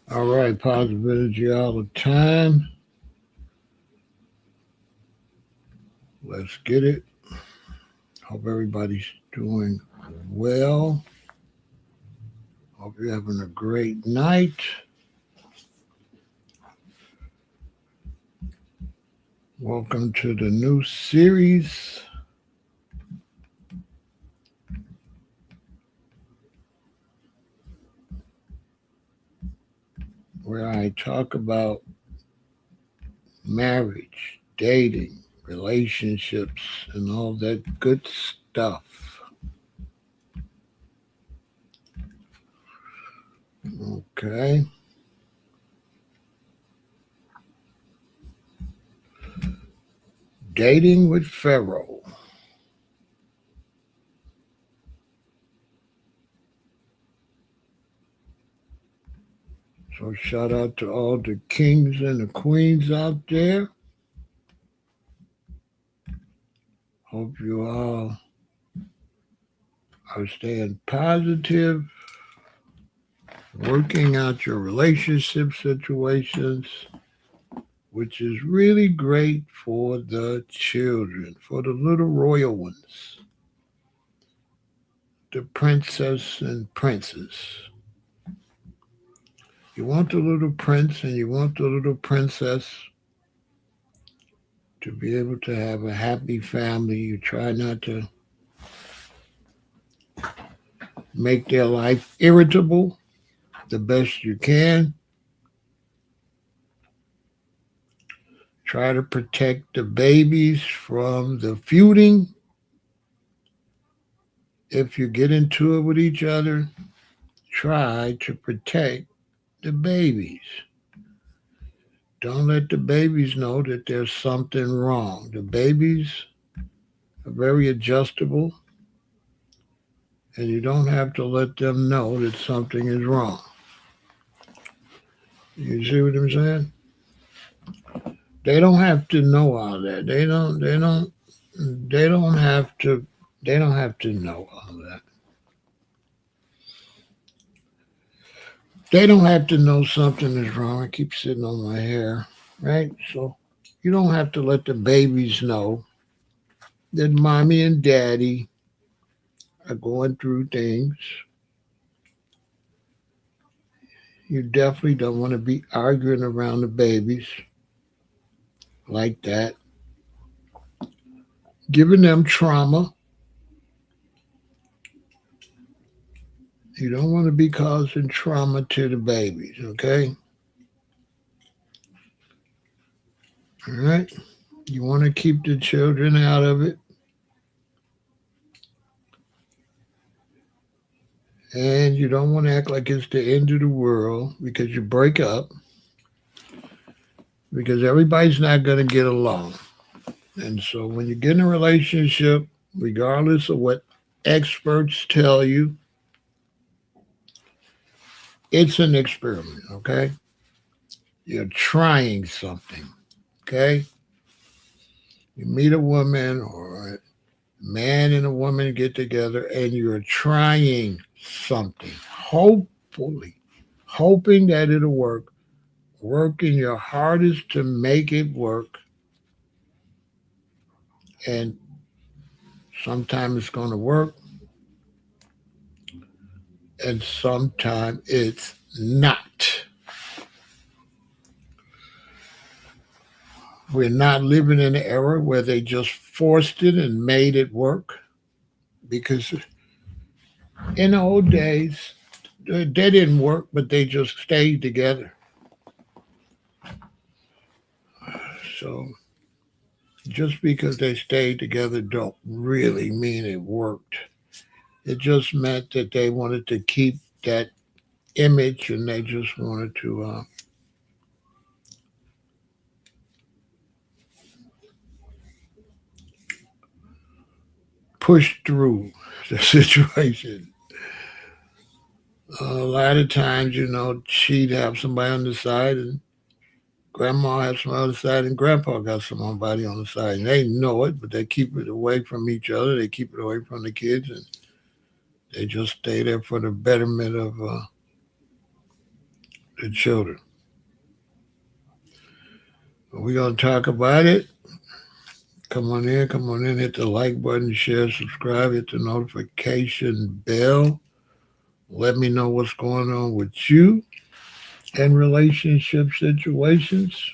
All right, positive energy all the time. Let's get it. Hope everybody's doing well. Hope you're having a great night. Welcome to the new series where I talk about marriage, dating, relationships, and all that good stuff. Okay. Dating with Pharaoh. So shout out to all the kings and the queens out there. Hope you all are staying positive, working out your relationship situations, which is really great for the children, for the little royal ones, the princess and princes. You want the little prince and you want the little princess to be able to have a happy family. You try not to make their life irritable the best you can. Try to protect the babies from the feuding. If you get into it with each other, try to protect the babies. Don't let the babies know that there's something wrong. The babies are very adjustable, and you don't have to let them know that something is wrong. You see what I'm saying? They don't have to know all that. They don't have to they don't have to know all that. They don't have to know something is wrong. I keep sitting on my hair, right? So you don't have to let the babies know that mommy and daddy are going through things. You definitely don't want to be arguing around the babies like that, giving them trauma. You don't want to be causing trauma to the babies, okay? All right? You want to keep the children out of it. And you don't want to act like it's the end of the world because you break up, because everybody's not going to get along. And so when you get in a relationship, regardless of what experts tell you, it's an experiment, okay? You're trying something, okay? You meet a woman or a man and a woman get together and you're trying something, hopefully, hoping that it'll work, working your hardest to make it work. And sometimes it's going to work and sometimes it's not. We're not living in an era where they just forced it and made it work, because in the old days, they didn't work, but they just stayed together. So just because they stayed together don't really mean it worked. It just meant that they wanted to keep that image and they just wanted to push through the situation. A lot of times, she'd have somebody on the side and grandma has some on the side and grandpa got somebody on the side. And they know it, but they keep it away from each other. They keep it away from the kids, and they just stay there for the betterment of the children. We're going to talk about it. Come on in, hit the like button, share, subscribe, hit the notification bell. Let me know what's going on with you in relationship situations.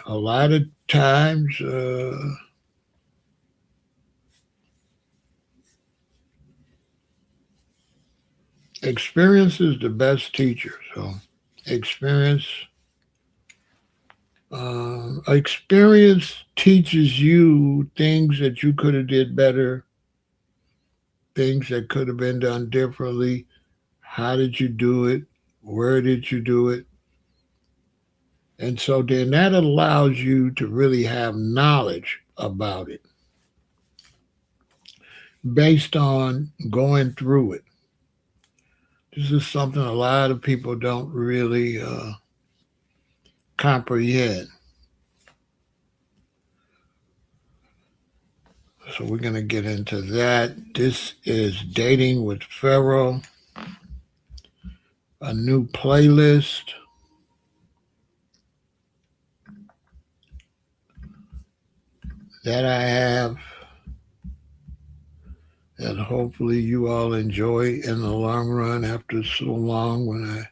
A lot of times, experience is the best teacher. So, experience teaches you things that you could have did better, things that could have been done differently. How did you do it? Where did you do it? And so then that allows you to really have knowledge about it based on going through it. This is something a lot of people don't really comprehend. So we're going to get into that. This is Dating with Pharaoh, a new playlist. That I have, and hopefully you all enjoy in the long run after so long when I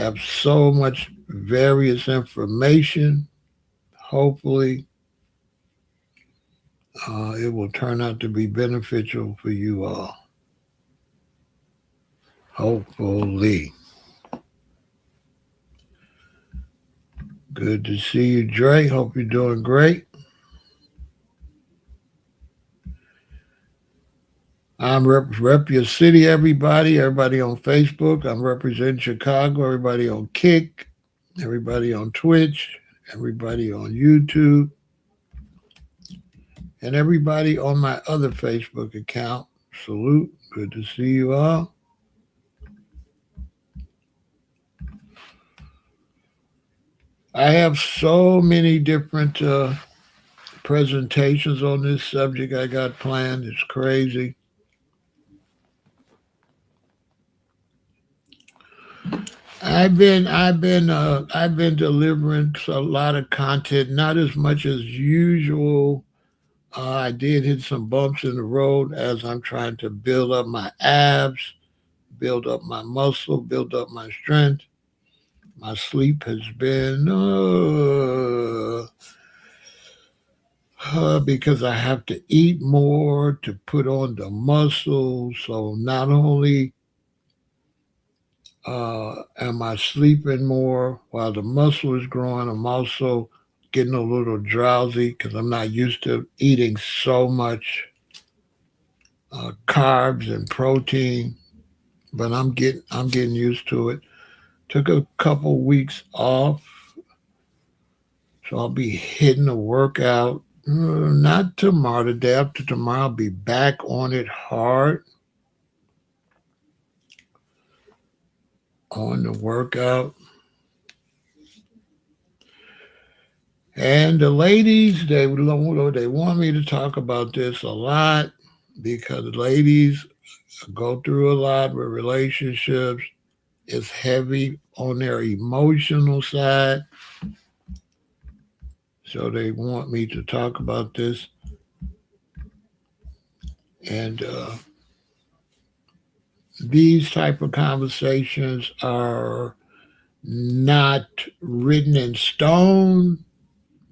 have so much various information. Hopefully it will turn out to be beneficial for you all. Hopefully. Good to see you, Dre. Hope you're doing great. I'm rep your city, everybody. Everybody on Facebook. I'm representing Chicago. Everybody on Kick. Everybody on Twitch. Everybody on YouTube. And everybody on my other Facebook account. Salute. Good to see you all. I have so many different presentations on this subject I got planned. It's crazy. I've been delivering a lot of content, not as much as usual. I did hit some bumps in the road as I'm trying to build up my abs, build up my muscle, build up my strength. My sleep has been because I have to eat more to put on the muscle. So not only am I sleeping more while the muscle is growing, I'm also getting a little drowsy because I'm not used to eating so much carbs and protein. But I'm getting used to it. Took a couple weeks off, so I'll be hitting the workout. Not tomorrow. The day after tomorrow, I'll be back on it hard. On the workout. And the ladies, they want me to talk about this a lot because ladies go through a lot with relationships. It's heavy on their emotional side. So they want me to talk about this. And these type of conversations are not written in stone.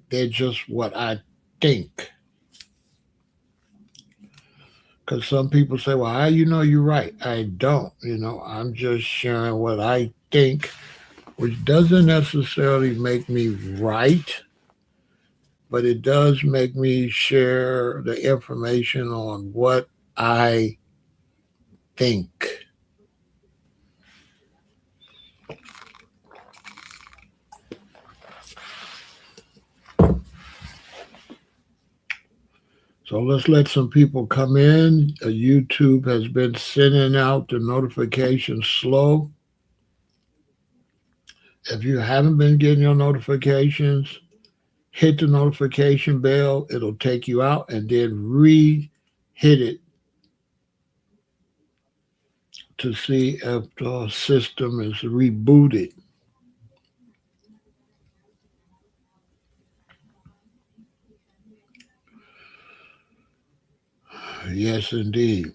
They're just what I think. Because some people say, well, how you know you're right? I don't. I'm just sharing what I think, which doesn't necessarily make me right, but it does make me share the information on what I think. So let's let some people come in. YouTube has been sending out the notifications slow. If you haven't been getting your notifications, hit the notification bell. It'll take you out and then re-hit it to see if the system is rebooted. Yes, indeed.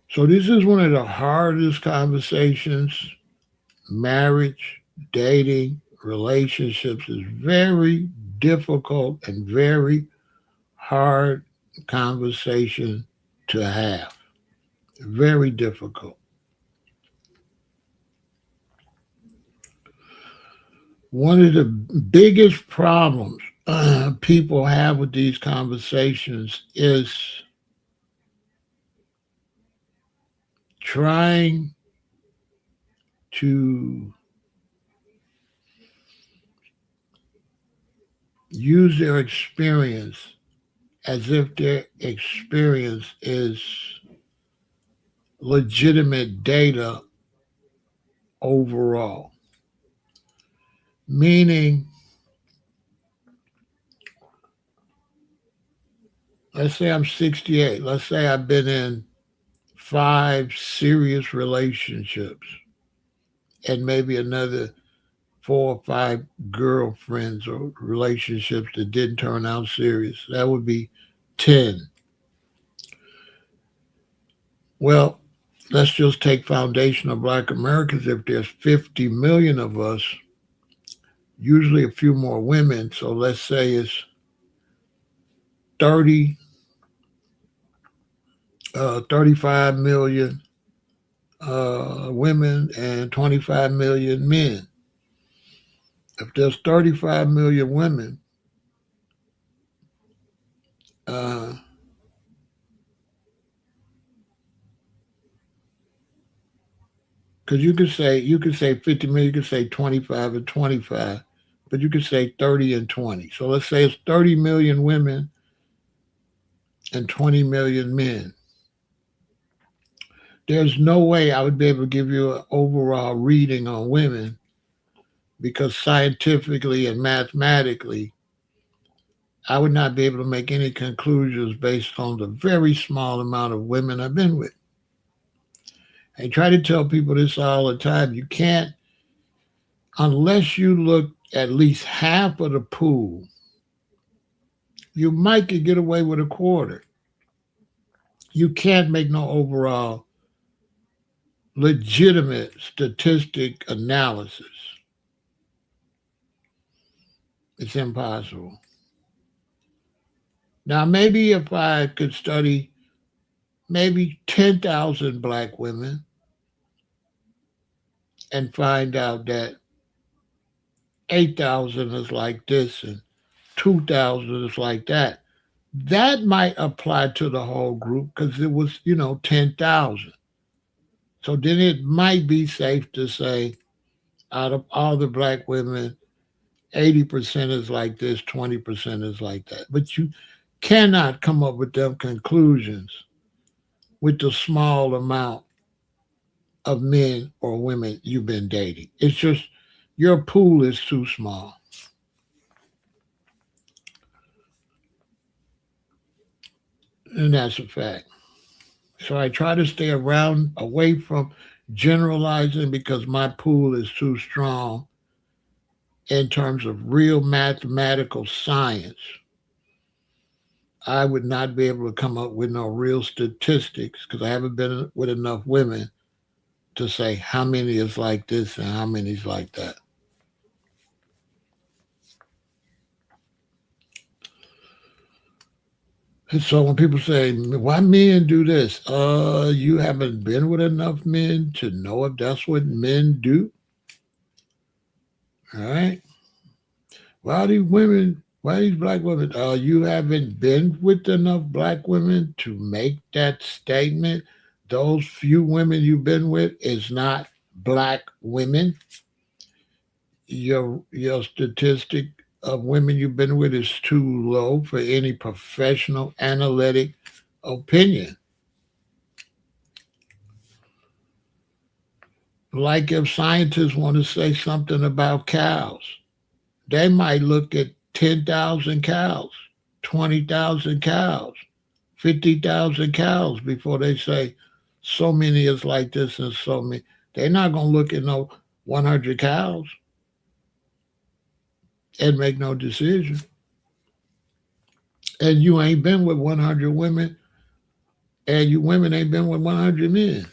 So this is one of the hardest conversations. Marriage, dating, relationships is very difficult and very hard conversation to have. Very difficult. One of the biggest problems people have with these conversations is trying to use their experience as if their experience is legitimate data overall. Meaning, let's say I'm 68. Let's say I've been in 5 serious relationships and maybe another 4 or 5 girlfriends or relationships that didn't turn out serious. That would be 10. Well, let's just take foundational black Americans. If there's 50 million of us, usually a few more women. So let's say it's 30, 35 million women and 25 million men. If there's 35 million women, because you could say 50 million, you could say 25 and 25, but you could say 30 and 20. So let's say it's 30 million women and 20 million men. There's no way I would be able to give you an overall reading on women because scientifically and mathematically, I would not be able to make any conclusions based on the very small amount of women I've been with. I try to tell people this all the time. You can't, unless you look at least half of the pool, you might could get away with a quarter. You can't make no overall legitimate statistic analysis. It's impossible. Now, maybe if I could study maybe 10,000 black women and find out that 8,000 is like this and 2,000 is like that, that might apply to the whole group because it was, 10,000. So then it might be safe to say out of all the black women, 80% is like this, 20% is like that. But you cannot come up with them conclusions with the small amount of men or women you've been dating. It's just your pool is too small. And that's a fact. So I try to stay away from generalizing because my pool is too strong in terms of real mathematical science. I would not be able to come up with no real statistics because I haven't been with enough women to say how many is like this and how many is like that. And so when people say, why men do this? You haven't been with enough men to know if that's what men do. All right. Why these black women? You haven't been with enough black women to make that statement. Those few women you've been with is not black women. Your statistic of women you've been with is too low for any professional analytic opinion. Like if scientists want to say something about cows, they might look at 10,000 cows, 20,000 cows, 50,000 cows before they say so many is like this and so many. They're not going to look at no 100 cows and make no decision. And you ain't been with 100 women, and you women ain't been with 100 men.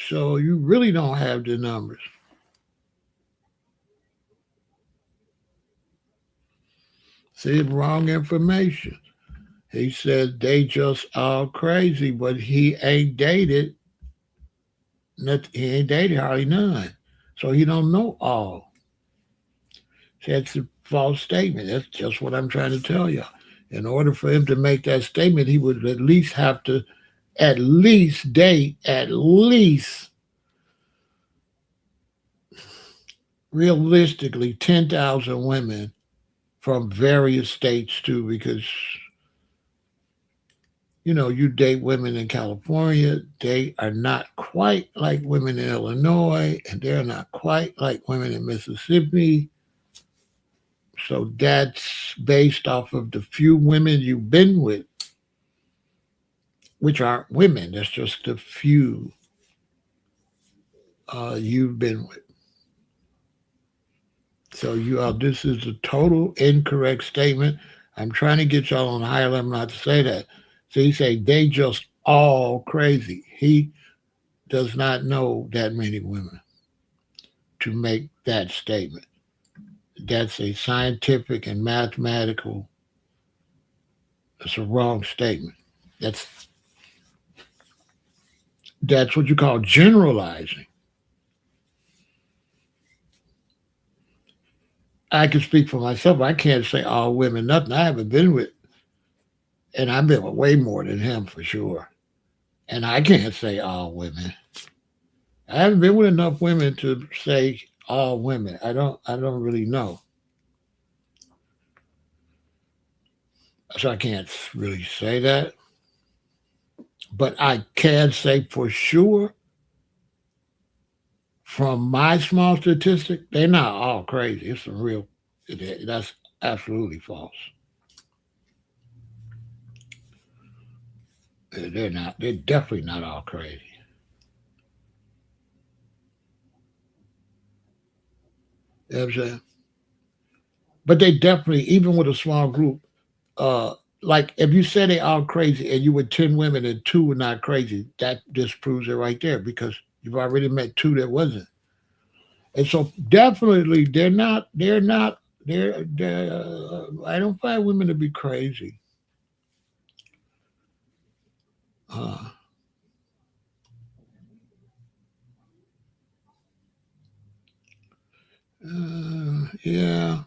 So you really don't have the numbers. See, wrong information. He said they just all crazy, but he ain't dated. He ain't dated hardly none, so he don't know all. That's a false statement. That's just what I'm trying to tell you. In order for him to make that statement, he would at least have to at least date at least realistically 10,000 women from various states too, because you date women in California, they are not quite like women in Illinois, and they're not quite like women in Mississippi. So that's based off of the few women you've been with, which aren't women. That's just the few you've been with. So this is a total incorrect statement. I'm trying to get y'all on higher level not to say that. So he say they just all crazy. He does not know that many women to make that statement. That's a scientific and mathematical. It's a wrong statement. That's what you call generalizing. I can speak for myself. I can't say all women nothing. I haven't been with, and I've been with way more than him for sure. And I can't say all women. I haven't been with enough women to say all women. I don't really know. So I can't really say that. But I can say for sure from my small statistic, they're not all crazy. It's a real that's absolutely false. They're not. They're definitely not all crazy. You know what I'm saying? But they definitely, even with a small group, like if you say they all crazy and you with 10 women and two were not crazy, that disproves it right there because you've already met two that wasn't. And so definitely they're I don't find women to be crazy. Uh, yeah.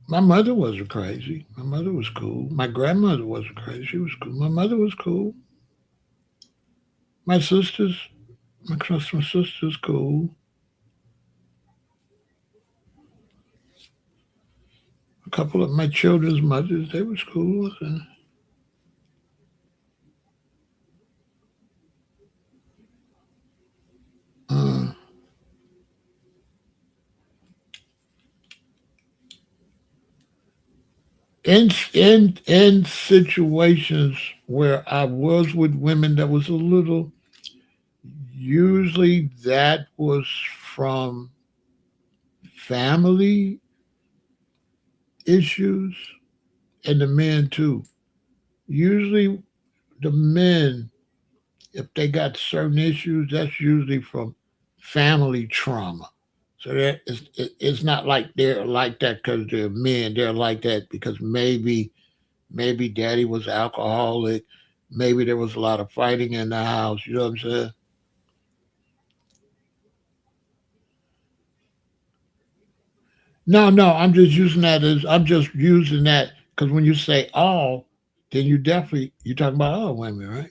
My mother wasn't crazy. My mother was cool. My grandmother wasn't crazy. She was cool. My mother was cool. My sisters, my sisters cool. A couple of my children's mothers, they was cool. Uh, in situations where I was with women that was a little, usually that was from family issues and the men too. Usually the men, if they got certain issues, that's usually from family trauma. So it's not like they're like that because they're men. They're like that because maybe daddy was alcoholic. Maybe there was a lot of fighting in the house. You know what I'm saying? No, no, I'm just using that because when you say all, then you're talking about all women, right?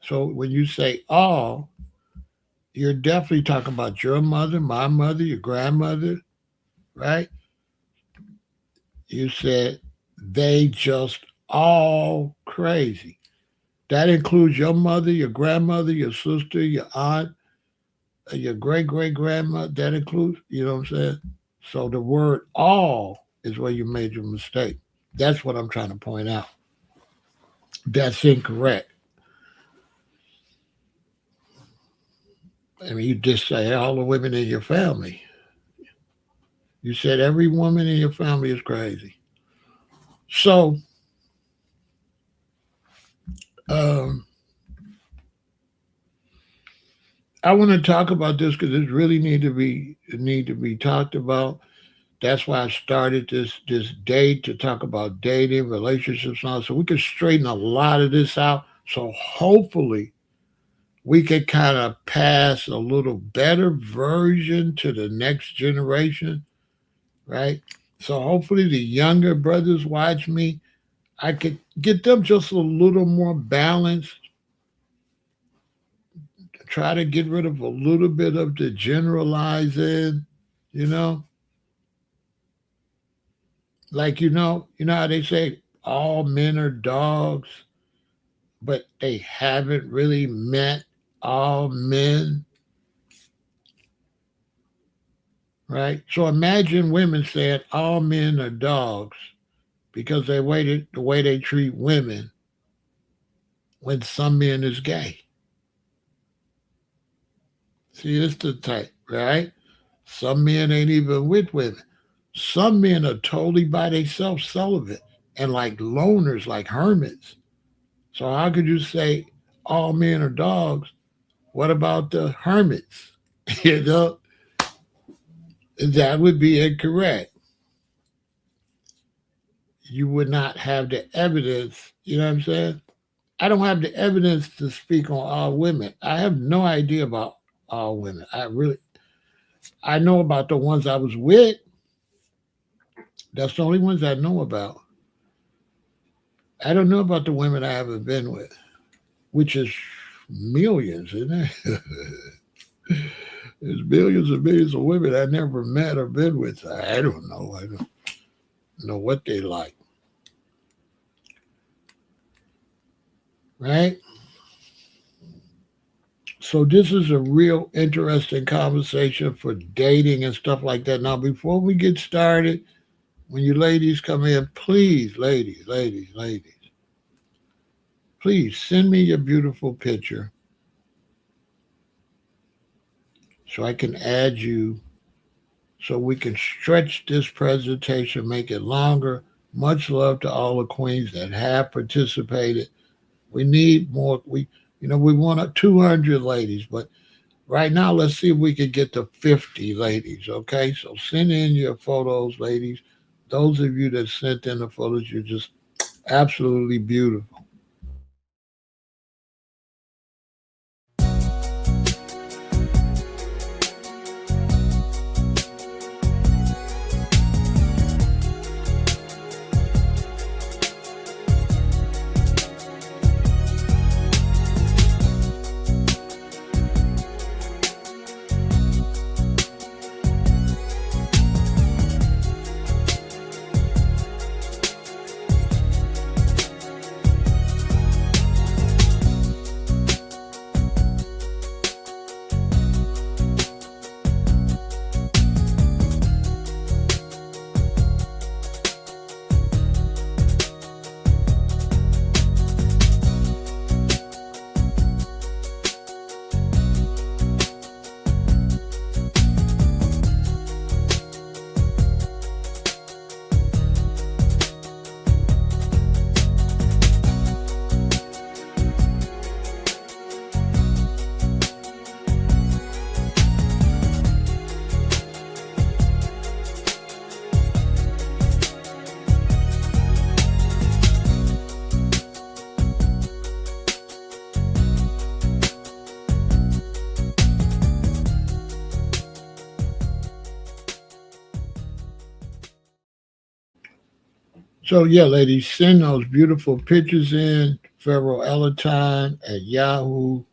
So when you say all, you're definitely talking about your mother, my mother, your grandmother, right? You said they just all crazy. That includes your mother, your grandmother, your sister, your aunt, your great grandmother. That includes, you know what I'm saying? So the word all is where you made your mistake. That's what I'm trying to point out. That's incorrect. I mean, you just say all the women in your family. You said every woman in your family is crazy. So, um, I want to talk about this because it really need to be talked about. That's why I started this date to talk about dating, relationships, and all, so we can straighten a lot of this out. So hopefully we can kind of pass a little better version to the next generation, right? So hopefully the younger brothers watch me. I could get them just a little more balanced, try to get rid of a little bit of the generalizing, you know, like you know how they say all men are dogs, but they haven't really met all men, right? So imagine women saying all men are dogs because they waited the way they treat women when some men is gay. See, it's the type, right? Some men ain't even with women. Some men are totally by themselves, celibate, and like loners, like hermits. So how could you say all men are dogs? What about the hermits? You know, that would be incorrect. You would not have the evidence. You know what I'm saying? I don't have the evidence to speak on all women. I have no idea about all women. I know about the ones I was with. That's the only ones I know about. I don't know about the women I haven't been with, which is millions, isn't it? There's millions and millions of women I never met or been with. I don't know. I don't know what they like, right? So this is a real interesting conversation for dating and stuff like that. Now, before we get started, when you ladies come in, please, ladies, please send me your beautiful picture so I can add you so we can stretch this presentation, make it longer. Much love to all the queens that have participated. We need more. We want 200 ladies, but right now, let's see if we can get to 50 ladies, okay? So send in your photos, ladies. Those of you that sent in the photos, you're just absolutely beautiful. So, yeah, ladies, send those beautiful pictures in, Pharaoh Elatine at Yahoo,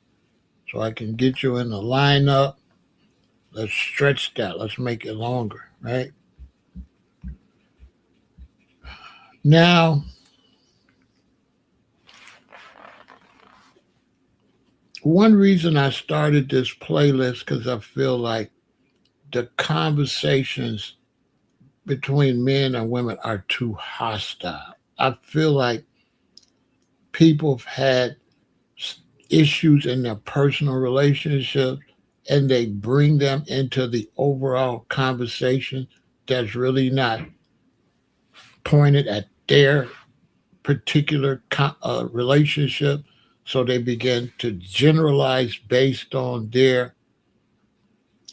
so I can get you in the lineup. Let's stretch that. Let's make it longer, right? Now, one reason I started this playlist because I feel like the conversations between men and women are too hostile. I feel like people have had issues in their personal relationships and they bring them into the overall conversation that's really not pointed at their particular relationship. So they begin to generalize based on their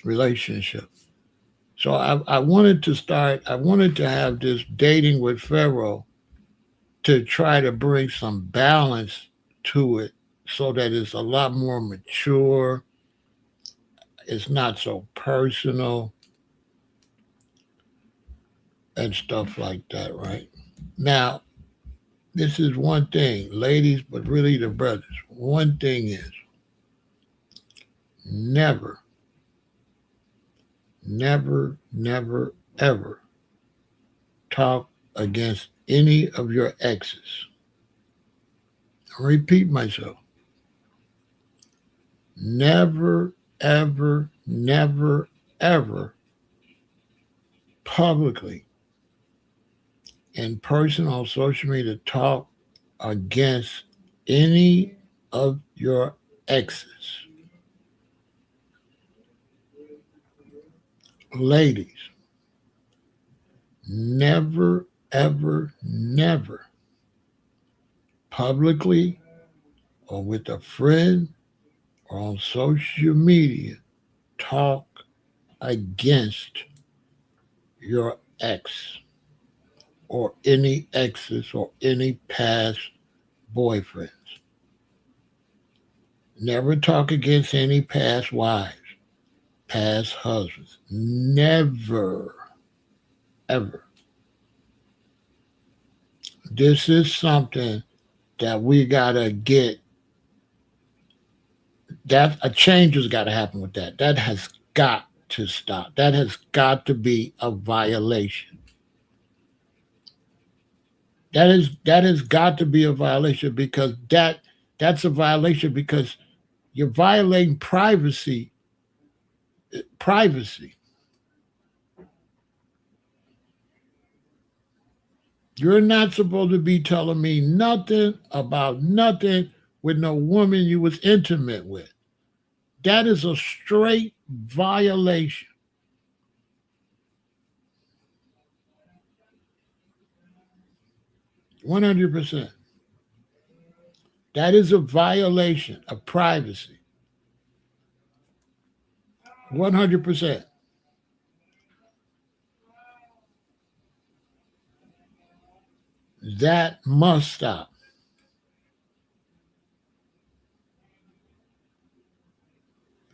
relationship. So I wanted to I wanted to have this dating with Pharaoh to try to bring some balance to it so that it's a lot more mature, it's not so personal and stuff like that, right? Now, this is one thing, ladies, but really the brothers. One thing is never, never, never, ever talk against any of your exes. I repeat myself. Never, ever, never, ever publicly in person on social media talk against any of your exes. Ladies, never, ever, never publicly or with a friend or on social media talk against your ex or any exes or any past boyfriends. Never talk against any past wives, past husbands. Never, ever. This is something that we gotta get. That a change has got to happen with that. That has got to stop. That has got to be a violation. That has got to be a violation because that's a violation because you're violating privacy. Privacy. You're not supposed to be telling me nothing about nothing with no woman you was intimate with. That is a straight violation. 100%. That is a violation of privacy. 100%. That must stop.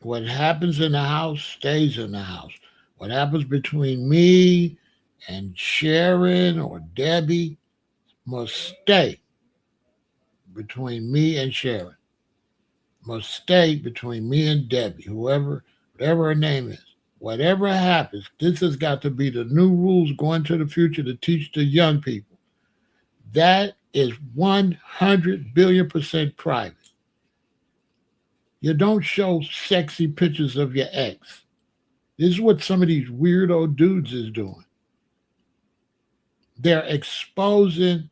What happens in the house stays in the house. What happens between me and Sharon or Debbie must stay between me and Sharon. Must stay between me and Debbie, whatever her name is. Whatever happens, this has got to be the new rules going to the future to teach the young people. That is 100 billion% private. You don't show sexy pictures of your ex. This is what some of these weirdo dudes is doing. They're exposing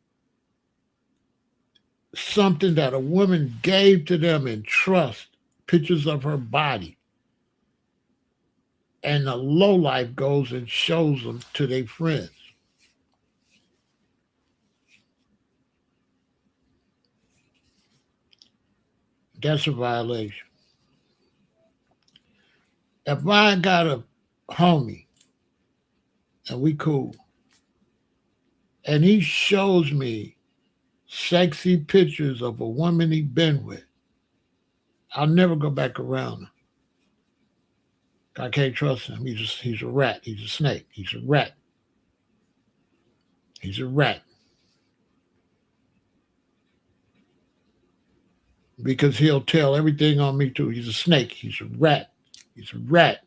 something that a woman gave to them in trust, pictures of her body. And the lowlife goes and shows them to their friends. That's a violation. If I got a homie and we cool, and he shows me sexy pictures of a woman he been with, I'll never go back around him. I can't trust him. He's a rat. He's a snake. He's a rat. He's a rat. Because he'll tell everything on me too. He's a snake. He's a rat. He's a rat.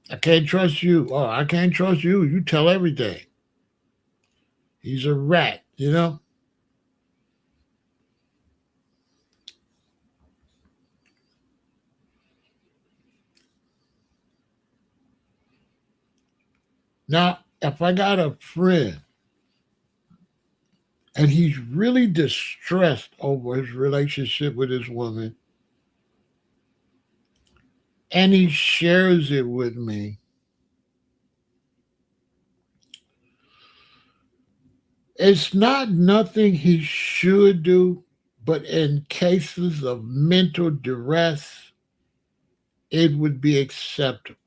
I can't trust you. Oh, I can't trust you. You tell everything. He's a rat, you know? Now, if I got a friend and he's really distressed over his relationship with his woman and he shares it with me, it's not nothing he should do, but in cases of mental duress, it would be acceptable.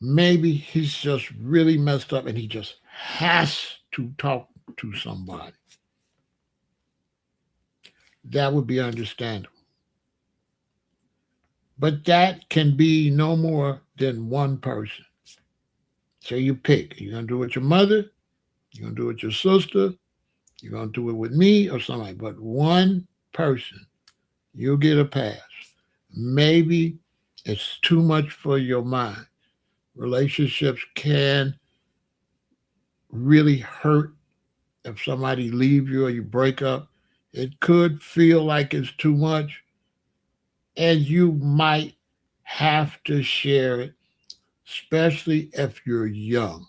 Maybe he's just really messed up and he just has to talk to somebody. That would be understandable. But that can be no more than one person. So you pick. You're going to do it with your mother, you're going to do it with your sister, you're going to do it with me or somebody. But one person, you'll get a pass. Maybe it's too much for your mind. Relationships can really hurt if somebody leave you or you break up. It could feel like it's too much, and you might have to share it, especially if you're young.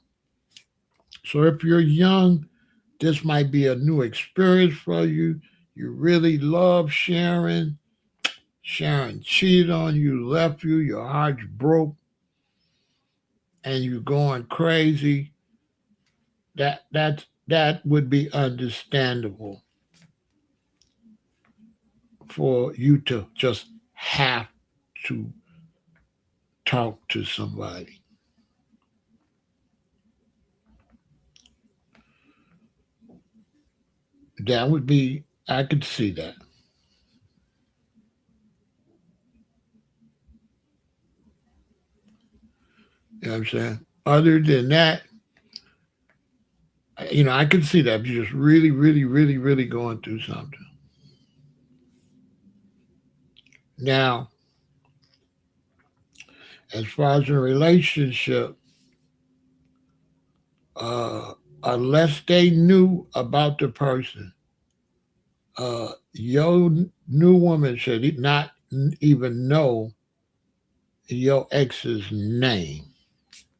So if you're young, this might be a new experience for you. You really love Sharon. Sharon cheated on you, left you, your heart's broke, and you're going crazy. That would be understandable for you to just have to talk to somebody. That would be, I could see that. You know what I'm saying? Other than that, I could see that if you're just really, really, really, really going through something. Now, as far as a relationship, uh, unless they knew about the person, your new woman should not even know your ex's name.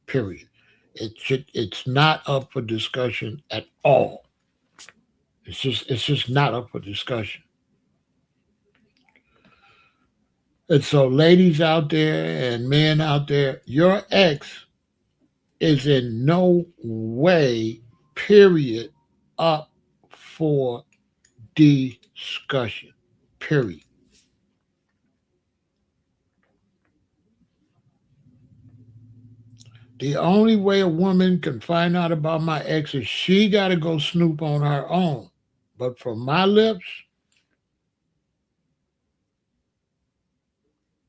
Period. It's not up for discussion at all. It's just not up for discussion. And so, ladies out there and men out there, your ex is in no way, period, up for discussion. Period. The only way a woman can find out about my ex is she got to go snoop on her own. But from my lips,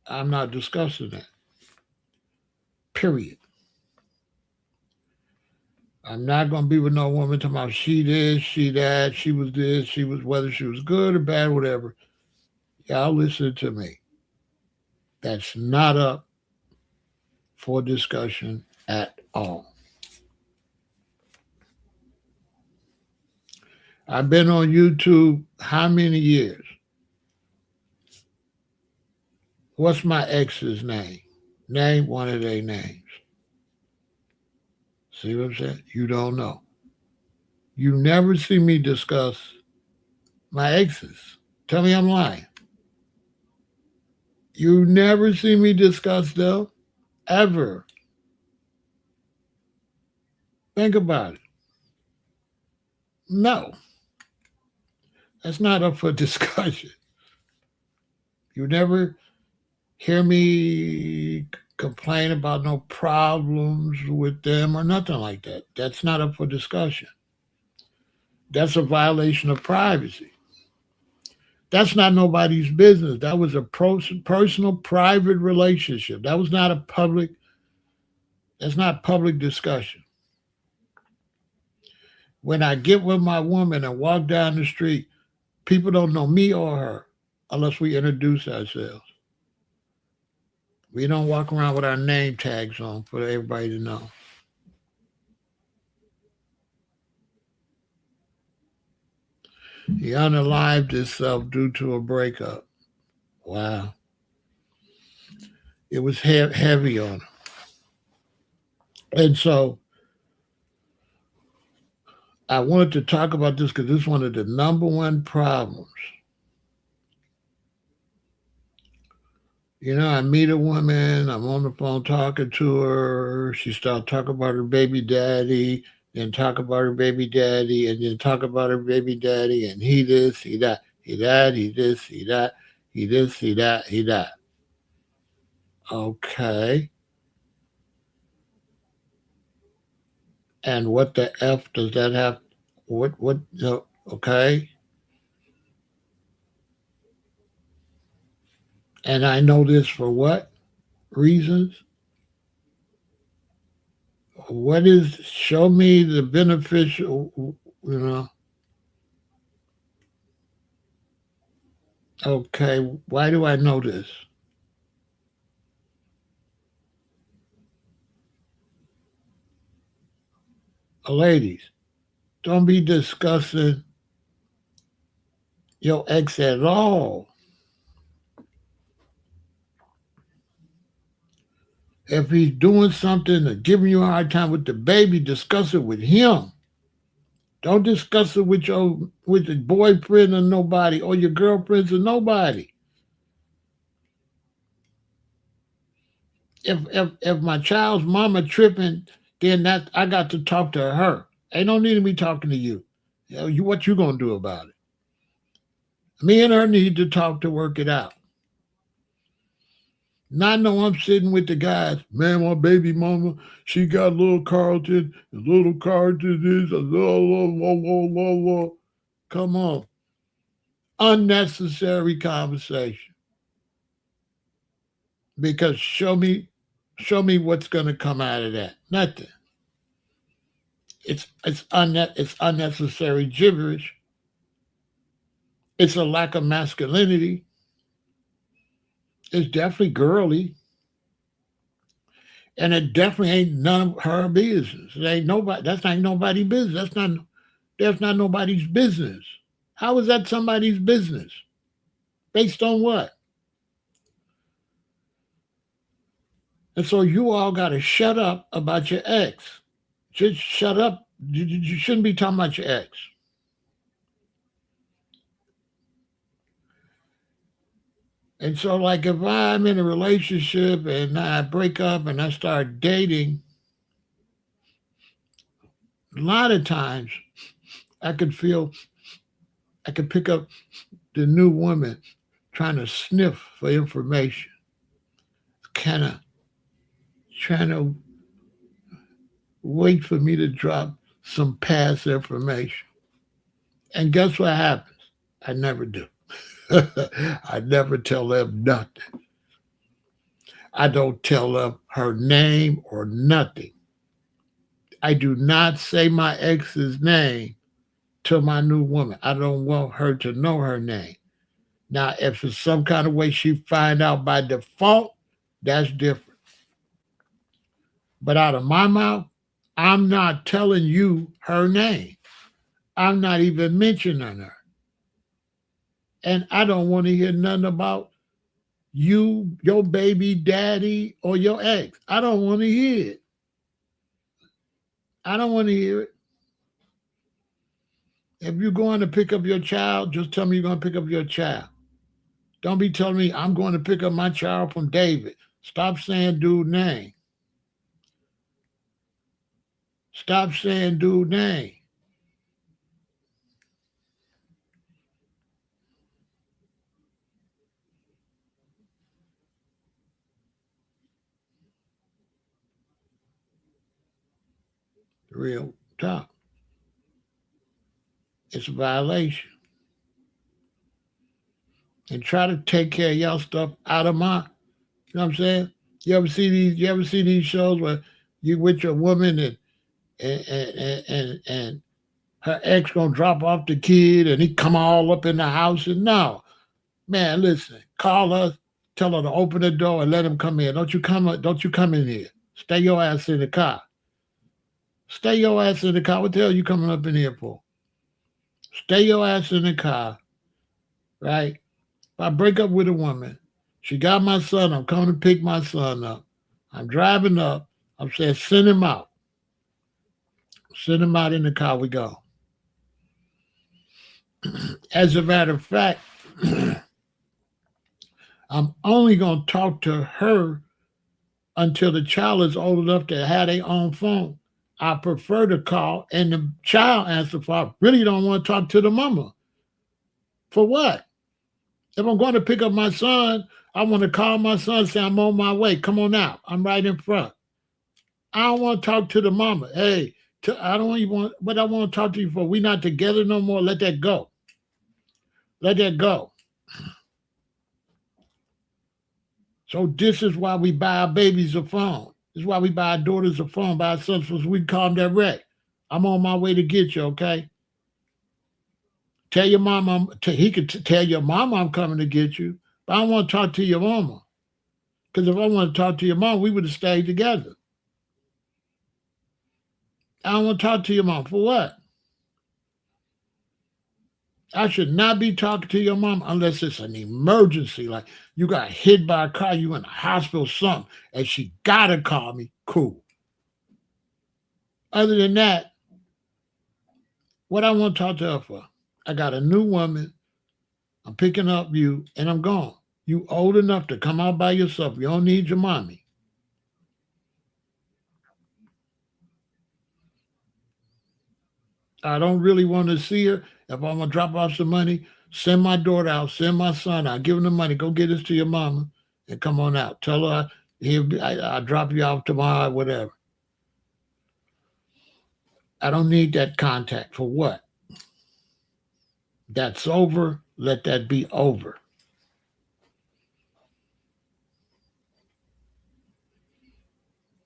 I'm not discussing that. Period. I'm not going to be with no woman talking about she this, she that, she was this, she was, whether she was good or bad, whatever. Y'all listen to me. That's not up for discussion at all. I've been on YouTube how many years? What's my ex's name? Name one of their names. See what I'm saying? You don't know. You never see me discuss my exes. Tell me I'm lying. You never see me discuss them ever. Think about it. No, that's not up for discussion. You never hear me complain about no problems with them or nothing like that. That's not up for discussion. That's a violation of privacy. That's not nobody's business. That was a personal, private relationship. That was not a public. That's not public discussion. When I get with my woman and walk down the street, people don't know me or her unless we introduce ourselves. We don't walk around with our name tags on for everybody to know. He unalived himself due to a breakup. Wow. It was heavy on him. And so I wanted to talk about this because this is one of the number one problems. I meet a woman, I'm on the phone talking to her, she starts talking about her baby daddy, then talk about her baby daddy, and then talk about her baby daddy, and he this, he that, he that, he this, he that, he this, he that, he that. Okay. And what the F does that have? What, no, okay. And I know this for what reasons? What is, show me the beneficial, you know? Okay, why do I know this? Ladies, don't be discussing your ex at all. If he's doing something or giving you a hard time with the baby, discuss it with him. Don't discuss it with the boyfriend or nobody or your girlfriends or nobody. If my child's mama tripping, then that I got to talk to her. Ain't no need to be talking to you. What you gonna do about it? Me and her need to talk to work it out. Not know I'm sitting with the guys. Man, my baby mama, she got little Carlton, little Carlton is a little. Come on. Unnecessary conversation. Because show me what's gonna come out of that. Nothing. It's unnecessary gibberish. It's a lack of masculinity. It's definitely girly. And it definitely ain't none of her business. It ain't nobody. That's not nobody's business. That's not nobody's business. How is that somebody's business? Based on what? And so you all got to shut up about your ex. Just shut up. You shouldn't be talking about your ex. And so, like, if I'm in a relationship and I break up and I start dating, a lot of times I could feel, I could pick up the new woman trying to sniff for information, kind of trying to wait for me to drop some past information. And guess what happens? I never do. I never tell them nothing. I don't tell them her name or nothing. I do not say my ex's name to my new woman. I don't want her to know her name. Now, if it's some kind of way she find out by default, that's different. But out of my mouth, I'm not telling you her name. I'm not even mentioning her. And I don't want to hear nothing about you, your baby daddy, or your ex. I don't want to hear it. I don't want to hear it. If you're going to pick up your child, just tell me you're going to pick up your child. Don't be telling me I'm going to pick up my child from David. Stop saying dude name. Stop saying dude name. Real talk. It's a violation. And try to take care of y'all stuff out of my, you know what I'm saying? You ever see these shows where you with your woman and her ex gonna drop off the kid and he come all up in the house and no. Man, listen, call her, tell her to open the door and let him come in. Don't you come in here. Stay your ass in the car. Stay your ass in the car. What the hell you coming up in here for? Stay your ass in the car, right? If I break up with a woman, She got my son. I'm coming to pick my son up. I'm driving up. I'm saying, send him out. Send him out in the car. We go. As a matter of fact, I'm only going to talk to her until the child is old enough to have their own phone. I prefer to call and the child answer for. I really don't want to talk to the mama. For what? If I'm going to pick up my son, I want to call my son and say, I'm on my way. Come on out. I'm right in front. I don't want to talk to the mama. Hey, I don't even want, what I want to talk to you for. We're not together no more. Let that go. Let that go. So this is why we buy our babies a phone. This is why we buy our daughters a phone, buy our sons, so we can call them direct. I'm on my way to get you, okay? Tell your mama, he could tell your mama I'm coming to get you, but I don't want to talk to your mama. Because if I want to talk to your mom, we would have stayed together. I don't want to talk to your mom. For what? I should not be talking to your mom unless it's an emergency. Like you got hit by a car, you in the hospital, something, and she got to call me. Cool. Other than that, what I want to talk to her for? I got a new woman. I'm picking up you, and I'm gone. You old enough to come out by yourself. You don't need your mommy. I don't really want to see her. If I'm going to drop off some money, send my daughter out, send my son out, give him the money, go get this to your mama, and come on out. Tell her I'll drop you off tomorrow, whatever. I don't need that contact. For what? That's over. Let that be over.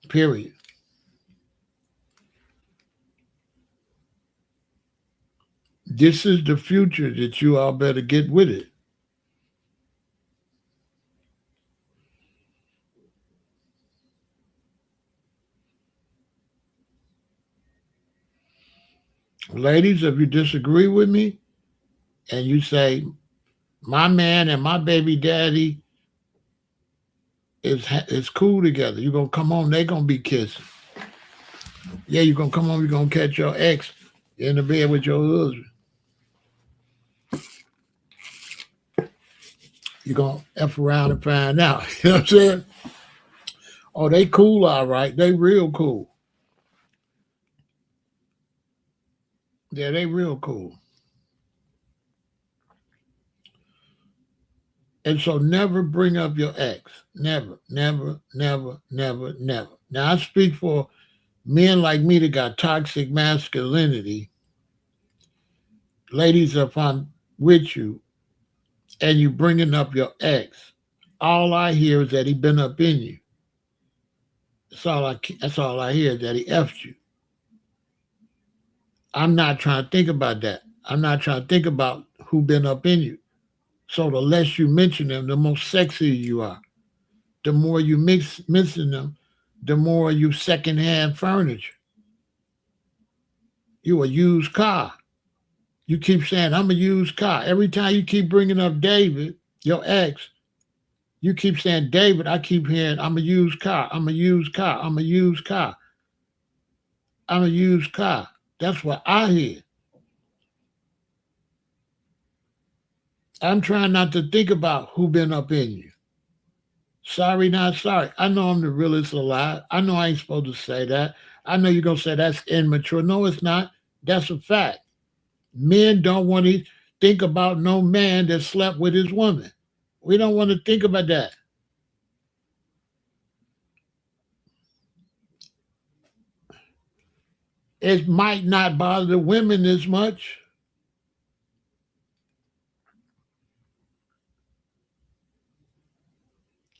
Period. This is the future that you all better get with it. Ladies, if you disagree with me and you say, my man and my baby daddy is cool together, you're going to come home, they're going to be kissing. Yeah, you're going to come home, you're going to catch your ex in the bed with your husband. You're going to F around and find out. You know what I'm saying? Oh, they cool, all right. They real cool. Yeah, they real cool. And so never bring up your ex. Never, never, never, never, never. Now, I speak for men like me that got toxic masculinity. Ladies, if I'm with you and you bringing up your ex, all I hear is that he been up in you. That's all I hear, that he effed you. I'm not trying to think about that. I'm not trying to think about who been up in you. So the less you mention them, the more sexy you are. The more you mention them, the more you secondhand furniture. You a used car. You keep saying, I'm a used car. Every time you keep bringing up David, your ex, you keep saying, David, I keep hearing, I'm a used car. I'm a used car. I'm a used car. I'm a used car. That's what I hear. I'm trying not to think about who been up in you. Sorry, not sorry. I know I'm the realest alive. I know I ain't supposed to say that. I know you're going to say that's immature. No, it's not. That's a fact. Men don't want to think about no man that slept with his woman. We don't want to think about that. It might not bother the women as much.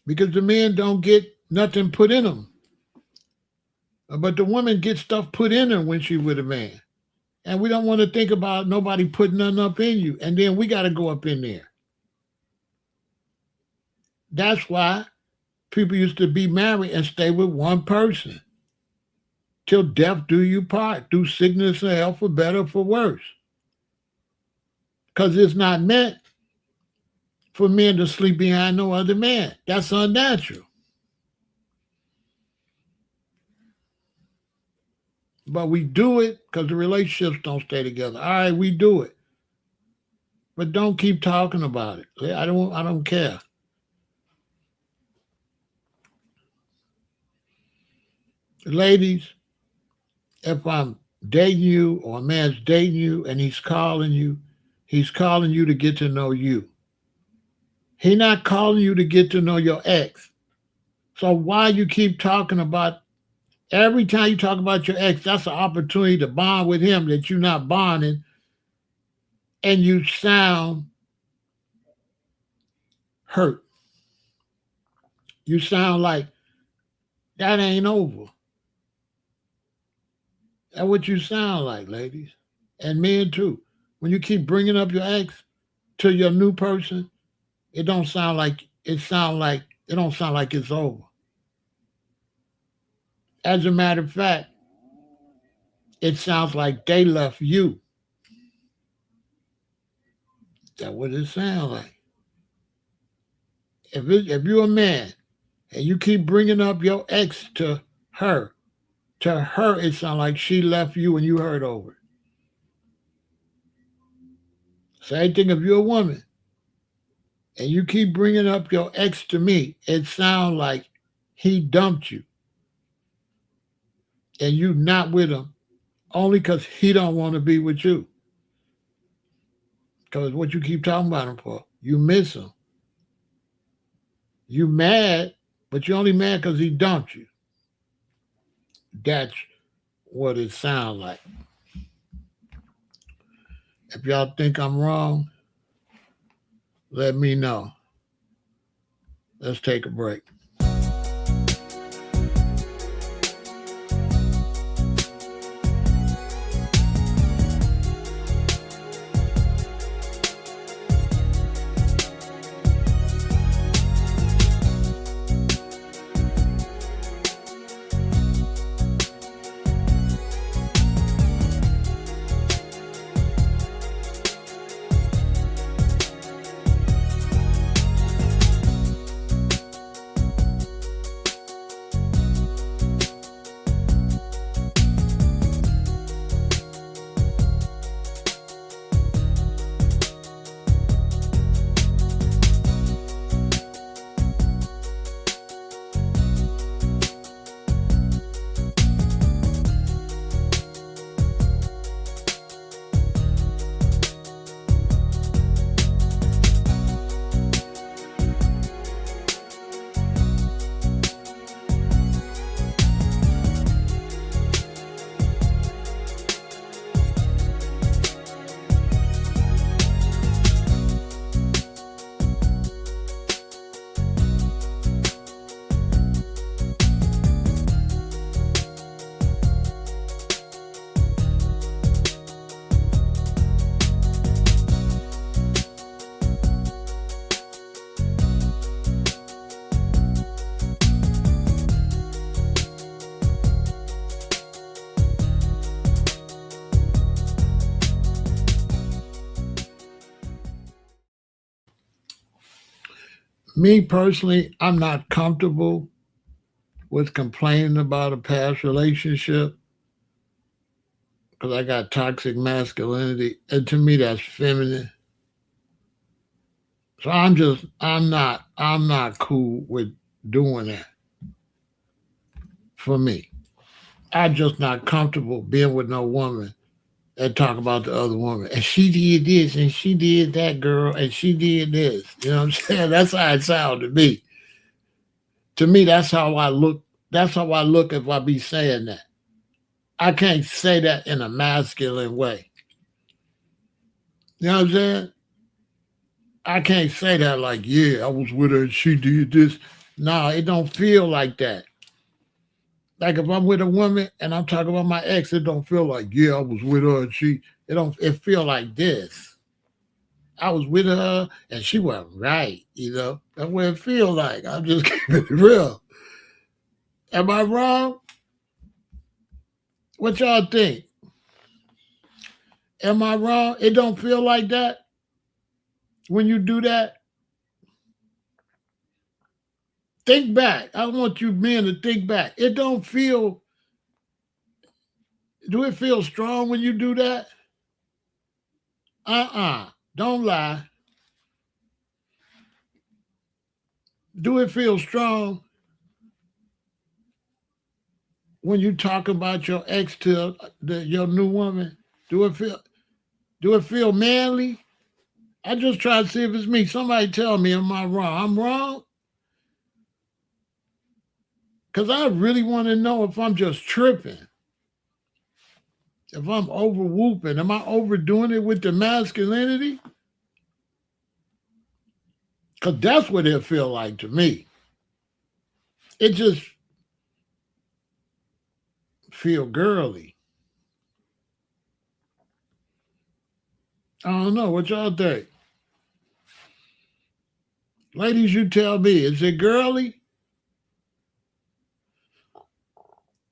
Because the men don't get nothing put in them. But the woman gets stuff put in her when she with a man. And we don't want to think about nobody putting nothing up in you. And then we got to go up in there. That's why people used to be married and stay with one person. Till death do you part, through sickness or health, for better or for worse. Because it's not meant for men to sleep behind no other man. That's unnatural. But we do it because the relationships don't stay together. All right, we do it. But don't keep talking about it. I don't care. Ladies, if I'm dating you or a man's dating you and he's calling you to get to know you. He's not calling you to get to know your ex. So why you keep talking about every time you talk about your ex, that's an opportunity to bond with him that you're not bonding, and you sound hurt. You sound like that ain't over. That's what you sound like, ladies. And men too. When you keep bringing up your ex to your new person, it don't sound like it don't sound like it's over. As a matter of fact, it sounds like they left you. That's what it sounds like. If you're a man and you keep bringing up your ex her, to her it sounds like she left you and you hurt over it. Same thing if you're a woman and you keep bringing up your ex to me, it sounds like he dumped you and you not with him only because he don't want to be with you. Because what you keep talking about him for, you miss him. You mad, but you only mad because he dumped you. That's what it sounds like. If y'all think I'm wrong, let me know. Let's take a break. Me personally, I'm not comfortable with complaining about a past relationship because I got toxic masculinity, and to me that's feminine. So I'm not cool with doing that for me. I'm just not comfortable being with no woman and talk about the other woman. And she did this and she did that, girl, and she did this. You know what I'm saying? That's how it sounds to me. To me, that's how I look. That's how I look if I be saying that. I can't say that in a masculine way. You know what I'm saying? I can't say that like, yeah, I was with her and she did this. No, it don't feel like that. Like if I'm with a woman and I'm talking about my ex, it don't feel like, yeah, I was with her and it feel like this. I was with her and she wasn't right, you know. That's what it feel like. I'm just keeping it real. Am I wrong? What y'all think? Am I wrong? It don't feel like that when you do that? Think back. I want you men to think back. It don't feel, do it feel strong when you do that? Don't lie. Do it feel strong when you talk about your ex to your new woman? Do it feel do it feel manly? I just try to see if it's me. Somebody tell me, am I wrong? I'm wrong? Because I really want to know if I'm just tripping. If I'm over whooping, am I overdoing it with the masculinity? Because that's what it feel like to me. It just feel girly. I don't know. What y'all think? Ladies, you tell me, is it girly?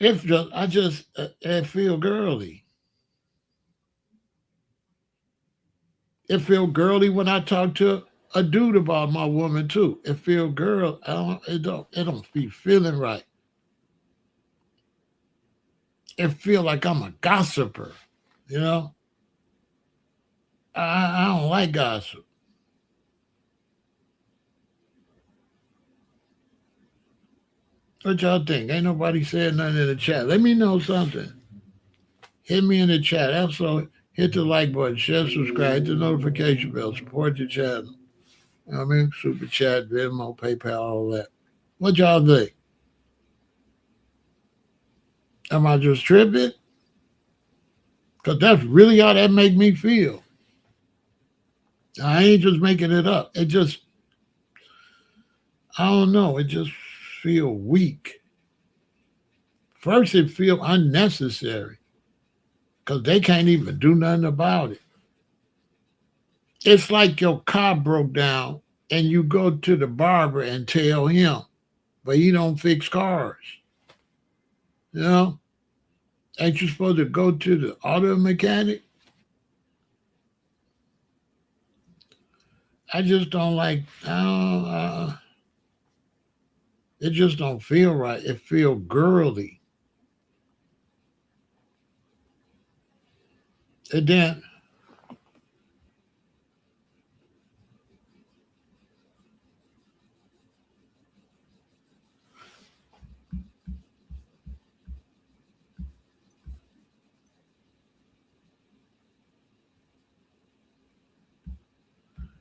If just, I just it feel girly. It feel girly when I talk to a dude about my woman too. It feel girl. It don't be feeling right. It feel like I'm a gossiper. You know, I don't like gossip. What y'all think? Ain't nobody saying nothing in the chat. Let me know something. Hit me in the chat. Also, hit the like button, share, subscribe, hit the notification bell, support the channel. You know what I mean? Super chat, Venmo, PayPal, all that. What y'all think? Am I just tripping? Because that's really how that make me feel. I ain't just making it up. It just, I don't know. It just feel weak. First, it feel unnecessary because they can't even do nothing about it. It's like your car broke down and you go to the barber and tell him, but he don't fix cars. You know, ain't you supposed to go to the auto mechanic? I just don't like. It just don't feel right. It feel girly. And then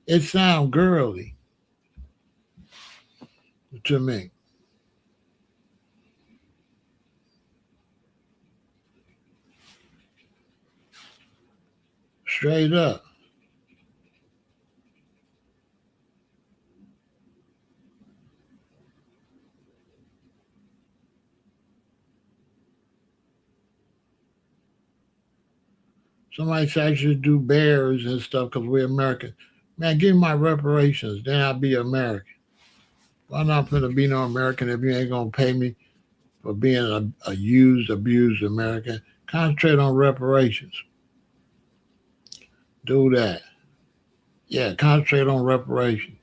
it sound girly to me. Straight up. Somebody said I should do bears and stuff because we're American. Man, give me my reparations. Then I'll be American. I'm not going to be no American if you ain't going to pay me for being a used, abused American. Concentrate on reparations. Do that. Yeah, concentrate on reparations.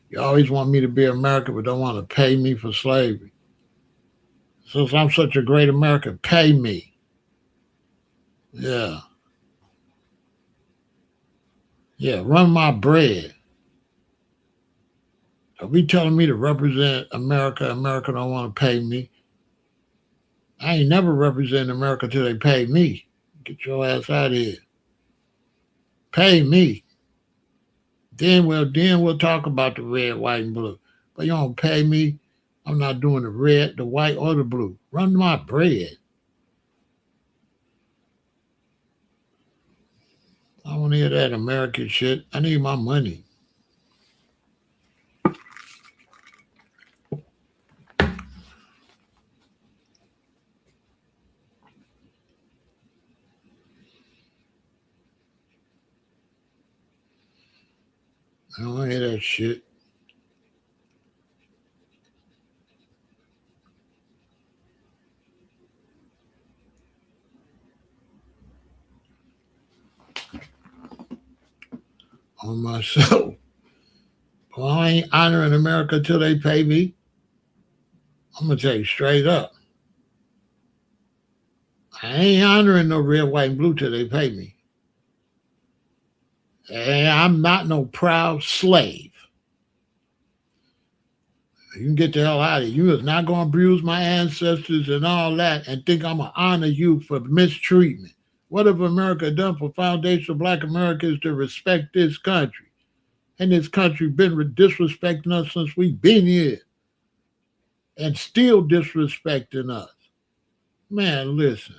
You always want me to be American, but don't want to pay me for slavery. Since I'm such a great American, pay me. Yeah. Yeah, run my bread. If you telling me to represent America, America don't want to pay me. I ain't never represented America till they pay me. Get your ass out of here. Pay me. Then we'll talk about the red, white, and blue. But you don't pay me. I'm not doing the red, the white, or the blue. Run my bread. I don't hear that American shit. I need my money. I don't hear that shit. On myself. Well, I ain't honoring America till they pay me. I'm gonna tell you straight up. I ain't honoring no red, white, and blue till they pay me. And I'm not no proud slave. You can get the hell out of here. You is not going to bruise my ancestors and all that and think I'm going to honor you for mistreatment. What have America done for foundational black Americans to respect this country? And this country been disrespecting us since we've been here and still disrespecting us. Man, listen.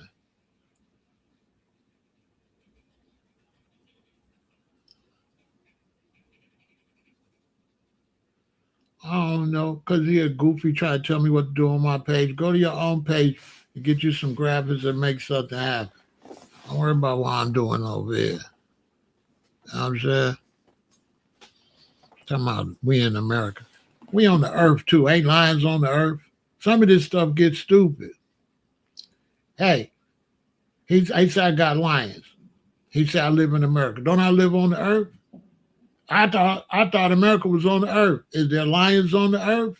I don't know, because he a goofy trying to tell me what to do on my page. Go to your own page and get you some graphics and make something happen. Don't worry about what I'm doing over here. You know what I'm saying? Talking about we in America. We on the earth too. Ain't lions on the earth? Some of this stuff gets stupid. Hey, he said I got lions. He said I live in America. Don't I live on the earth? I thought America was on the earth. Is there lions on the earth?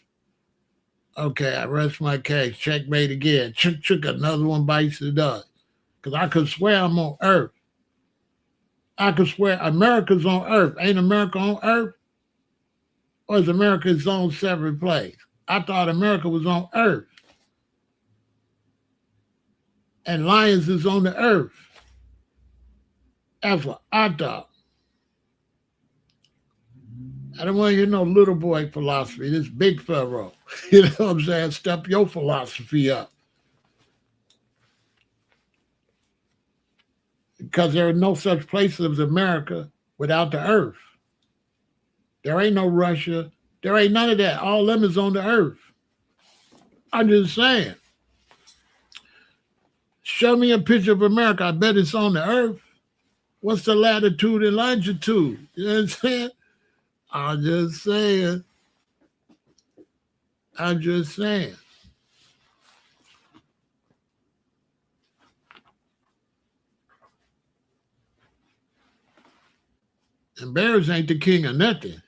Okay, I rest my case. Checkmate again. Chook, another one bites the dust. Because I could swear I'm on earth. I could swear America's on earth. Ain't America on earth? Or is America its own separate place? I thought America was on earth. And lions is on the earth. That's what I thought. I don't want to hear no little boy philosophy. This big fella. You know what I'm saying? Step your philosophy up. Because there are no such place as America without the earth. There ain't no Russia. There ain't none of that. All them is on the earth. I'm just saying. Show me a picture of America. I bet it's on the earth. What's the latitude and longitude? You know what I'm saying? I'm just saying. I'm just saying. And bears ain't the king of nothing.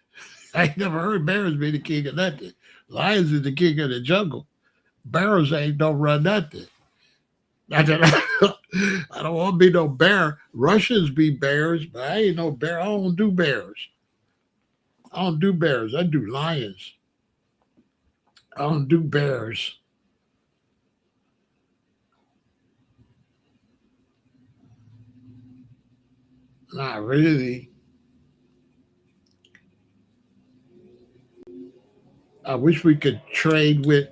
I ain't never heard bears be the king of nothing. Lions is the king of the jungle. Bears don't run nothing. I don't want to be no bear. Russians be bears, but I ain't no bear. I don't do bears. I don't do bears. I do lions. I don't do bears. Not really. I wish we could trade with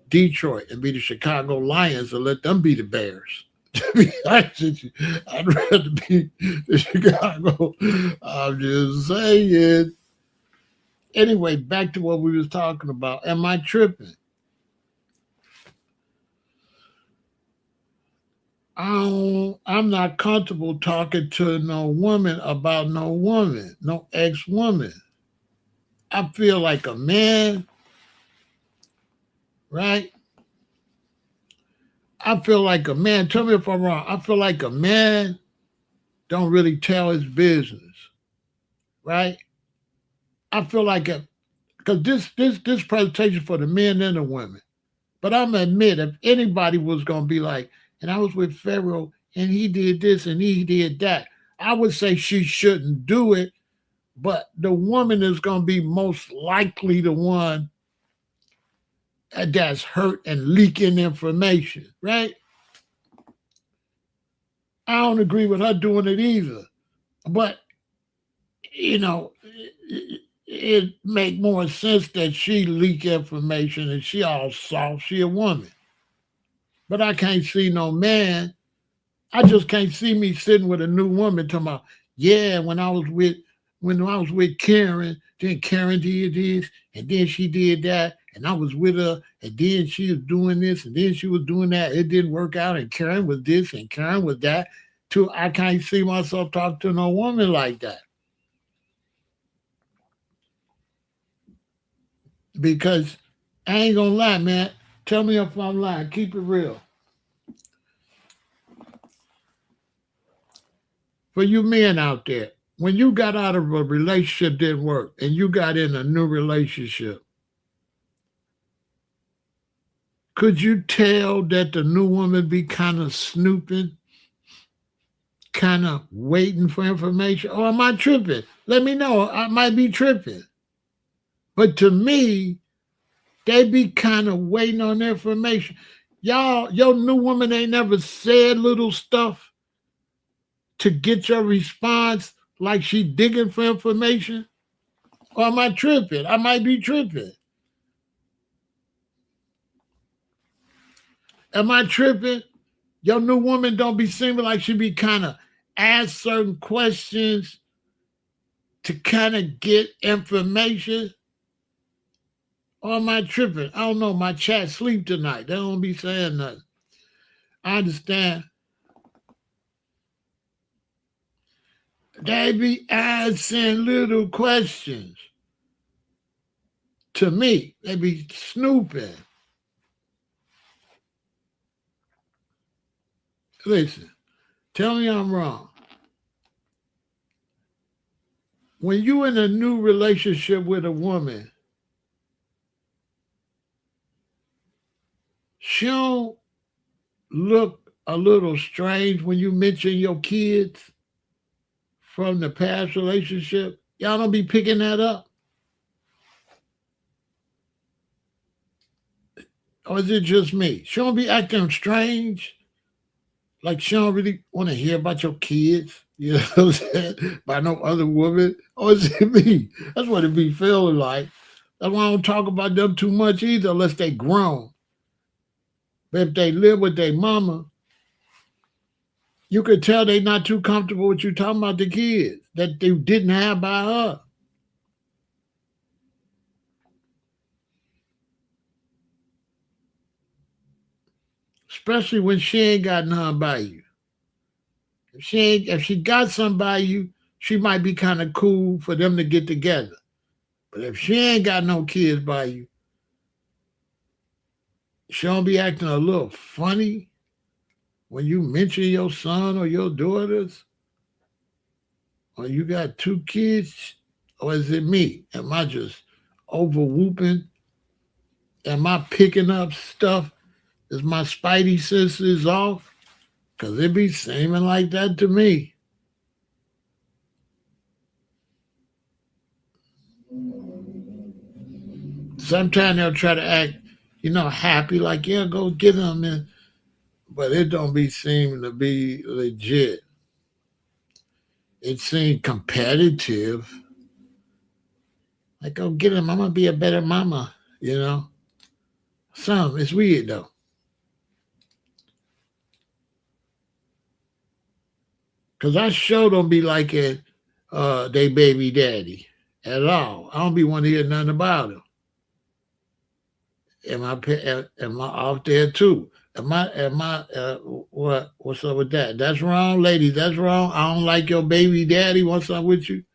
Detroit and be the Chicago Lions and let them be the Bears. To be honest with you, I'd rather be the Chicago. I'm just saying. Anyway, back to what we was talking about. Am I tripping? I'm not comfortable talking to no woman about no woman, no ex-woman. I feel like a man, right? I feel like a man. Tell me if I'm wrong. I feel like a man don't really tell his business, right? I feel like it because this presentation for the men and the women. But I'm gonna admit, if anybody was gonna be like, and I was with Pharaoh and he did this and he did that, I would say she shouldn't do it. But the woman is gonna be most likely the one that's hurt and leaking information, right? I don't agree with her doing it either. But you know, it make more sense that she leak information and she all soft. She a woman. But I can't see no man. I just can't see me sitting with a new woman talking about, yeah, when I was with Karen, then Karen did this, and then she did that, and I was with her, and then she was doing this, and then she was doing that. It didn't work out, and Karen was this, and Karen was that. Too, I can't see myself talk to no woman like that. Because I ain't gonna lie, man. Tell me if I'm lying. Keep it real. For you men out there, when you got out of a relationship didn't work and you got in a new relationship, Could you tell that the new woman be kind of snooping, kind of waiting for information? Or am I tripping? Let me know. I might be tripping. But to me, they be kind of waiting on information. Y'all, your new woman ain't never said little stuff to get your response like she digging for information. Or am I tripping? I might be tripping. Am I tripping? Your new woman don't be seeming like she be kind of ask certain questions to kind of get information. Or am I tripping? I don't know. My chat sleep tonight. They don't be saying nothing. I understand. They be asking little questions to me. They be snooping. Listen, tell me I'm wrong. When you in a new relationship with a woman, she don't look a little strange when you mention your kids from the past relationship. Y'all don't be picking that up. Or is it just me? She don't be acting strange. Like she don't really want to hear about your kids. You know what I'm saying? By no other woman. Or is it me? That's what it be feeling like. That's why I don't talk about them too much either unless they grown. But if they live with their mama, you could tell they not too comfortable with you talking about the kids that they didn't have by her. Especially when she ain't got none by you. If she got some by you, she might be kind of cool for them to get together. But if she ain't got no kids by you, she don't be acting a little funny when you mention your son or your daughters, or you got two kids, or is it me? Am I just over whooping? Am I picking up stuff? Is my spidey senses off? Because it be seeming like that to me. Sometimes they'll try to act, happy, like, yeah, go get them. But it don't be seeming to be legit. It seems competitive. Like, go get him. I'm going to be a better mama, you know? Some, it's weird though. Because I sure don't be like it, they baby daddy at all. I don't be want to hear nothing about him. Am I off there too? What's up with that? That's wrong, ladies. That's wrong. I don't like your baby daddy. What's up with you?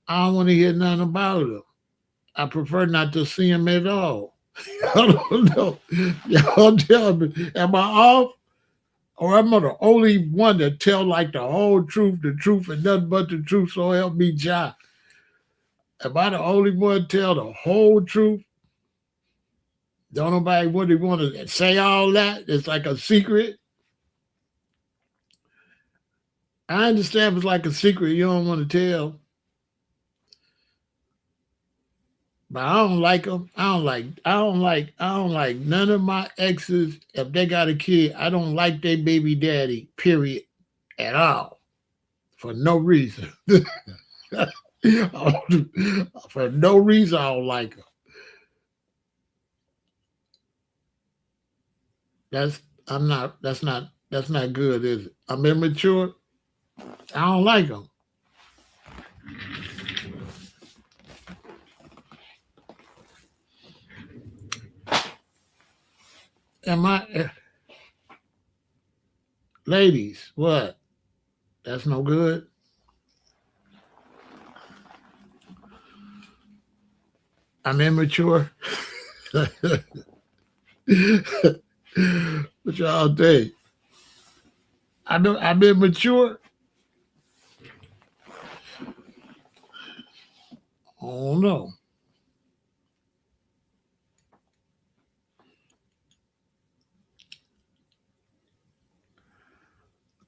I don't want to hear nothing about him. I prefer not to see him at all. I don't know. Y'all tell me, am I off? Or am I the only one that tell like the whole truth, and nothing but the truth, so help me Jah? Am I the only one tell the whole truth? Don't nobody really want to say all that? It's like a secret. I understand if it's like a secret you don't want to tell, but I don't like them. I don't like none of my exes. If they got a kid, I don't like their baby daddy. Period. At all. For no reason. For no reason, I don't like them. That's I'm not. That's not. That's not good, is it? I'm immature. I don't like them. Am I, ladies? What? That's no good. I'm immature. What y'all think? I'm immature. I don't know.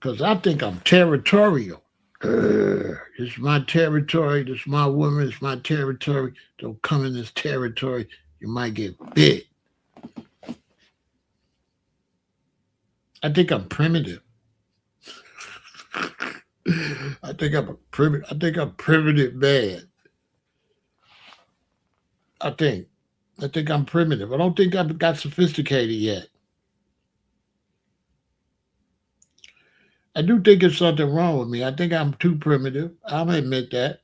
because I think I'm territorial. It's my territory. This is my woman. It's my territory. Don't come in this territory. You might get bit. I think I'm primitive. I think I'm a primitive. I think I'm primitive bad. I think. I think I'm primitive. I don't think I've got sophisticated yet. I do think there's something wrong with me. I think I'm too primitive. I'll admit that.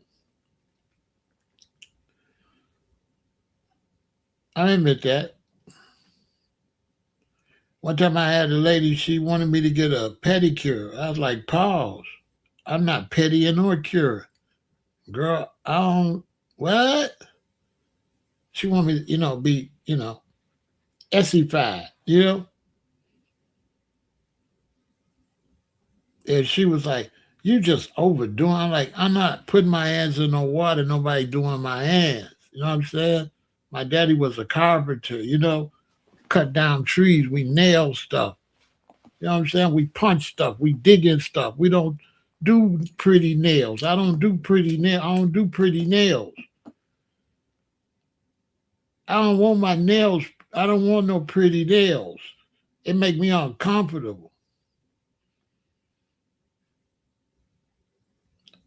I admit that. One time I had a lady, she wanted me to get a pedicure. I was like, pause. I'm not petty nor cure. Girl, I don't, what? She wanted me to, be, essified, And she was like, you just overdoing. I'm like, I'm not putting my hands in no water, nobody doing my hands. You know what I'm saying? My daddy was a carpenter, cut down trees, we nail stuff. You know what I'm saying? We punch stuff, we dig in stuff. We don't do pretty nails. I don't do pretty nails. I don't do pretty nails. I don't want my nails. I don't want no pretty nails. It make me uncomfortable.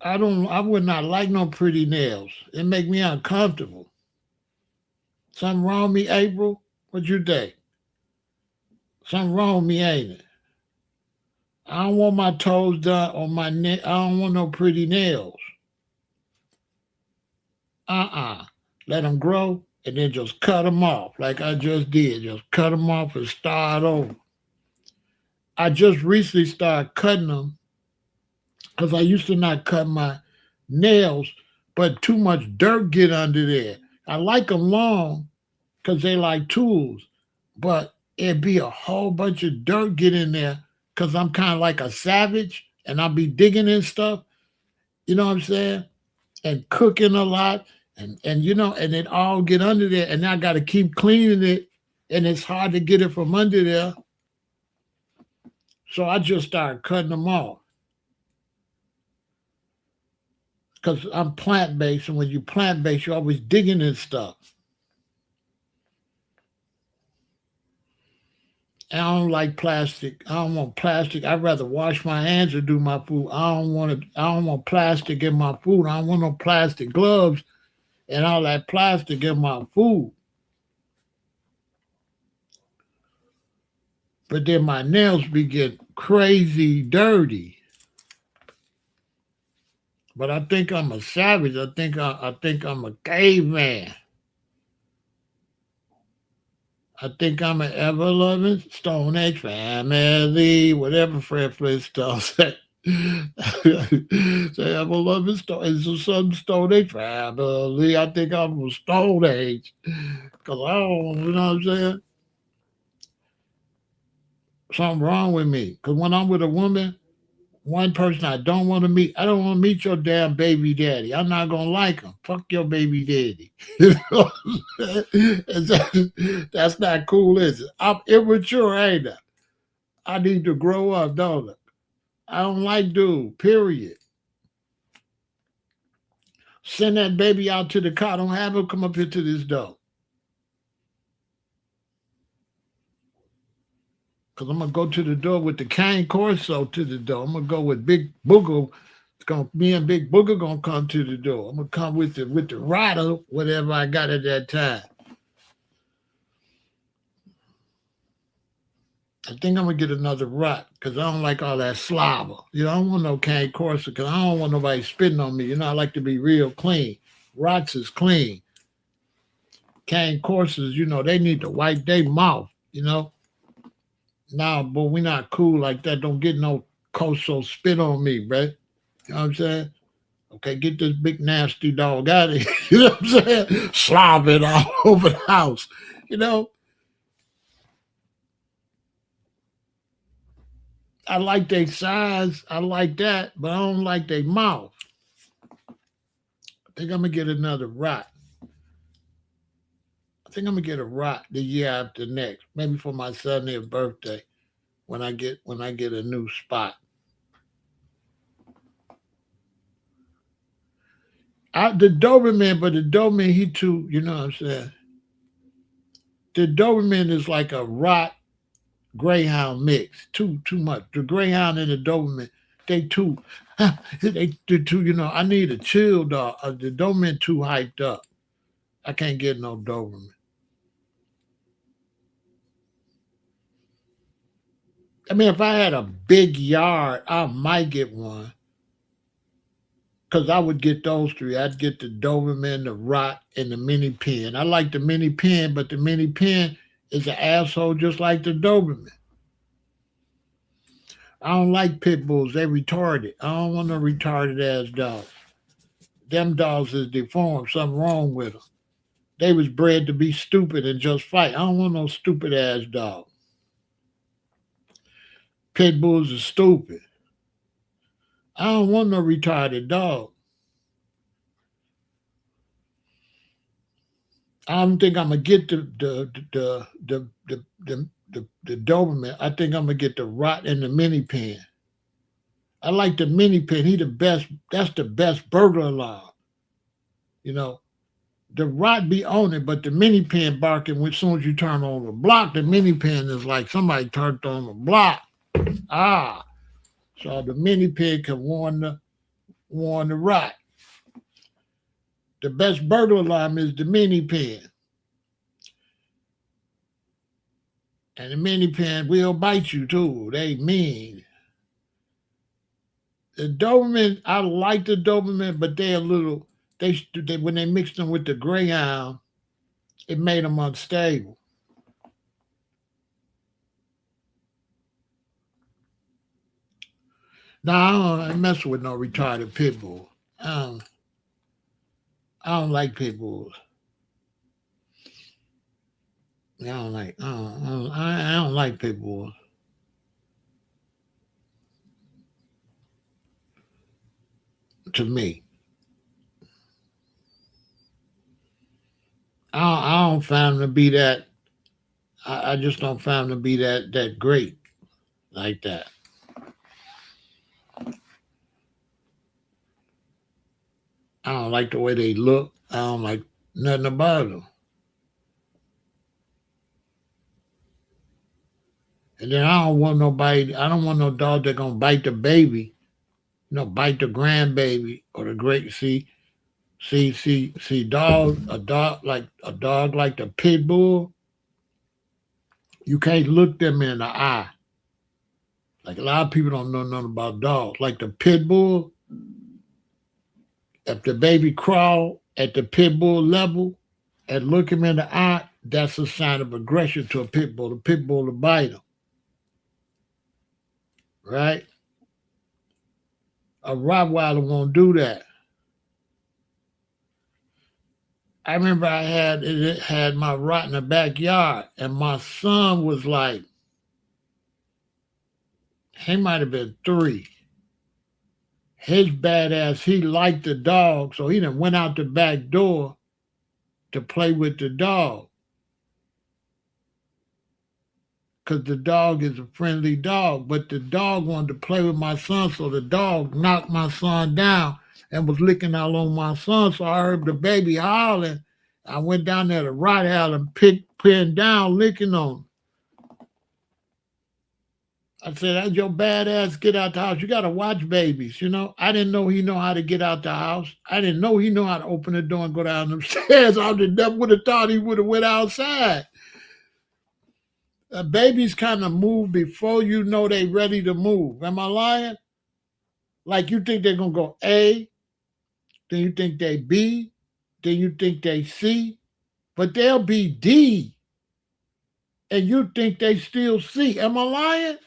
I would not like no pretty nails. It make me uncomfortable. Something wrong with me, April? What you think? Something wrong with me, ain't it? I don't want my toes done on my neck. I don't want no pretty nails. Let them grow and then just cut them off like I just did. Just cut them off and start over. I just recently started cutting them because I used to not cut my nails, but too much dirt get under there. I like them long because they like tools, but it'd be a whole bunch of dirt get in there because I'm kind of like a savage and I'll be digging in stuff. You know what I'm saying? And cooking a lot, and it all get under there, and I got to keep cleaning it, and it's hard to get it from under there. So I just started cutting them off because I'm plant based, and when you plant based, you're always digging in stuff. I don't like plastic. I don't want plastic. I'd rather wash my hands or do my food. I don't want to. I don't want plastic in my food. I don't want no plastic gloves and all that plastic in my food. But then my nails be getting crazy dirty. But I think I'm a savage. I think I'm a caveman. I think I'm an ever loving Stone Age family, whatever Fred Flintstone said. Say ever loving Stone. It's some Stone Age family. I think I'm a Stone Age because I don't. You know what I'm saying? Something wrong with me. Because when I'm with a woman, one person I don't want to meet. I don't want to meet your damn baby daddy. I'm not gonna like him. Fuck your baby daddy. You know, that's not cool, is it? I'm immature, ain't I? I need to grow up, don't I? I don't like dude. Period. Send that baby out to the car. Don't have him come up here to this door. Cause I'm gonna go to the door with the cane corso to the door. I'm gonna go with Big Booger. It's gonna me and Big Booger gonna come to the door. I'm gonna come with the rider, whatever I got at that time. I think I'm gonna get another rot because I don't like all that slobber. I don't want no cane corso because I don't want nobody spitting on me. I like to be real clean. Rots is clean. Cane corsas, they need to wipe their mouth. Nah, but we not cool like that. Don't get no coastal spit on me, bruh. You know what I'm saying? Okay, get this big nasty dog out of here. You know what I'm saying? Slobbing all over the house. You know, I like their size. I like that, but I don't like their mouth. I think I'm gonna get another rot. I think I'm gonna get a rot the year after next, maybe for my 70th birthday when I get a new spot. The Doberman, but the Doberman, he too, you know what I'm saying? The Doberman is like a rot Greyhound mix. Too much. The Greyhound and the Doberman, they too, they too. You know, I need a chill dog. The Doberman too hyped up. I can't get no Doberman. I mean, if I had a big yard, I might get one because I would get those three. I'd get the Doberman, the Rot, and the Mini Pin. I like the Mini Pin, but the Mini Pin is an asshole just like the Doberman. I don't like pit bulls. They retarded. I don't want no retarded ass dogs. Them dogs is deformed. Something wrong with them. They was bred to be stupid and just fight. I don't want no stupid ass dog. Pit bulls are stupid. I don't want no retarded dog. I don't think I'm gonna get the Doberman. I think I'm gonna get the Rot and the Mini Pin. I like the Mini Pin. He the best. That's the best burglar alarm. You know, the Rot be on it, but the Mini Pin barking as soon as you turn on the block. The Mini Pin is like somebody turned on the block. Ah, so the Mini Pin can warn the Rot. The best burglar alarm is the Mini Pin. And the Mini Pin will bite you too. They mean. The Doberman, I like the Doberman, but they're a little. They when they mixed them with the Greyhound, it made them unstable. Now I don't mess with no retarded pit bull. I don't like pit bulls. I don't like pit bulls. To me, I don't find them to be that. I just don't find them to be that great like that. I don't like the way they look. I don't like nothing about them. And then I don't want nobody. I don't want no dog that gonna bite the baby. Bite the grandbaby or the great. See, dog like the pit bull. You can't look them in the eye. Like a lot of people don't know nothing about dogs. Like the pit bull, if the baby crawl at the pit bull level and look him in the eye, that's a sign of aggression to a pit bull. The pit bull will bite him, right? A Rottweiler won't do that. I remember it had my Rot in the backyard, and my son was like, he might have been 3. His badass, he liked the dog, so he done went out the back door to play with the dog. Because the dog is a friendly dog, but the dog wanted to play with my son, so the dog knocked my son down and was licking all on my son. So I heard the baby howling. I went down there to Rot House and pinned down, licking on him. I said, "That's your badass. Get out the house. You got to watch babies. You know, I didn't know he know how to get out the house. I didn't know he know how to open the door and go down the stairs. I never would have thought he would have went outside. Babies kind of move before you know they ready to move. Am I lying? Like you think they're going to go A, then you think they B, then you think they C, but they'll be D, and you think they still C. Am I lying?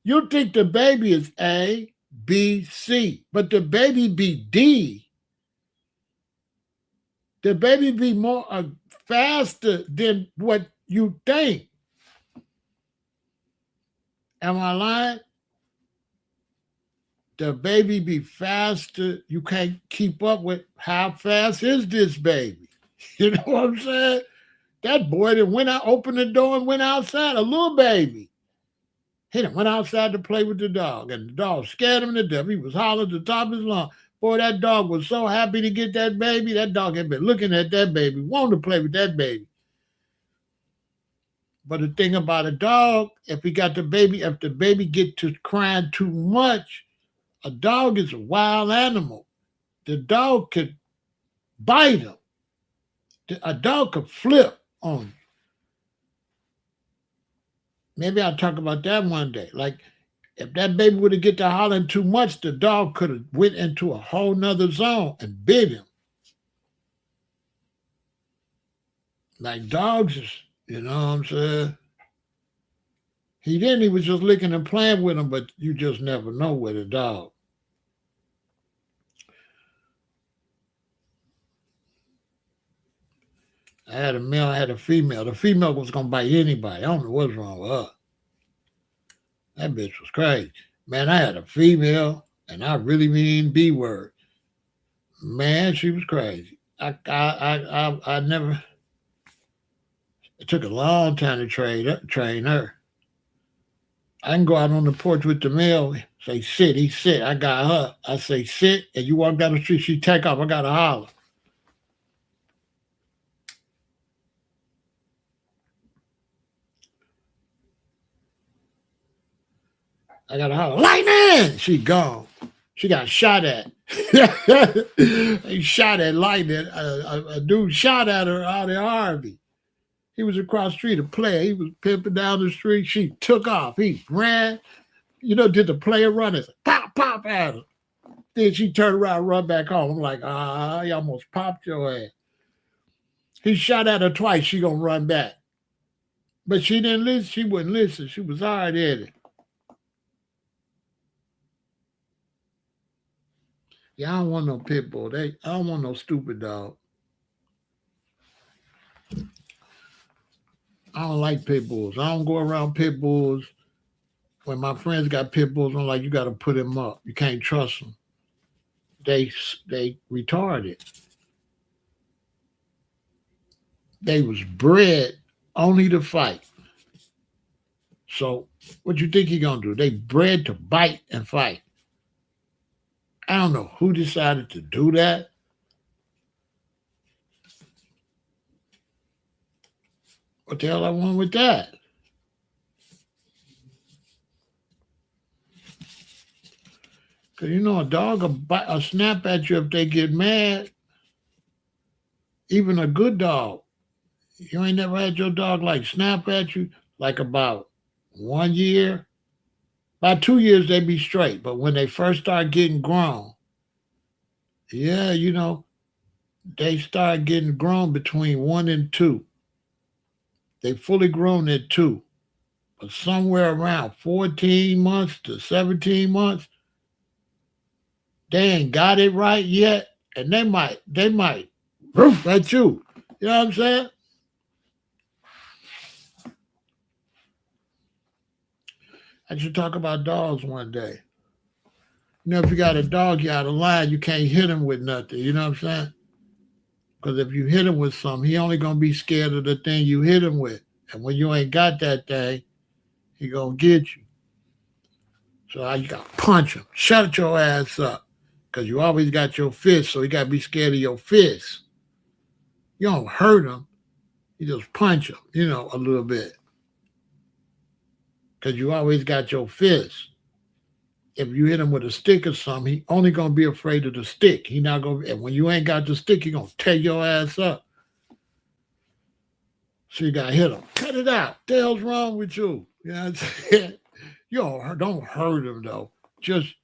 You think the baby is A, B, C, but the baby be D. The baby be more faster than what you think. Am I lying? The baby be faster. You can't keep up with how fast is this baby. You know what I'm saying? That boy that went out, opened the door and went outside, a little baby. He done went outside to play with the dog, and the dog scared him to death. He was hollering at the top of his lungs. Boy, that dog was so happy to get that baby. That dog had been looking at that baby, wanting to play with that baby. But the thing about a dog, if he got the baby, if the baby get to crying too much, a dog is a wild animal. The dog could bite him. A dog could flip on you. Maybe I'll talk about that one day. Like if that baby would have get to hollering too much, the dog could have went into a whole nother zone and bit him. Like dogs is, you know what I'm saying? He didn't, he was just licking and playing with him, but you just never know with a dog. I had a male, I had a female. The female was gonna bite anybody. I don't know what's wrong with her. That bitch was crazy. Man, I had a female, and I really mean B word. Man, she was crazy. I never. It took a long time to train her. I can go out on the porch with the male, say sit, he sit. I got her. I say sit, and you walk down the street, she take off. I got to holler. I got to holler. Lightning! She gone. She got shot at. He shot at Lightning. A dude shot at her out in Harvey. He was across the street, a player. He was pimping down the street. She took off. He ran. You know, did the player run? It's pop, pop at her. Then she turned around and run back home. I'm like, he almost popped your ass. He shot at her twice. She gonna run back. But she didn't listen. She wouldn't listen. She was hard headed. Yeah, I don't want no pit bull. I don't want no stupid dog. I don't like pit bulls. I don't go around pit bulls. When my friends got pit bulls, I'm like, you got to put them up. You can't trust them. They retarded. They was bred only to fight. So what you think he gonna do? They bred to bite and fight. I don't know who decided to do that. What the hell I want with that? Because you know a dog will snap at you if they get mad. Even a good dog. You ain't never had your dog like snap at you like about 1 year. About 2 years they be straight. But when they first start getting grown, yeah, you know, they start getting grown between 1 and 2. They fully grown at 2. But somewhere around 14 months to 17 months, they ain't got it right yet. And they might roof at you. You know what I'm saying? I should talk about dogs one day. You know, if you got a dog, you out of line, you can't hit him with nothing. You know what I'm saying? Because if you hit him with something, he only gonna be scared of the thing you hit him with. And when you ain't got that thing, he gonna get you. So you gotta punch him. Shut your ass up. Because you always got your fist, so he gotta be scared of your fist. You don't hurt him. You just punch him, you know, a little bit. Because you always got your fist. If you hit him with a stick or something, he only gonna be afraid of the stick. He not gonna. And when you ain't got the stick, he gonna tear your ass up. So you gotta hit him. Cut it out. The hell's wrong with you? You know what I'm saying? You don't hurt him though. Just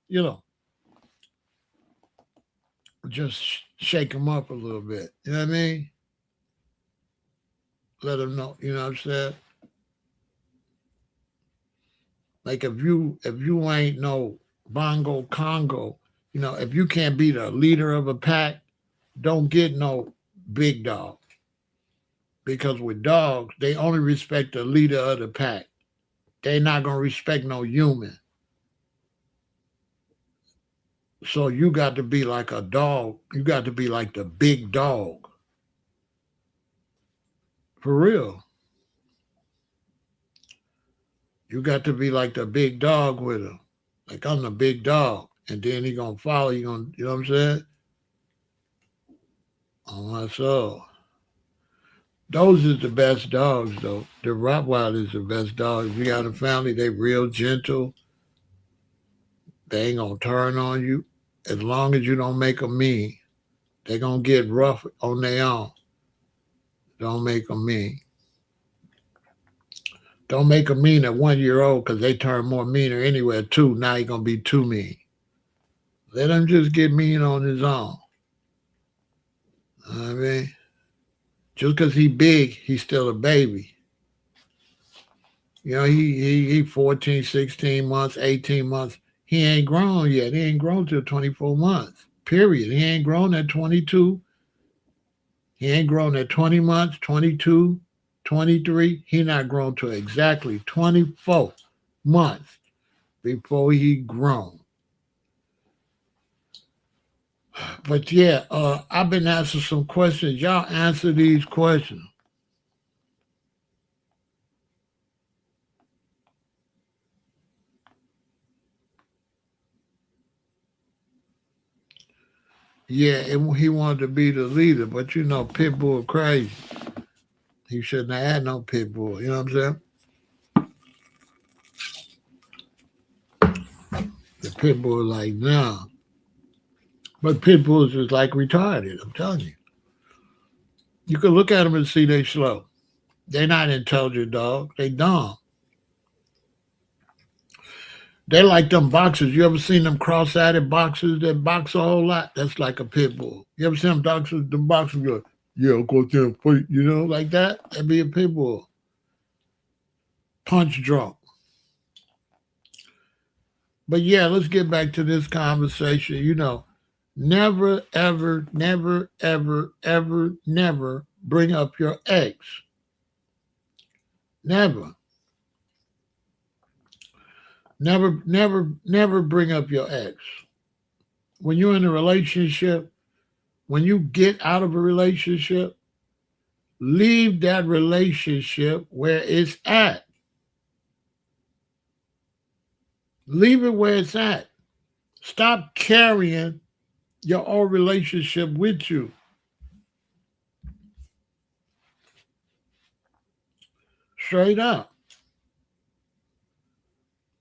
just shake him up a little bit. You know what I mean? Let him know. You know what I'm saying? Like if you ain't no Bongo Congo, you know, if you can't be the leader of a pack, don't get no big dog. Because with dogs, they only respect the leader of the pack. They not gonna respect no human. So you got to be like a dog. You got to be like the big dog. For real. You got to be like the big dog with them. Like I'm the big dog. and then he gonna follow you. You know what I'm saying? On my soul. Those is the best dogs, though. The Rottweiler is the best dog. If you got a family, they real gentle. They ain't gonna turn on you. As long as you don't make them mean, they gonna get rough on their own. Don't make them mean. Don't make them mean at 1 year old because they turn more meaner anyway at two. Now you're gonna be too mean. Let him just get mean on his own. You know what I mean? Just because he big, he's still a baby. You know, he 14, 16 months, 18 months. He ain't grown yet. He ain't grown till 24 months. Period. He ain't grown at 22. He ain't grown at 20 months, 22, 23. He not grown to exactly 24 months before he grown. But yeah, I've been asking some questions. Y'all answer these questions. Yeah, and he wanted to be the leader, but you know, Pitbull crazy. He shouldn't have had no Pitbull. You know what I'm saying? The Pitbull like, nah. But Pitbulls is like retarded, I'm telling you. You can look at them and see they slow. They not intelligent dog. They dumb. They like them boxers. You ever seen them cross-eyed boxers that box a whole lot? That's like a pit bull. You ever seen them boxers? The boxers go, yeah, I'll go there and fight, you know, like that. That'd be a pit bull. Punch drunk. But yeah, let's get back to this conversation. You know, never, ever, never, ever, ever, never bring up your ex. Never. Never, never, never bring up your ex. When you're in a relationship, when you get out of a relationship, leave that relationship where it's at. Leave it where it's at. Stop carrying your old relationship with you. Straight up.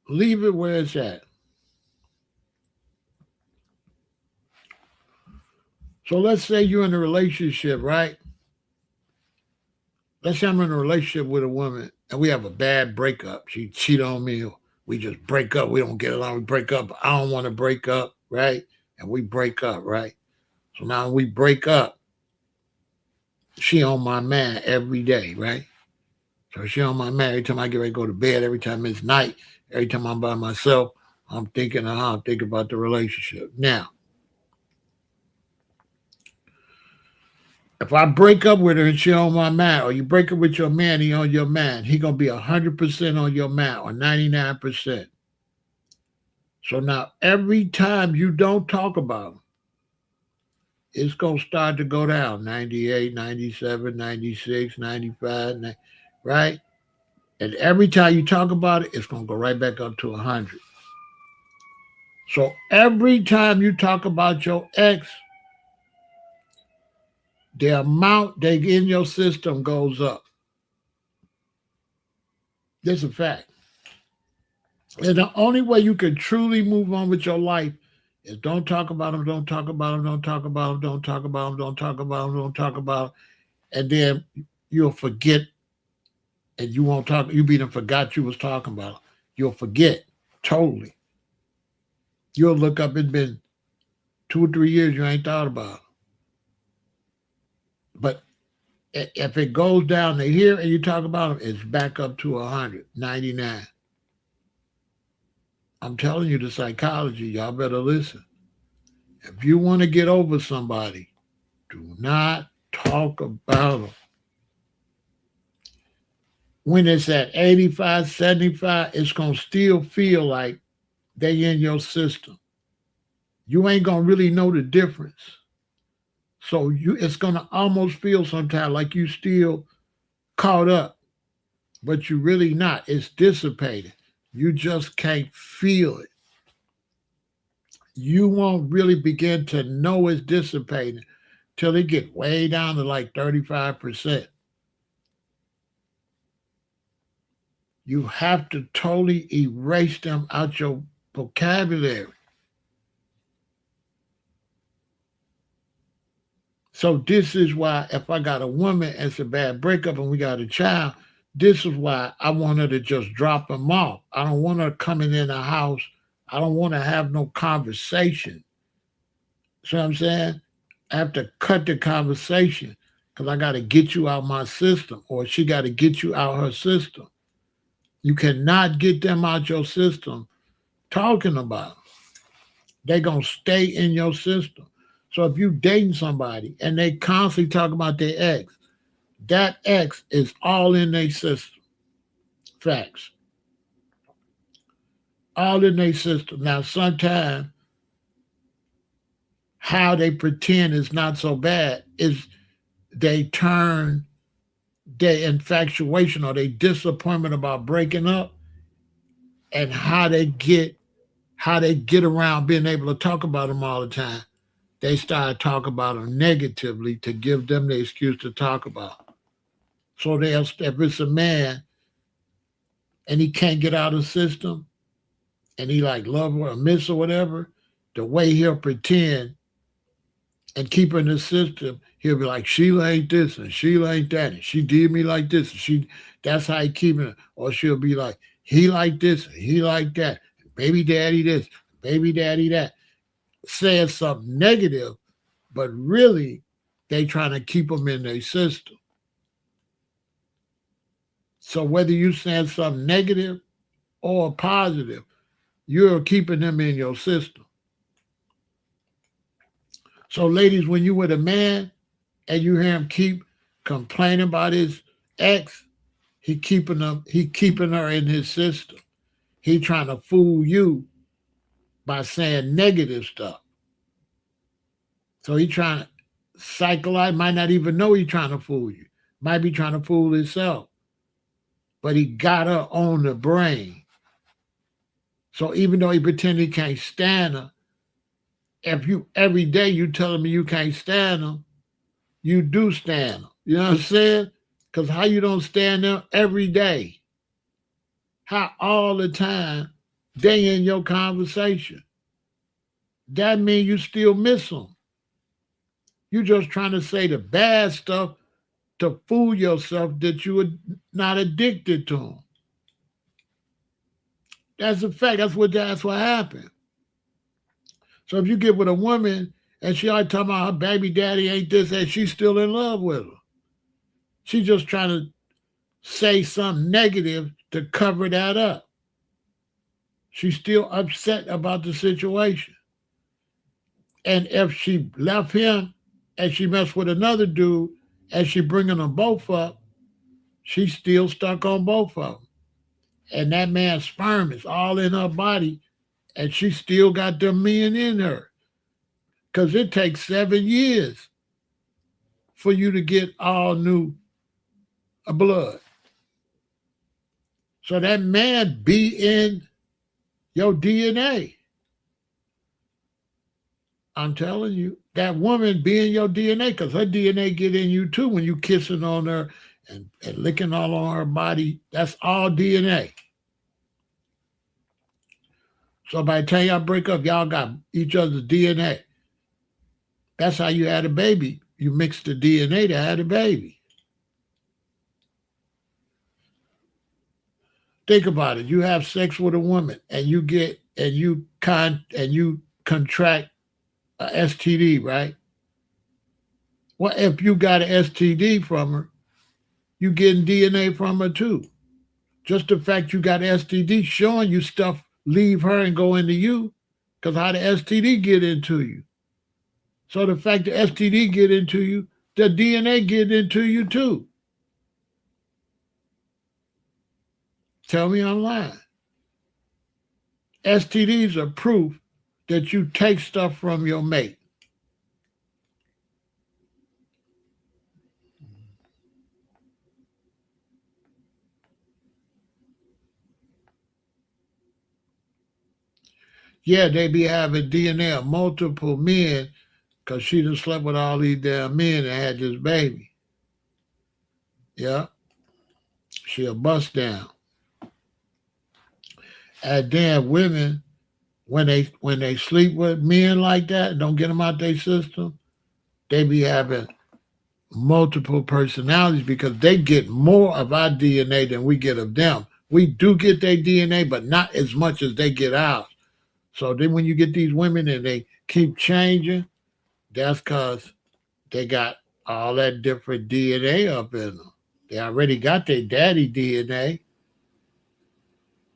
Leave it where it's at. So let's say you're in a relationship, right? Let's say I'm in a relationship with a woman and we have a bad breakup. She cheat on me. We just break up. We don't get along. We break up. I don't want to break up, right? And we break up, right? So now we break up. She on my man every day, right? So she on my man every time I get ready to go to bed, every time it's night, every time I'm by myself, I'm thinking of how I'm thinking about the relationship. Now, if I break up with her and she on my man, or you break up with your man, he on your man, he gonna be 100% on your man, or 99%. So now every time you don't talk about him, it's gonna start to go down 98, 97, 96, 95, right? And every time you talk about it, it's gonna go right back up to 100. So every time you talk about your ex, the amount they in your system goes up. This is a fact. And the only way you can truly move on with your life is don't talk about them, don't talk about them, don't talk about them, don't talk about them, don't talk about them, don't talk about them. And then you'll forget and you won't talk. You be done forgot you was talking about them. You'll forget totally. You'll look up, it's been 2 or 3 years you ain't thought about it. But if it goes down to here and you talk about them, it's back up to 100, 99. I'm telling you the psychology. Y'all better listen. If you want to get over somebody, do not talk about them. When it's at 85, 75, it's going to still feel like they in your system. You ain't going to really know the difference. So it's going to almost feel sometimes like you still caught up, but you really not. It's dissipated. You just can't feel it. You won't really begin to know it's dissipating till it get way down to like 35%. You have to totally erase them out your vocabulary. So this is why if I got a woman and it's a bad breakup and we got a child, this is why I want her to just drop him off. I don't want her coming in the house. I don't want to have no conversation. See what I'm saying? I have to cut the conversation because I got to get you out my system or she got to get you out her system. You cannot get them out your system talking about them. They're going to stay in your system. So if you dating somebody and they constantly talk about their ex, that ex is all in their system. Facts. All in their system. Now, sometimes how they pretend is not so bad is they turn their infatuation or their disappointment about breaking up and how they get around being able to talk about them all the time. They start talking about them negatively to give them the excuse to talk about. So they'll, if it's a man and he can't get out of the system and he like love her or miss or whatever, the way he'll pretend and keep her in the system, he'll be like, Sheila ain't this and Sheila ain't that, and she did me like this, and she that's how he keep it. Or she'll be like, he like this and he like that, baby daddy this, baby daddy that, saying something negative, but really they trying to keep them in their system. So whether you saying something negative or positive, you're keeping them in your system. So ladies, when you with a man and you hear him keep complaining about his ex, he keeping her in his system. He trying to fool you by saying negative stuff. So he trying to psychologize, might not even know he trying to fool you. Might be trying to fool himself. But he got her on the brain. So even though he pretend he can't stand her, if you every day you telling me you can't stand him, you do stand them. You know what I'm saying? Because how you don't stand them every day? How all the time they in your conversation? That means you still miss them. You just trying to say the bad stuff to fool yourself that you are not addicted to them. That's a fact. That's what happened. So if you get with a woman and she always talking about her baby daddy ain't this and she's still in love with her. She's just trying to say something negative to cover that up. She's still upset about the situation. And if she left him and she messed with another dude and she bringing them both up, she's still stuck on both of them. And that man's sperm is all in her body and she still got them men in her. Because it takes 7 years for you to get all new blood. So that man be in your DNA. I'm telling you, that woman be in your DNA because her DNA get in you too when you kissing on her and licking all on her body. That's all DNA. So by the time y'all break up, y'all got each other's DNA. That's how you had a baby. You mix the DNA to have a baby. Think about it. You have sex with a woman and you contract a STD, right? Well, if you got an STD from her, you getting DNA from her too. Just the fact you got STD showing you stuff leave her and go into you, because how the STD get into you. So the fact the STD get into you, the DNA get into you too. Tell me I'm lying. STDs are proof that you take stuff from your mate. Yeah, they be having DNA of multiple men because she done slept with all these damn men and had this baby. Yeah, she a bust down. And then women, when they sleep with men like that and don't get them out their system, they be having multiple personalities because they get more of our DNA than we get of them. We do get their DNA, but not as much as they get ours. So then when you get these women and they keep changing, that's because they got all that different DNA up in them. They already got their daddy DNA.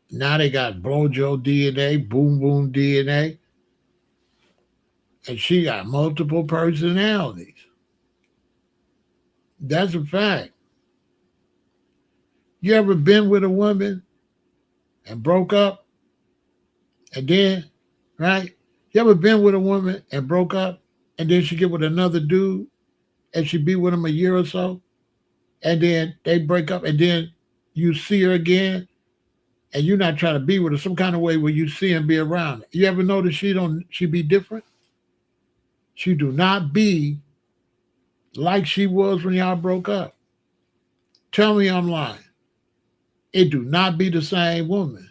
Now they got Blojo DNA, Boom Boom DNA, and she got multiple personalities. That's a fact. You ever been with a woman and broke up and then, right? You ever been with a woman and broke up and then she get with another dude and she be with him a year or so and then they break up and then you see her again and you're not trying to be with her some kind of way where you see and be around her. You ever notice she be different? She do not be like she was when y'all broke up. Tell me I'm lying. It do not be the same woman.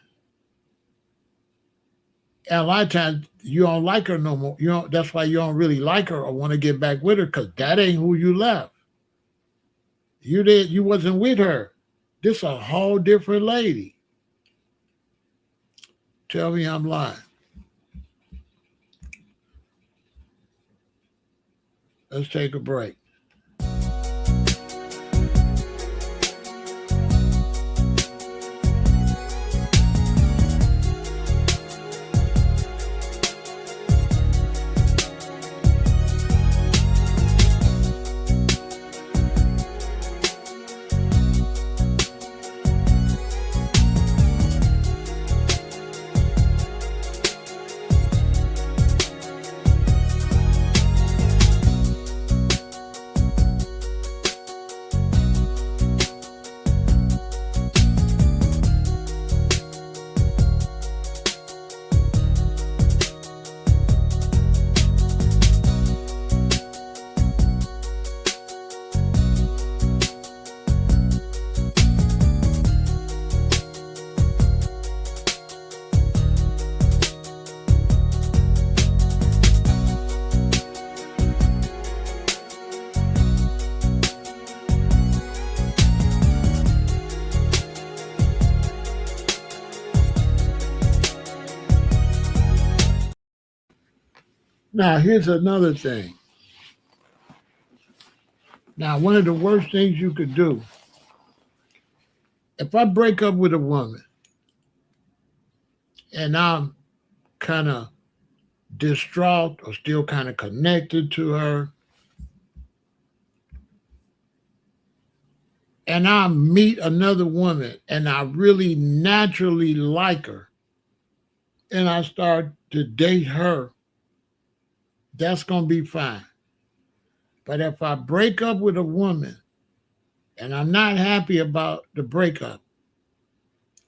And a lot of times you don't like her no more. You don't, that's why you don't really like her or want to get back with her because that ain't who you left. You wasn't with her. This a whole different lady. Tell me I'm lying. Let's take a break. Now, here's another thing. Now, one of the worst things you could do, if I break up with a woman and I'm kind of distraught or still kind of connected to her, and I meet another woman and I really naturally like her, and I start to date her, that's going to be fine. But if I break up with a woman and I'm not happy about the breakup,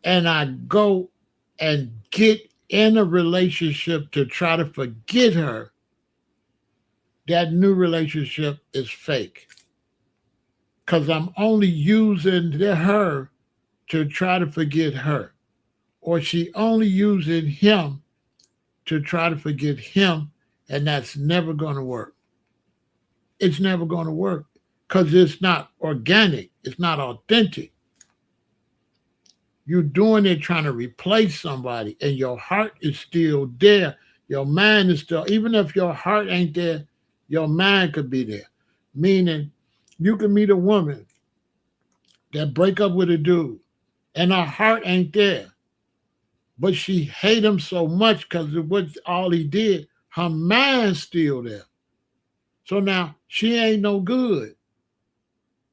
and I go and get in a relationship to try to forget her, that new relationship is fake. Because I'm only using her to try to forget her. Or she only using him to try to forget him, and that's never going to work. It's never going to work because it's not organic. It's not authentic. You're doing it trying to replace somebody, and your heart is still there. Your mind is still, even if your heart ain't there, your mind could be there. Meaning, you can meet a woman that break up with a dude, and her heart ain't there, but she hate him so much because of what all he did. Her mind's still there. So now she ain't no good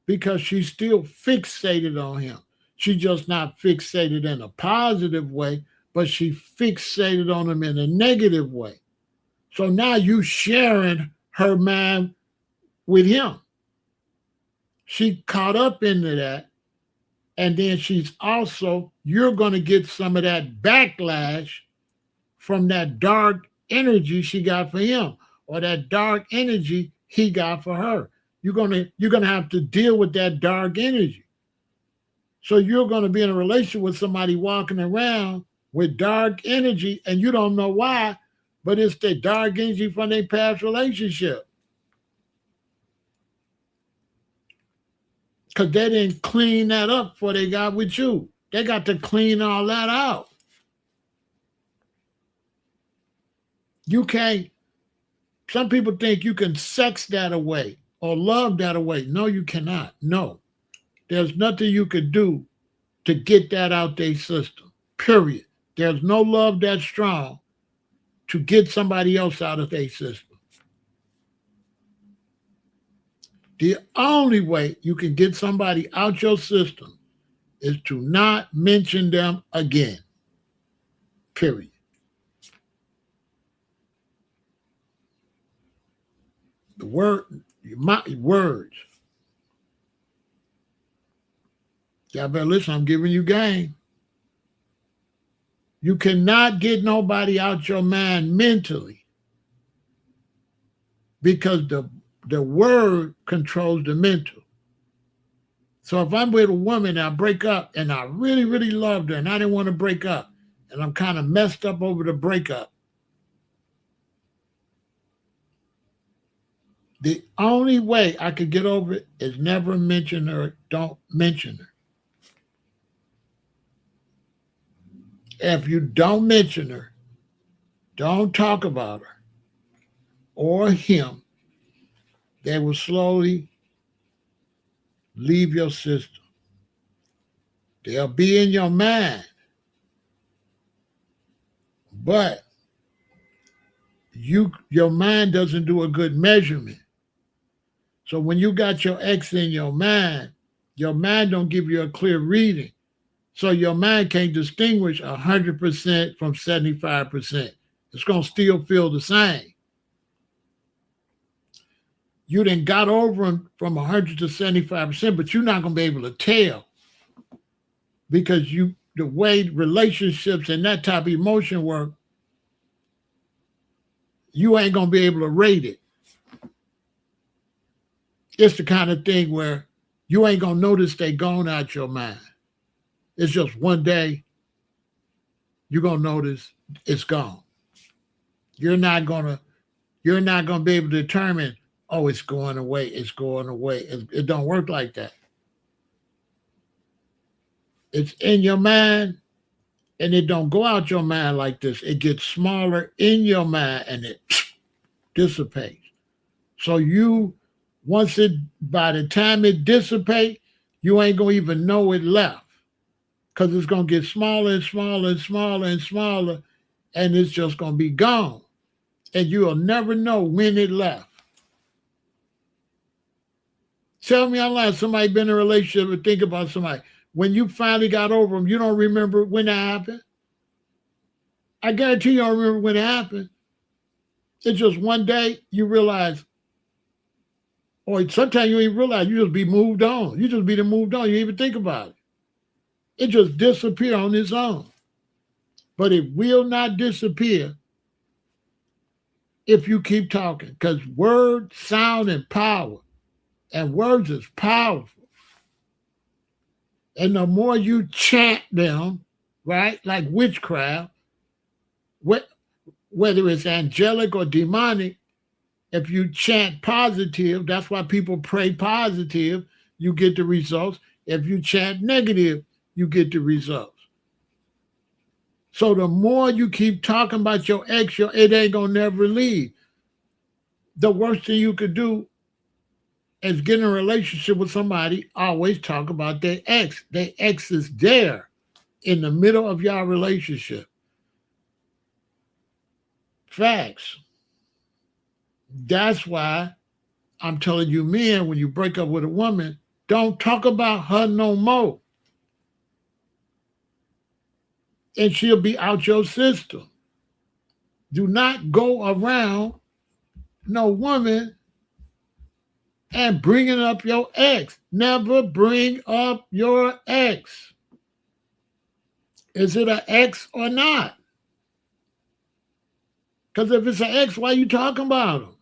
because she's still fixated on him. She's just not fixated in a positive way, but she fixated on him in a negative way. So now you sharing her mind with him. She caught up into that. And then she's also, you're going to get some of that backlash from that dark energy she got for him, or that dark energy he got for her. You're gonna have to deal with that dark energy. So you're gonna be in a relationship with somebody walking around with dark energy, and you don't know why, but it's the dark energy from their past relationship. Because they didn't clean that up before they got with you. They got to clean all that out. You can't, some people think you can sex that away or love that away. No, you cannot. No. There's nothing you could do to get that out their system. Period. There's no love that strong to get somebody else out of their system. The only way you can get somebody out your system is to not mention them again. Period. The words. Y'all better listen, I'm giving you game. You cannot get nobody out your mind mentally because the word controls the mental. So if I'm with a woman and I break up and I really, really loved her and I didn't want to break up and I'm kind of messed up over the breakup, the only way I could get over it is never mention her. Don't mention her. If you don't mention her, don't talk about her or him, they will slowly leave your system. They'll be in your mind, but your mind doesn't do a good measurement. So when you got your ex in your mind don't give you a clear reading. So your mind can't distinguish 100% from 75%. It's going to still feel the same. You then got over them from 100 to 75%, but you're not going to be able to tell because the way relationships and that type of emotion work, you ain't going to be able to rate it. It's the kind of thing where you ain't going to notice they gone out your mind. It's just one day you're going to notice it's gone. You're not going to be able to determine, oh, it's going away. It's going away. It don't work like that. It's in your mind and it don't go out your mind like this. It gets smaller in your mind and it dissipates. So by the time it dissipates, you ain't going to even know it left because it's going to get smaller and smaller and smaller and smaller and it's just going to be gone. And you'll never know when it left. Tell me I'm lying. Somebody been in a relationship and think about somebody. When you finally got over them, you don't remember when that happened. I guarantee you don't remember when it happened. It's just one day you realize, or sometimes you ain't realize, you just be moved on. You just be moved on. You didn't even think about it. It just disappear on its own. But it will not disappear if you keep talking, because words, sound, and power. And words is powerful. And the more you chant them, right, like witchcraft, whether it's angelic or demonic, if you chant positive, that's why people pray positive, you get the results. If you chant negative, you get the results. So the more you keep talking about your ex, it ain't going to never leave. The worst thing you could do is get in a relationship with somebody, always talk about their ex. Their ex is there in the middle of your relationship. Facts. That's why I'm telling you, men, when you break up with a woman, don't talk about her no more. And she'll be out your system. Do not go around no woman and bringing up your ex. Never bring up your ex. Is it an ex or not? Because if it's an ex, why you talking about him?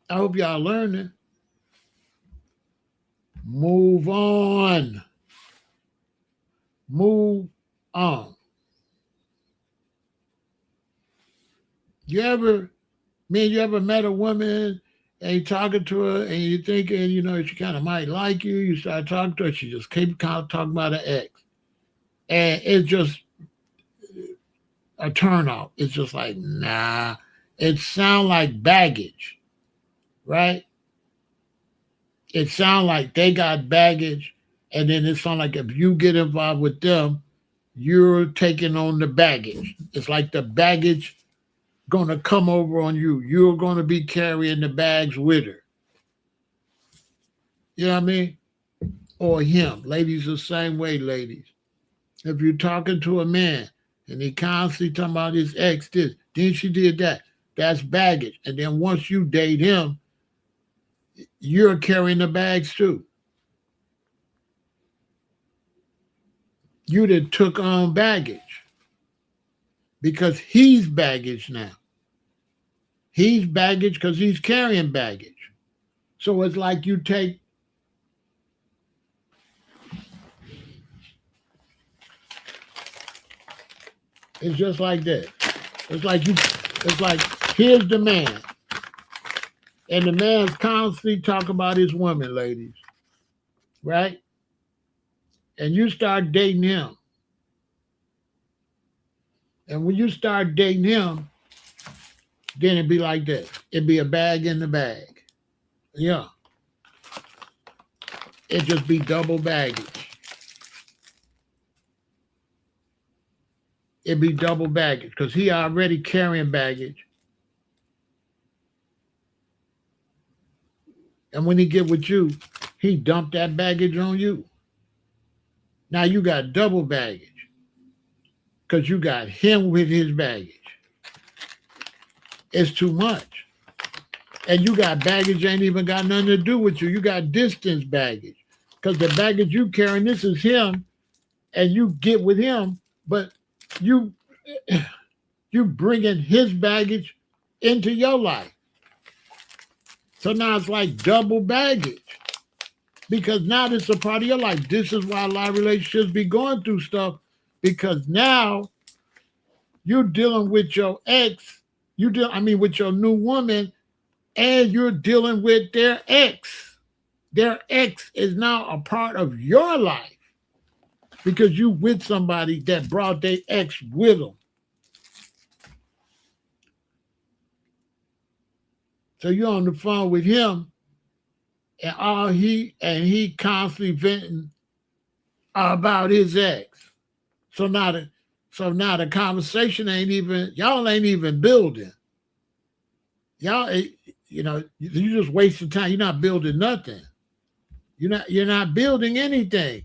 I hope y'all learning. Move on. Move on. You ever met a woman and you talking to her and you thinking, she kind of might like you. You start talking to her, she just keep kind of talking about her ex. And it's just a turn off. It's just like, nah. It sounds like baggage, right? It sounds like they got baggage, and then it sounds like if you get involved with them, you're taking on the baggage. It's like the baggage gonna come over on you. You're gonna be carrying the bags with her. You know what I mean? Or him. Ladies, the same way, ladies. If you're talking to a man and he constantly talking about his ex this, then she did that, that's baggage. And then once you date him, you're carrying the bags too. You done took on baggage because he's baggage now. He's baggage because he's carrying baggage. So it's like you take it's just like that. It's like here's the man. And the man's constantly talking about his woman, ladies. Right? And you start dating him. And when you start dating him, then it'd be like this. It'd be a bag in the bag. Yeah. It'd just be double baggage. It'd be double baggage because he already carrying baggage. And when he get with you, he dumped that baggage on you. Now you got double baggage because you got him with his baggage. It's too much. And you got baggage ain't even got nothing to do with you. You got distance baggage because the baggage you carrying, this is him, and you get with him, but you bringing his baggage into your life. So now it's like double baggage because now this is a part of your life. This is why a lot of relationships be going through stuff because now you're dealing with your ex, with your new woman, and you're dealing with their ex. Their ex is now a part of your life because you with somebody that brought their ex with them. So you're on the phone with him, and he constantly venting about his ex. So now the conversation y'all ain't even building. Y'all, you just wasting time. You're not building nothing. You're not building anything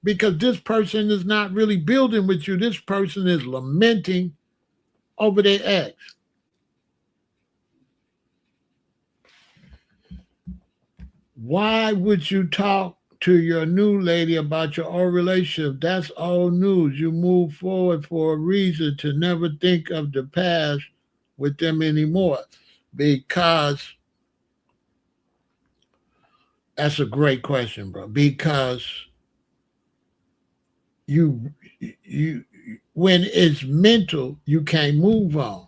because this person is not really building with you. This person is lamenting over their ex. Why would you talk to your new lady about your old relationship? That's old news. You move forward for a reason to never think of the past with them anymore. Because that's a great question, bro. Because you when it's mental, you can't move on.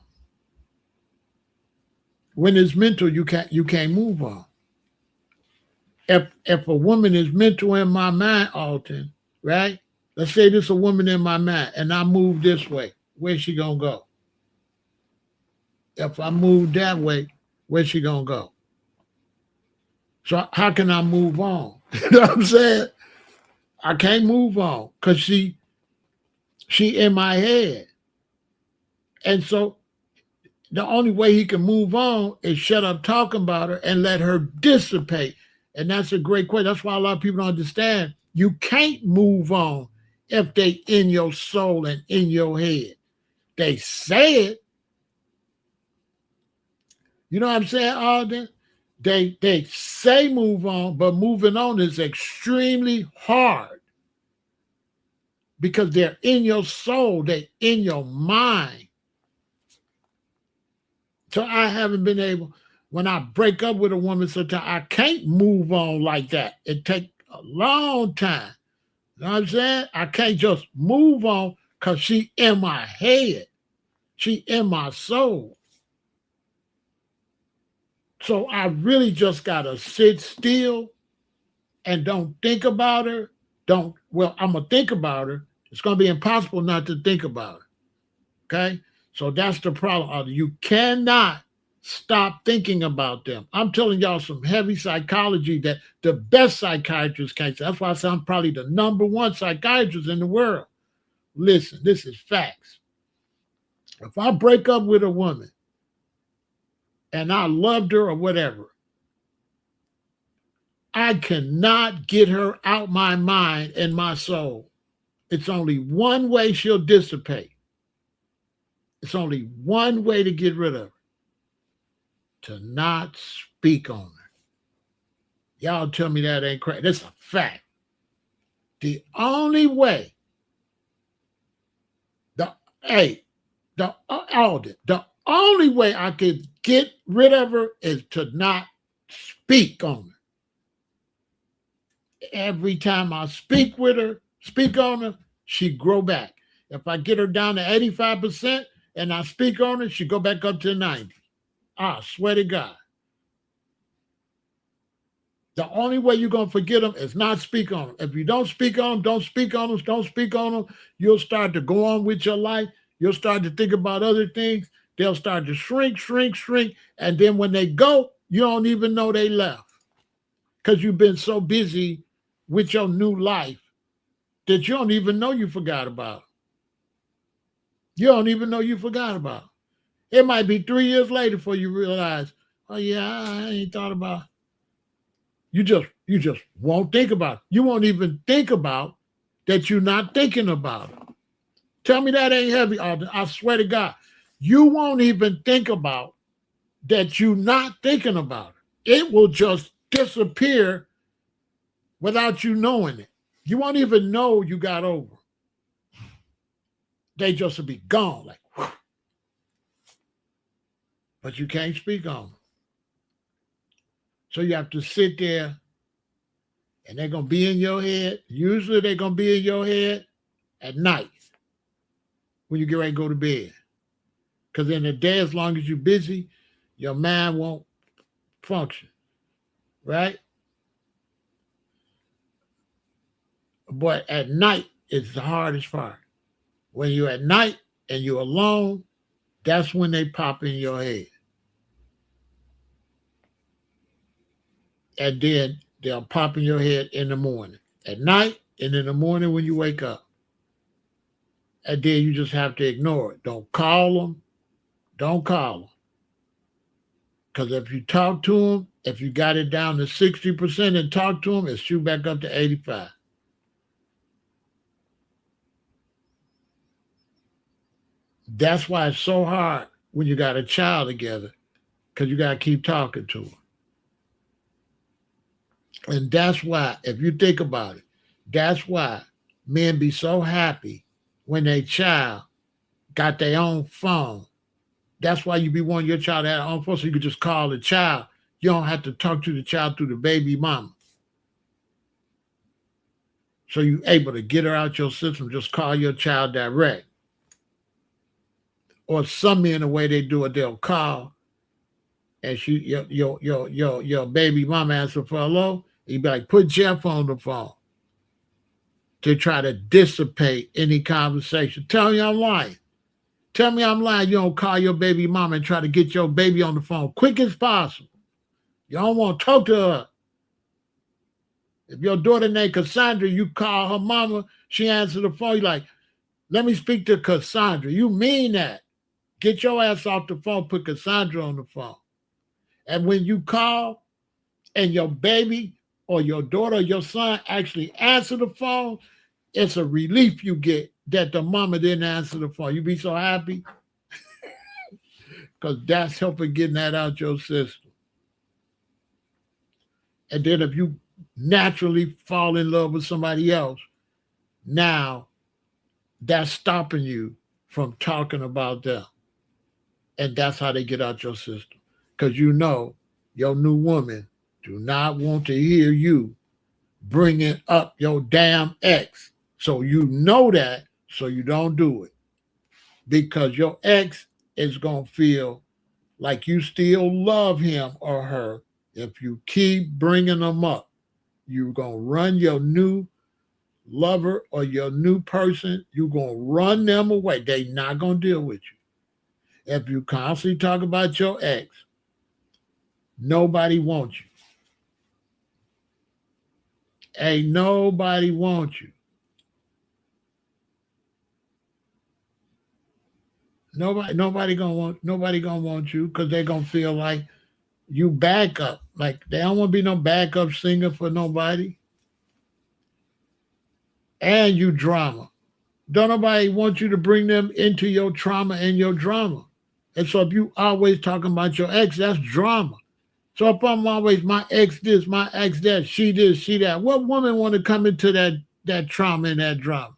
When it's mental, you can't move on. If a woman is mental in my mind, Alton, right? Let's say this a woman in my mind, and I move this way. Where's she gonna go? If I move that way, where's she gonna go? So how can I move on? You know what I'm saying? I can't move on because she in my head. And so the only way he can move on is shut up talking about her and let her dissipate. And that's a great question. That's why a lot of people don't understand. You can't move on if they in your soul and in your head. They say it. You know what I'm saying, Alden? They say move on, but moving on is extremely hard because they're in your soul, they're in your mind. So I haven't been able, when I break up with a woman, sometimes I can't move on like that. It takes a long time. You know what I'm saying? I can't just move on because she in my head. She in my soul. So I really just gotta sit still and don't think about her. I'm gonna think about her. It's gonna be impossible not to think about her. Okay? So that's the problem. You cannot stop thinking about them. I'm telling y'all some heavy psychology that the best psychiatrists can't say. That's why I say I'm probably the number one psychiatrist in the world. Listen, this is facts. If I break up with a woman and I loved her or whatever, I cannot get her out my mind and my soul. It's only one way she'll dissipate. It's only one way to get rid of her. To not speak on her. Y'all tell me that ain't crazy. That's a fact. The only way, the only way I could get rid of her is to not speak on her. Every time I speak on her, she grow back. If I get her down to 85% and I speak on her, she go back up to 90. I swear to God. The only way you're going to forget them is not speak on them. If you don't speak on them, don't speak on them, you'll start to go on with your life. You'll start to think about other things. They'll start to shrink. And then when they go, you don't even know they left because you've been so busy with your new life that you don't even know you forgot about. You don't even know you forgot about. It might be 3 years later before you realize, oh yeah, I ain't thought about. You just won't think about it. You won't even think about that you're not thinking about it. Tell me that ain't heavy. I swear to God, you won't even think about that you're not thinking about it. It will just disappear without you knowing it. You won't even know you got over. They just will be gone, like, whew. But you can't speak on them. So you have to sit there and they're going to be in your head. Usually they're going to be in your head at night when you get ready to go to bed. Because in the day, as long as you're busy, your mind won't function, right? But at night is the hardest part. When you're at night and you're alone, that's when they pop in your head. And then they'll pop in your head in the morning. At night and in the morning when you wake up. And then you just have to ignore it. Don't call them. Don't call them. Because if you talk to them, if you got it down to 60% and talk to them, it shoot back up to 85. That's why it's so hard when you got a child together, because you got to keep talking to her. And that's why, if you think about it, that's why men be so happy when their child got their own phone. That's why you be wanting your child to have their own phone so you could just call the child. You don't have to talk to the child through the baby mama. So you're able to get her out your system, just call your child direct. Or some men, the way they do it, they'll call and your baby mama answer for hello. You'd be like, put Jeff on the phone to try to dissipate any conversation. Tell me I'm lying. Tell me I'm lying. You don't call your baby mama and try to get your baby on the phone quick as possible. You don't want to talk to her. If your daughter named Cassandra, you call her mama, she answers the phone. You're like, let me speak to Cassandra. You mean that? Get your ass off the phone, put Cassandra on the phone. And when you call and your baby or your daughter or your son actually answer the phone, it's a relief you get that the mama didn't answer the phone. You be so happy because that's helping getting that out your system. And then if you naturally fall in love with somebody else, now That's stopping you from talking about them. And that's how they get out your system. Because you know your new woman do not want to hear you bringing up your damn ex. So you know that, so you don't do it. Because your ex is going to feel like you still love him or her if you keep bringing them up. You're going to run your new lover or your new person, you're going to run them away. They not going to deal with you. If you constantly talk about your ex, nobody wants you. Ain't nobody wants you. Nobody gonna want you because they're gonna feel like you backup. Like they don't want to be no backup singer for nobody. And you drama. Don't nobody want you to bring them into your trauma and your drama. And so if you always talking about your ex, that's drama. So if I'm always my ex this, my ex that, she this, she that, what woman want to come into that trauma and that drama?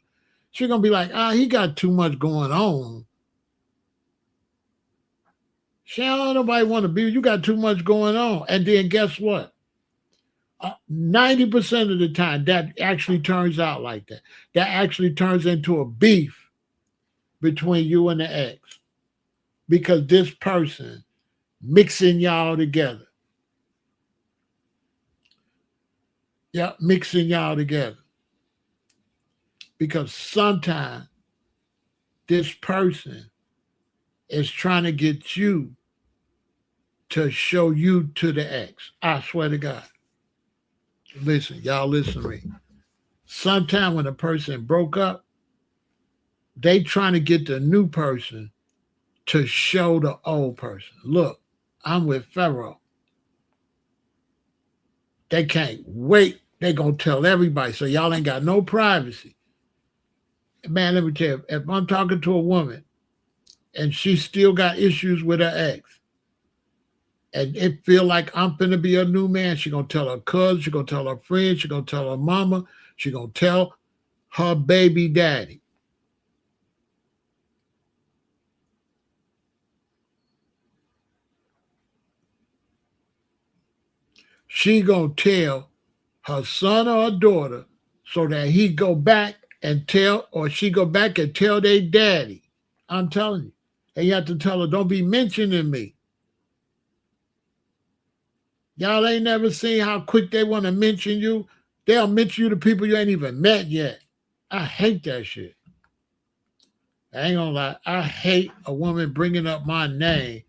She gonna be like, he got too much going on. She don't nobody want to be. You got too much going on. And then guess what? 90% of the time, that actually turns out like that. That actually turns into a beef between you and the ex because this person mixing y'all together. Yeah, mixing y'all together. Because sometimes this person is trying to get you to show you to the ex. I swear to God. Listen, y'all listen to me. Sometimes when a person broke up, they trying to get the new person to show the old person. Look, I'm with Pharaoh. They can't wait. They gonna tell everybody. So y'all ain't got no privacy. Man, let me tell you, if I'm talking to a woman and she still got issues with her ex, and it feel like I'm finna be a new man, she gonna tell her cousin, she gonna tell her friend, she gonna tell her mama, she gonna tell her baby daddy. She gonna tell her son or her daughter so that he go back and tell, or she go back and tell their daddy. I'm telling you. And you have to tell her, don't be mentioning me. Y'all ain't never seen how quick they want to mention you. They'll mention you to people you ain't even met yet. I hate that shit. I ain't gonna lie. I hate a woman bringing up my name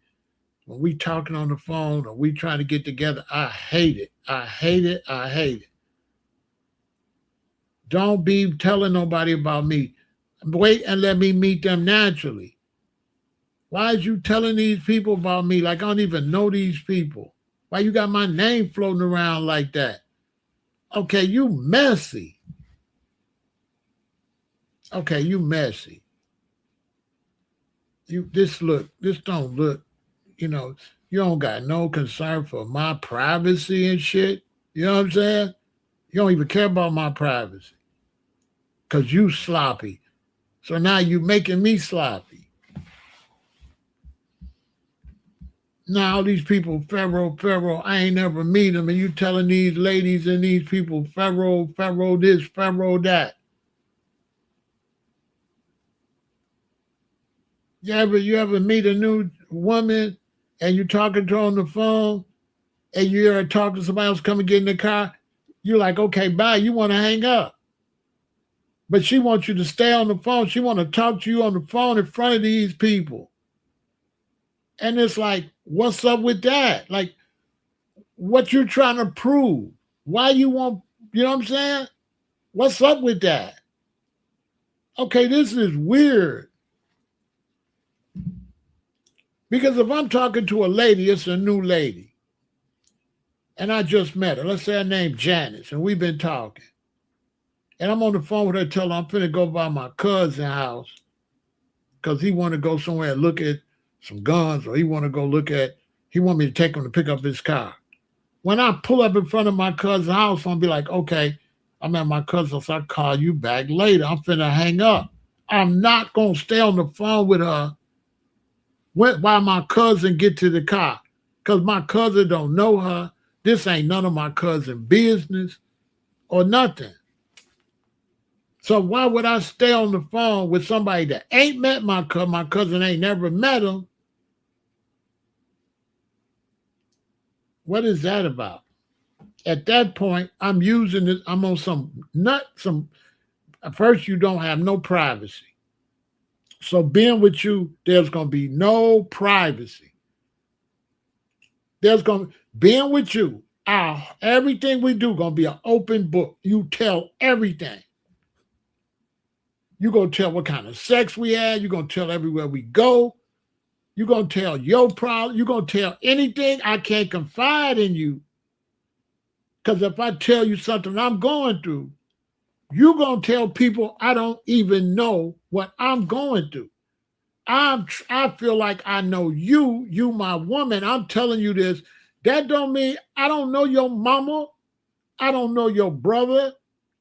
when we talking on the phone or we trying to get together. I hate it. I hate it. I hate it. Don't be telling nobody about me. Wait and let me meet them naturally. Why is you telling these people about me like I don't even know these people? Why you got my name floating around like that? Okay, you messy. Okay, you messy. This don't look, you know, you don't got no concern for my privacy and shit. You know what I'm saying? You don't even care about my privacy. Cause you sloppy. So now you making me sloppy. Now all these people, Pharaoh, I ain't never meet them, and you telling these ladies and these people, Pharaoh this, Pharaoh that. You ever meet a new woman and you talking to her on the phone and you hear her talking to somebody else come and get in the car? You're like, okay, bye. You want to hang up. But she wants you to stay on the phone. She want to talk to you on the phone in front of these people. And it's like, what's up with that? Like, what you trying to prove? Why you want, you know what I'm saying? What's up with that? Okay, this is weird. Because if I'm talking to a lady, it's a new lady. And I just met her. Let's say her name's Janice, and we've been talking. And I'm on the phone with her telling her I'm finna go by my cousin's house because he want to go somewhere and look at some guns, or he want me to take him to pick up his car. When I pull up in front of my cousin's house, I'm be like, okay, I'm at my cousin's house. I'll call you back later. I'm finna hang up. I'm not going to stay on the phone with her while my cousin get to the car because my cousin don't know her. This ain't none of my cousin business or nothing. So why would I stay on the phone with somebody that ain't met my cousin? My cousin ain't never met him. What is that about? At that point, I'm using this. I'm on some. First, you don't have no privacy. So being with you, there's gonna be no privacy. Being with you. Everything we do gonna be an open book. You tell everything. You're gonna tell what kind of sex we had. You're gonna tell everywhere we go. You're gonna tell your problem. You're gonna tell anything. I can't confide in you. Because if I tell you something I'm going through, you're going to tell people I don't even know what I'm going through. I feel like I know you my woman. I'm telling you this. That don't mean I don't know your mama. I don't know your brother.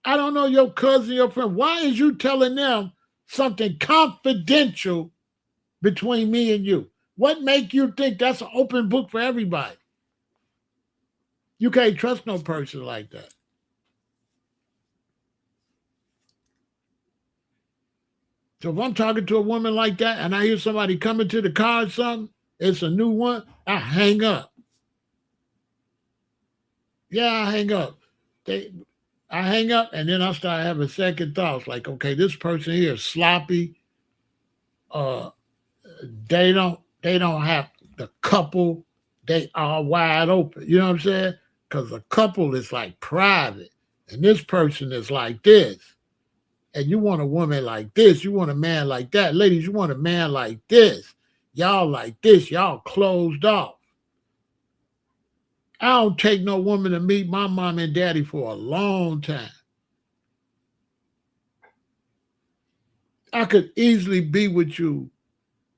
I don't know your cousin, your friend. Why is you telling them something confidential between me and you? What make you think that's an open book for everybody? You can't trust no person like that. So if I'm talking to a woman like that and I hear somebody coming to the car or something, it's a new one, I hang up. Yeah, I hang up. I hang up and then I start having second thoughts like, okay, this person here is sloppy. They don't have the couple, they are wide open. You know what I'm saying? Because a couple is like private, and this person is like this. And you want a woman like this, you want a man like that. Ladies, you want a man like this. Y'all like this, y'all closed off. I don't take no woman to meet my mom and daddy for a long time. I could easily be with you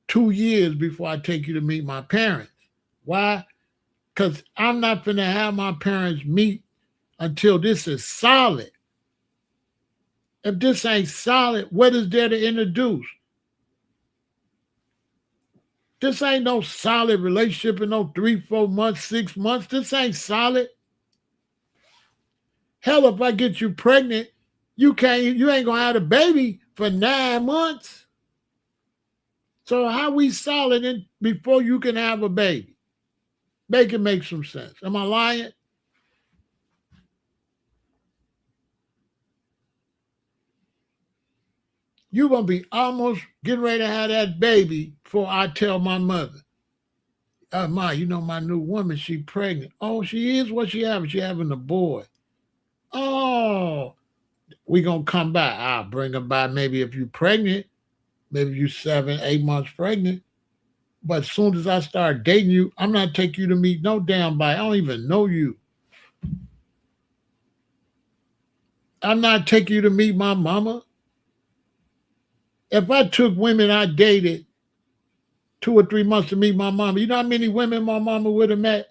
2 years before I take you to meet my parents. Why? Because I'm not going to have my parents meet until this is solid. If this ain't solid, what is there to introduce? This ain't no solid relationship in no 3, 4 months, 6 months. This ain't solid. Hell, if I get you pregnant, you ain't gonna have a baby for 9 months. So how we solid before you can have a baby? Make it make some sense. Am I lying? You're going to be almost getting ready to have that baby before I tell my mother. Ma, you know my new woman, she pregnant. Oh, she is? What she having? She having a boy. Oh, we going to come by. I'll bring her by maybe if you pregnant. Maybe you 7, 8 months pregnant. But as soon as I start dating you, I'm not taking you to meet no damn body. I don't even know you. I'm not taking you to meet my mama. If I took women I dated 2 or 3 months to meet my mama, you know how many women my mama would have met?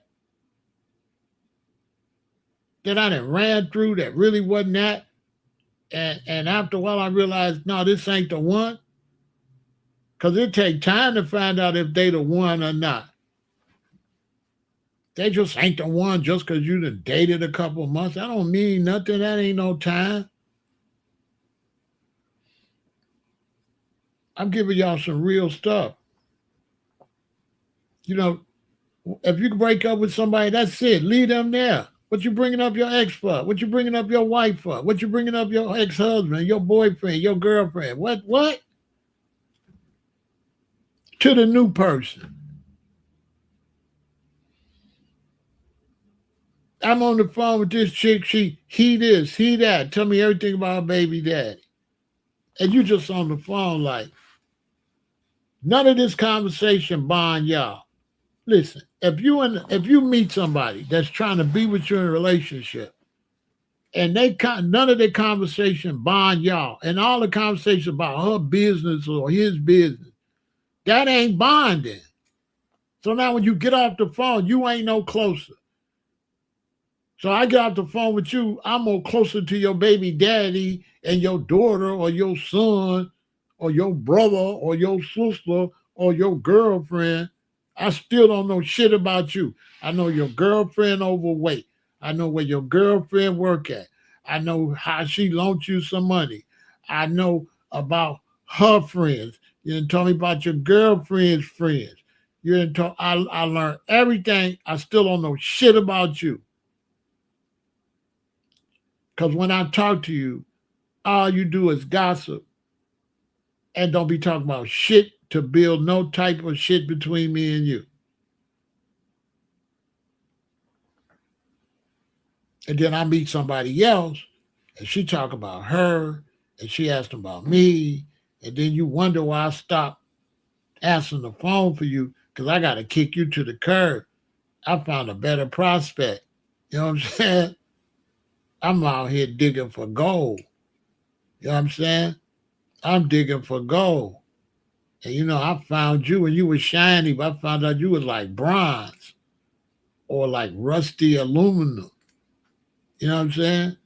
That I done ran through that really wasn't that. And after a while I realized, no, this ain't the one. Because it take time to find out if they the one or not. They just ain't the one just because you done dated a couple of months. That don't mean nothing. That ain't no time. I'm giving y'all some real stuff. You know, if you break up with somebody, that's it. Leave them there. What you bringing up your ex for? What you bringing up your wife for? What you bringing up your ex-husband, your boyfriend, your girlfriend? What? To the new person. I'm on the phone with this chick. He this, he that. Tell me everything about her baby daddy. And you just on the phone like, none of this conversation bond y'all. Listen, if you meet somebody that's trying to be with you in a relationship, and none of their conversation bond y'all, and all the conversation about her business or his business, that ain't bonding. So now when you get off the phone, you ain't no closer. So I get off the phone with you, I'm more closer to your baby daddy and your daughter or your son or your brother or your sister or your girlfriend. I still don't know shit about you. I know your girlfriend overweight. I know where your girlfriend work at. I know how she loaned you some money. I know about her friends. You didn't tell me about your girlfriend's friends. You didn't talk. I learned everything. I still don't know shit about you. Because when I talk to you, all you do is gossip and don't be talking about shit to build no type of shit between me and you. And then I meet somebody else and she talk about her and she asked about me. And then you wonder why I stopped answering the phone for you because I got to kick you to the curb. I found a better prospect. You know what I'm saying? I'm out here digging for gold. You know what I'm saying? I'm digging for gold. And you know, I found you and you were shiny, but I found out you was like bronze or like rusty aluminum. You know what I'm saying?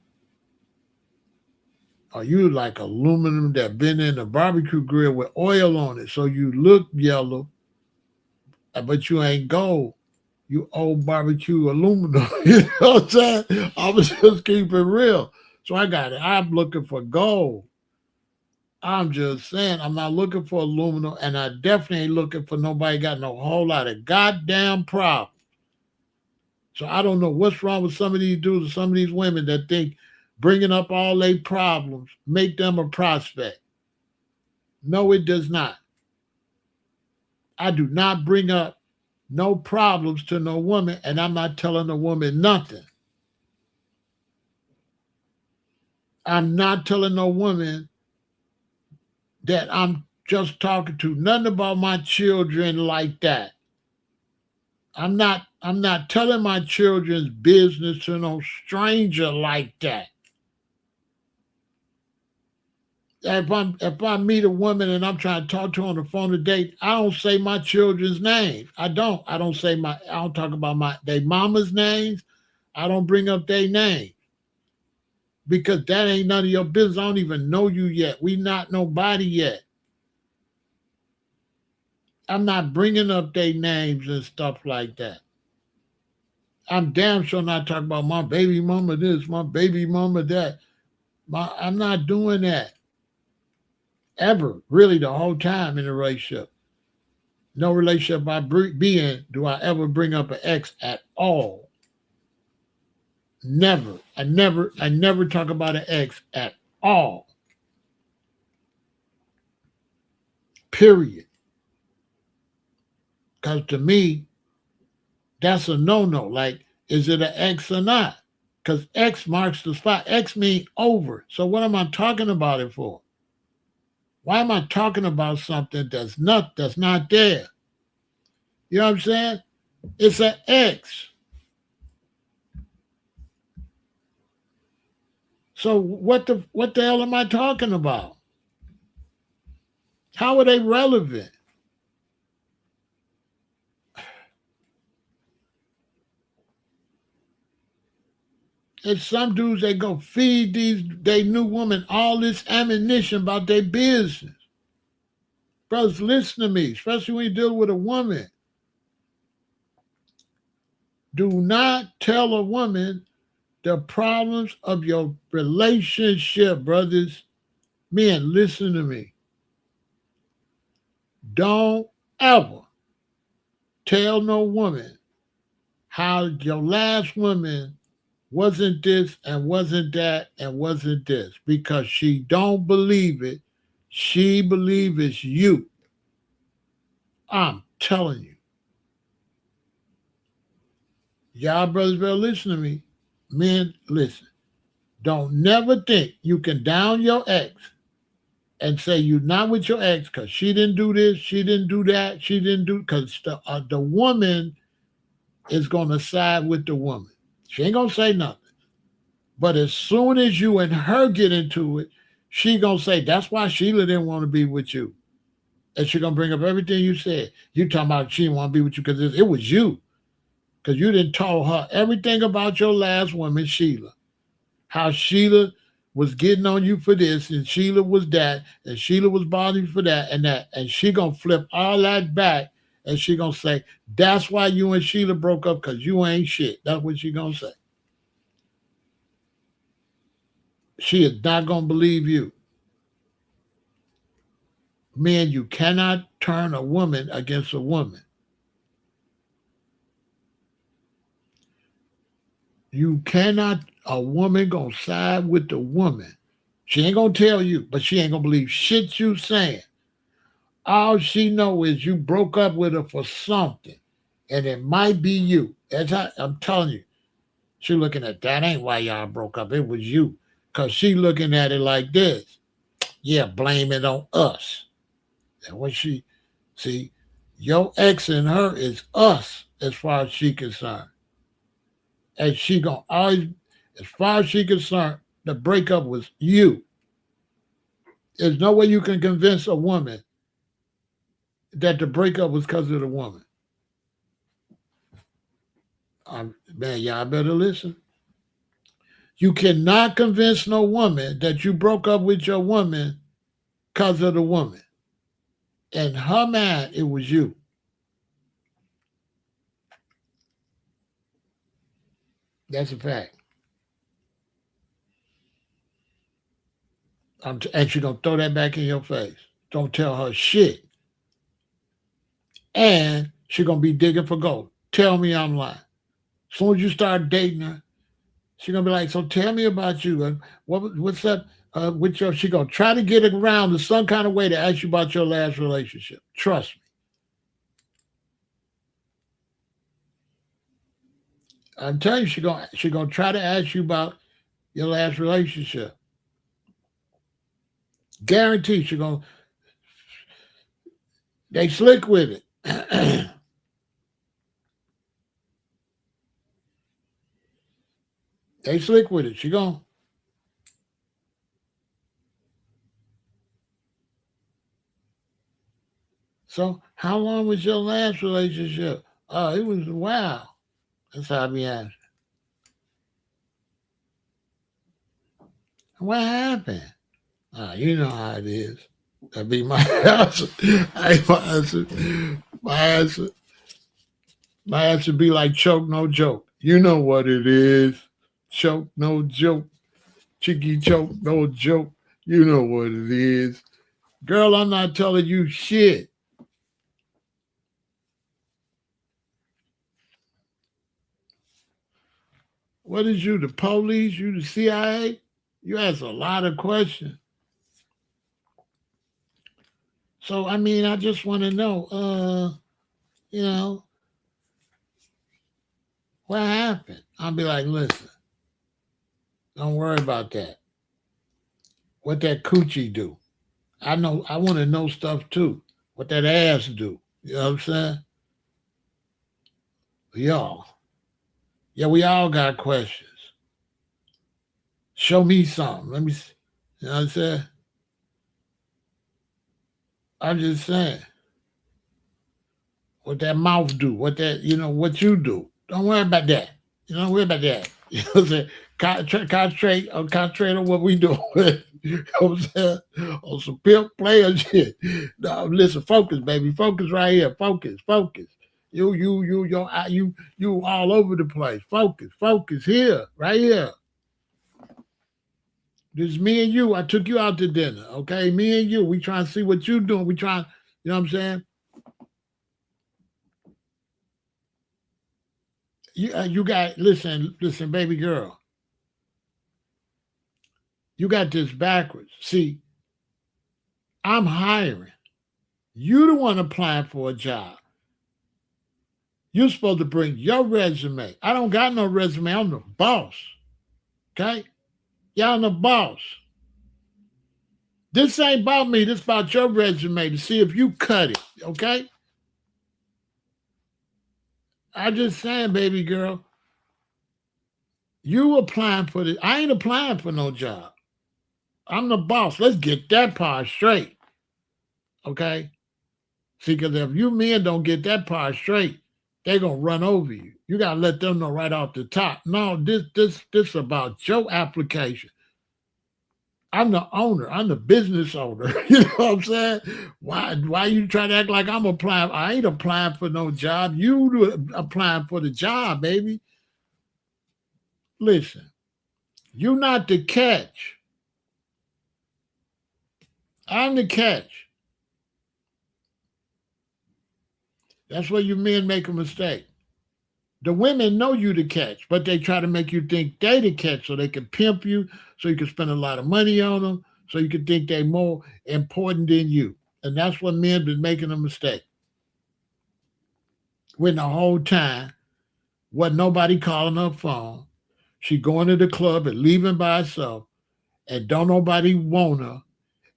Or you like aluminum that been in a barbecue grill with oil on it. So you look yellow, but you ain't gold. You old barbecue aluminum. You know what I'm saying? I was just keeping it real. So I got it. I'm looking for gold. I'm just saying, I'm not looking for aluminum, and I definitely ain't looking for nobody got no whole lot of goddamn problems. So I don't know what's wrong with some of these dudes or some of these women that think bringing up all their problems make them a prospect. No, it does not. I do not bring up no problems to no woman, and I'm not telling a woman nothing. I'm not telling no woman that I'm just talking to nothing about my children like that. I'm not telling my children's business to no stranger like that. If I meet a woman and I'm trying to talk to her on the phone today, I don't say my children's name. I don't. I don't talk about they mama's names. I don't bring up their name. Because that ain't none of your business. I don't even know you yet. We not nobody yet. I'm not bringing up their names and stuff like that. I'm damn sure not talking about my baby mama this, my baby mama that. I'm not doing that ever, really, the whole time in a relationship. No relationship I be in do I ever bring up an ex at all. Never. I never talk about an ex at all. Period. Because to me, that's a no-no. Like, is it an ex or not? Because X marks the spot. X means over. So what am I talking about it for? Why am I talking about something that's not there? You know what I'm saying? It's an X. So what the hell am I talking about? How are they relevant? And some dudes they go feed they new woman all this ammunition about their business. Brothers, listen to me, especially when you deal with a woman. Do not tell a woman the problems of your relationship, brothers. Men, listen to me. Don't ever tell no woman how your last woman wasn't this and wasn't that and wasn't this because she don't believe it. She believes it's you. I'm telling you. Y'all brothers better listen to me. Men, listen. Don't never think you can down your ex and say you're not with your ex because she didn't do this, she didn't do that, she didn't do because the woman is gonna side with the woman. She ain't gonna say nothing. But as soon as you and her get into it, she gonna say that's why Sheila didn't want to be with you, and she gonna bring up everything you said. You talking about she didn't want to be with you because it was you, because you didn't told her everything about your last woman, Sheila. How Sheila was getting on you for this, and Sheila was that, and Sheila was bothering you for that, and she gonna flip all that back, and she gonna say, that's why you and Sheila broke up, because you ain't shit. That's what she gonna say. She is not gonna believe you. Men, you cannot turn a woman against a woman. You cannot, a woman gonna side with the woman. She ain't gonna tell you, but she ain't gonna believe shit you saying. All she know is you broke up with her for something, and it might be you. That's how I'm telling you. She looking at that ain't why y'all broke up. It was you, cause she looking at it like this. Yeah, blame it on us. And when she see your ex and her is us as far as she concerned, and she gonna always, as far as she concerned, the breakup was you. There's no way you can convince a woman that the breakup was because of the woman. Man, y'all better listen. You cannot convince no woman that you broke up with your woman because of the woman. In her mind, it was you. That's a fact. And she's going to throw that back in your face. Don't tell her shit. And she's going to be digging for gold. Tell me I'm lying. As soon as you start dating her, she's going to be like, so tell me about you. What's up with your... She's going to try to get around in some kind of way to ask you about your last relationship. Trust me. I'm telling you, she's gonna try to ask you about your last relationship. Guaranteed she's gonna... They slick with it. They slick with it. She gonna... So, how long was your last relationship? Oh, it was a while. That's how I be asking. What happened? You know how it is. That'd be my answer. My answer. My answer. My answer be like choke, no joke. You know what it is. Choke, no joke. Cheeky choke, no joke. You know what it is. Girl, I'm not telling you shit. What is you, the police? You the CIA? You ask a lot of questions. So, I mean, I just want to know, you know, what happened? I'll be like, listen, don't worry about that. What that coochie do? I know, I want to know stuff too. What that ass do? You know what I'm saying? Y'all. Yeah, we all got questions. Show me something. Let me see. You know what I'm saying? I'm just saying. What that mouth do? What that, what you do? Don't worry about that. Don't worry about that. You know what I'm saying? Concentrate on what we doing. You know what I'm saying? On some pimp player shit. No, listen, focus, baby. Focus right here. Focus. You all over the place. Focus here, right here. This is me and you. I took you out to dinner, okay? Me and you. We trying to see what you doing. We trying, you know what I'm saying? You got, listen, baby girl. You got this backwards. See, I'm hiring. You the one applying for a job. You're supposed to bring your resume. I don't got no resume. I'm the boss. Okay? Y'all the boss. This ain't about me. This about your resume to see if you cut it. Okay? I just saying, baby girl. You applying for this. I ain't applying for no job. I'm the boss. Let's get that part straight. Okay? See, because if you men don't get that part straight, they're gonna run over you. You gotta let them know right off the top. No, this about your application. I'm the owner. I'm the business owner. You know what I'm saying? Why you try to act like I'm applying? I ain't applying for no job. Applying for the job, baby. Listen, you not the catch. I'm the catch. That's where you men make a mistake. The women know you the catch, but they try to make you think they the catch so they can pimp you, so you can spend a lot of money on them, so you can think they're more important than you. And that's what men been making a mistake. When the whole time, wasn't nobody calling her phone. She going to the club and leaving by herself, and don't nobody want her.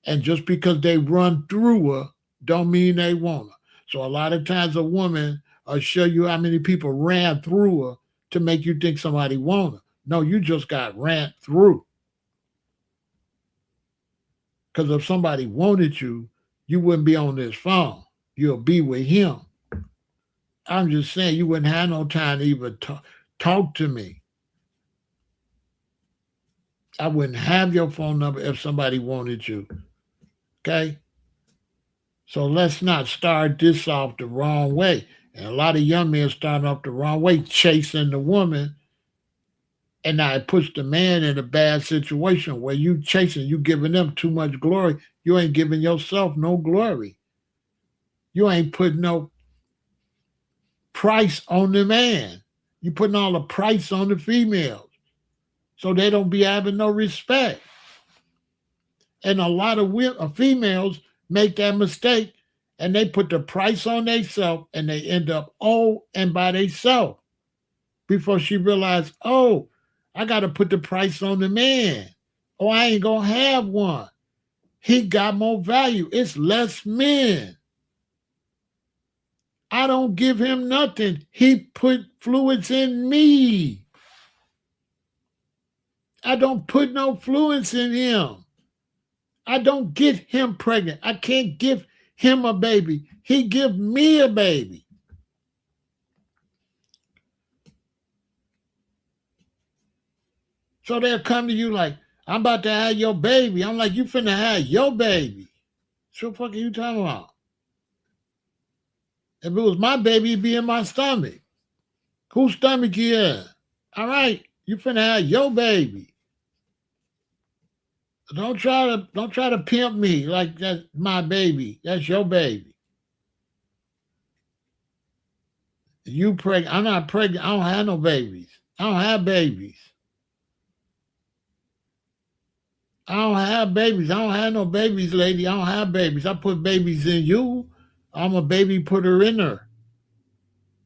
And just because they run through her, don't mean they want her. So a lot of times a woman will show you how many people ran through her to make you think somebody want her. No, you just got ran through. Because if somebody wanted you, you wouldn't be on this phone. You'll be with him. I'm just saying you wouldn't have no time to even talk to me. I wouldn't have your phone number if somebody wanted you. Okay? So let's not start this off the wrong way. And a lot of young men starting off the wrong way, chasing the woman. And now it puts the man in a bad situation where you chasing, you giving them too much glory. You ain't giving yourself no glory. You ain't putting no price on the man. You putting all the price on the females. So they don't be having no respect. And a lot of females make that mistake and they put the price on themselves and they end up and by themselves before she realized, oh, I got to put the price on the man. Oh, I ain't going to have one. He got more value. It's less men. I don't give him nothing. He put fluids in me. I don't put no fluids in him. I don't get him pregnant. I can't give him a baby. He give me a baby. So they'll come to you like, I'm about to have your baby. I'm like, you finna have your baby. So what the fuck are you talking about? If it was my baby, it'd be in my stomach. Whose stomach you in? All right, you finna have your baby. Don't try to pimp me like that's my baby. That's your baby. You pregnant. I'm not pregnant. I don't have no babies. I don't have babies. I don't have babies. I don't have no babies, lady. I don't have babies. I put babies in you. I'm a baby putter in her.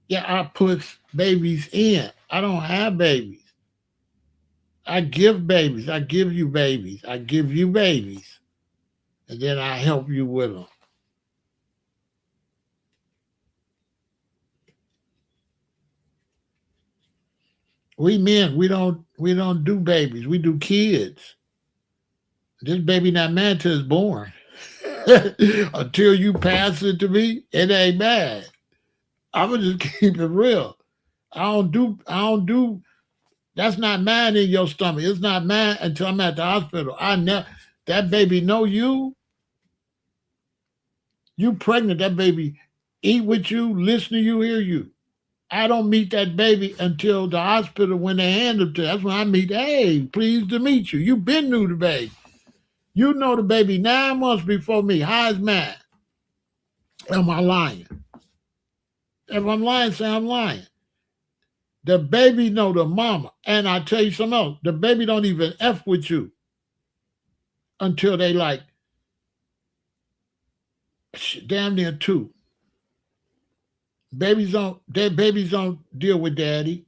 Yeah, I put babies in. I don't have babies. I give babies. I give you babies. I give you babies. And then I help you with them. We men, we don't do babies. We do kids. This baby not mad till it's born. Until you pass it to me, it ain't bad. I'ma just keep it real. I don't do that's not mine in your stomach. It's not mine until I'm at the hospital. I never that baby know you. You pregnant, that baby eat with you, listen to you, hear you. I don't meet that baby until the hospital when they hand it to. That's when I meet. Hey, pleased to meet you. You been knew the baby. You know the baby 9 months before me. How's mine? Am I lying? If I'm lying, say I'm lying. The baby know the mama. And I tell you something else. The baby don't even F with you until they like damn near 2. Babies don't deal with daddy.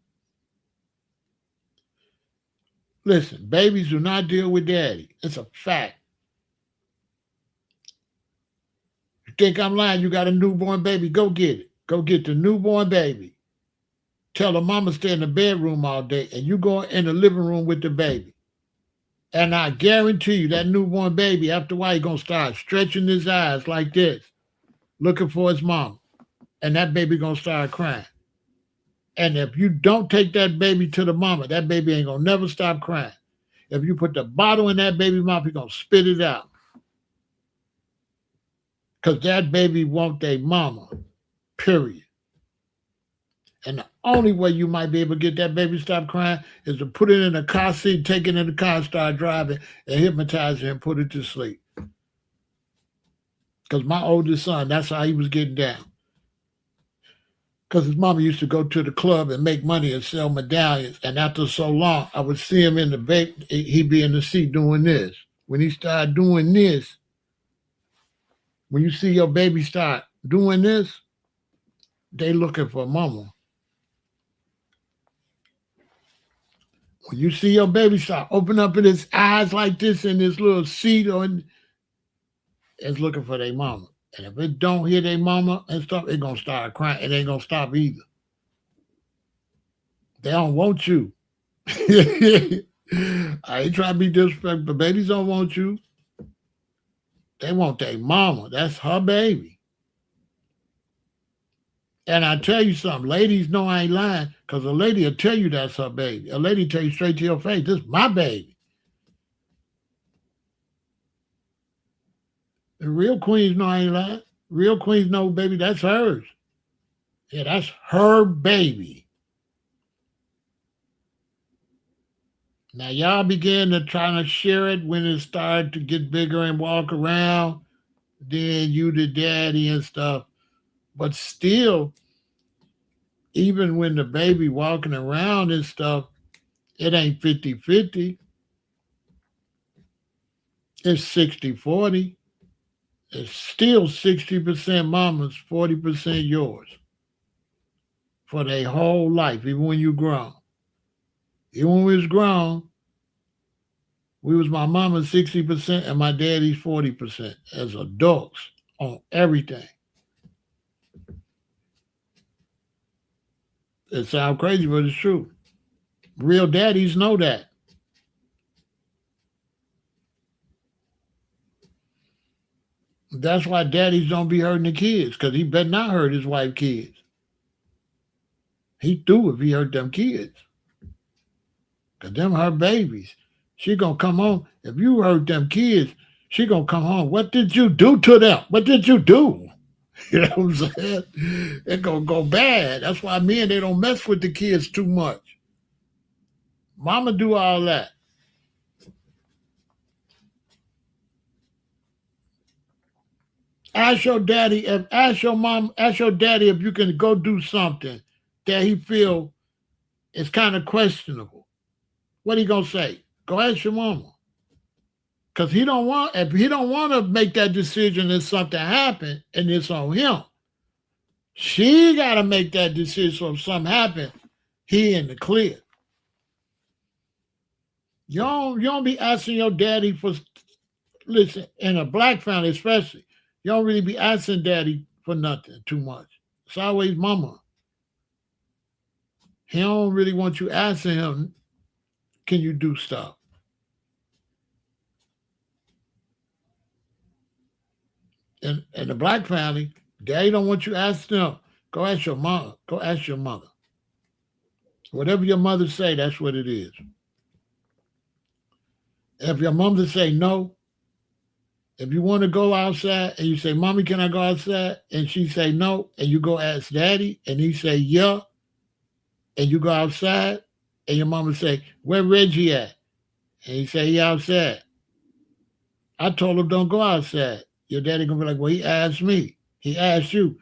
Listen, babies do not deal with daddy. It's a fact. You think I'm lying? You got a newborn baby? Go get it. Go get the newborn baby. Tell the mama stay in the bedroom all day, and you go in the living room with the baby. And I guarantee you that newborn baby, after a while, he's gonna start stretching his eyes like this, looking for his mama. And that baby gonna start crying. And if you don't take that baby to the mama, that baby ain't gonna never stop crying. If you put the bottle in that baby mouth, he gonna spit it out. Because that baby want their mama, period. And the only way you might be able to get that baby to stop crying is to put it in a car seat, take it in the car, start driving, and hypnotize it and put it to sleep. Because my oldest son, that's how he was getting down. Because his mama used to go to the club and make money and sell medallions. And after so long, I would see him in the back, he'd be in the seat doing this. When he started doing this, when you see your baby start doing this, they looking for mama. When you see your baby start open up in his eyes like this in this little seat, it's looking for their mama. And if it don't hear their mama and stuff, it's gonna start crying. It ain't gonna stop either. They don't want you. I ain't trying to be disrespectful, but babies don't want you. They want their mama. That's her baby. And I tell you something, ladies know I ain't lying, because a lady will tell you that's her baby. A lady tell you straight to your face, this is my baby. The real queens know I ain't lying. Real queens know, baby, that's hers. Yeah, that's her baby. Now y'all began to try to share it when it started to get bigger and walk around. Then you the daddy and stuff. But still, even when the baby walking around and stuff, it ain't 50-50. It's 60-40. It's still 60% mama's, 40% yours. For their whole life, even when you grown. Even when we was grown, we was my mama's 60% and my daddy's 40% as adults on everything. It sounds crazy, but it's true. Real daddies know that. That's why daddies don't be hurting the kids, because he better not hurt his wife kids. He do if he hurt them kids. Because them her babies. She gonna come home. If you hurt them kids, she gonna come home. What did you do to them? What did you do? You know what I'm saying? It gonna go bad. That's why men, they don't mess with the kids too much. Mama do all that. Ask your daddy if you can go do something that he feel is kind of questionable. What he gonna say? Go ask your mama. Cause if he don't want to make that decision and something happen and it's on him. She gotta make that decision. So if something happen, he in the clear. You don't be asking your daddy for, listen, in a black family especially, you don't really be asking daddy for nothing too much. It's always mama. He don't really want you asking him, can you do stuff? In the black family, daddy don't want you asking them. Go ask your mother. Go ask your mother. Whatever your mother say, that's what it is. If your mother say no, if you want to go outside and you say, Mommy, can I go outside? And she say no, and you go ask daddy, and he say yeah, and you go outside, and your mama say, where Reggie at? And he say, he outside. I told him don't go outside. Your daddy gonna be like, well, he asked me. He asked you.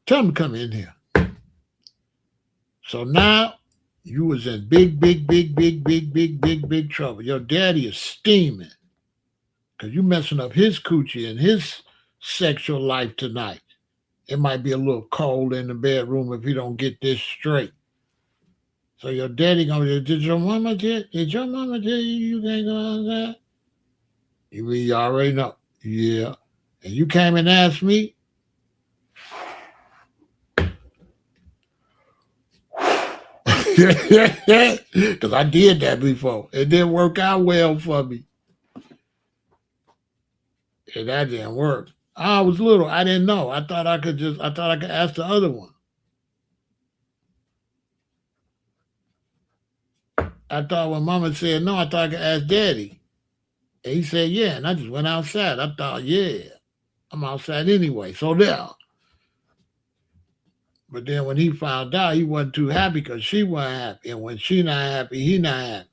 Tell him to come in here. So now you was in big trouble. Your daddy is steaming because you messing up his coochie and his sexual life tonight. It might be a little cold in the bedroom if he don't get this straight. So your daddy gonna be, did your mama tell you you can't go outside? You already know. Yeah. And you came and asked me. Because I did that before. It didn't work out well for me. And that didn't work. I was little. I didn't know. I thought I could ask the other one. I thought when mama said no, I thought I could ask daddy. And he said, yeah. And I just went outside. I thought, yeah, I'm outside anyway. So there. But then when he found out, he wasn't too happy because she wasn't happy. And when she not happy, he not happy.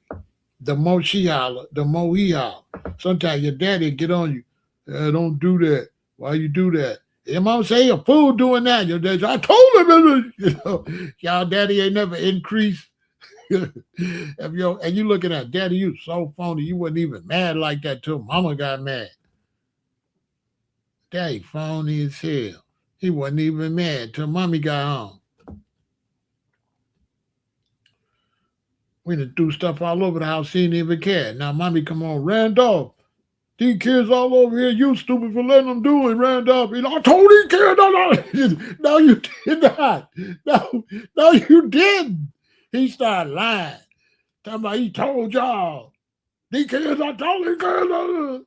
The more she holler, the more he holler. Sometimes your daddy get on you. Don't do that. Why you do that? Your mom say a fool doing that. Your daddy, I told him, y'all daddy ain't never increased. And you looking at daddy, you so phony. You wasn't even mad like that till mama got mad. Daddy phony as hell. He wasn't even mad till mommy got home. We done threw stuff all over the house. He didn't even care. Now mommy come on, Randolph. These kids all over here, you stupid for letting them do it, Randolph. I told these kids, no, you did not. No, you didn't. He started lying. Talking about he told y'all. These kids, I told these kids.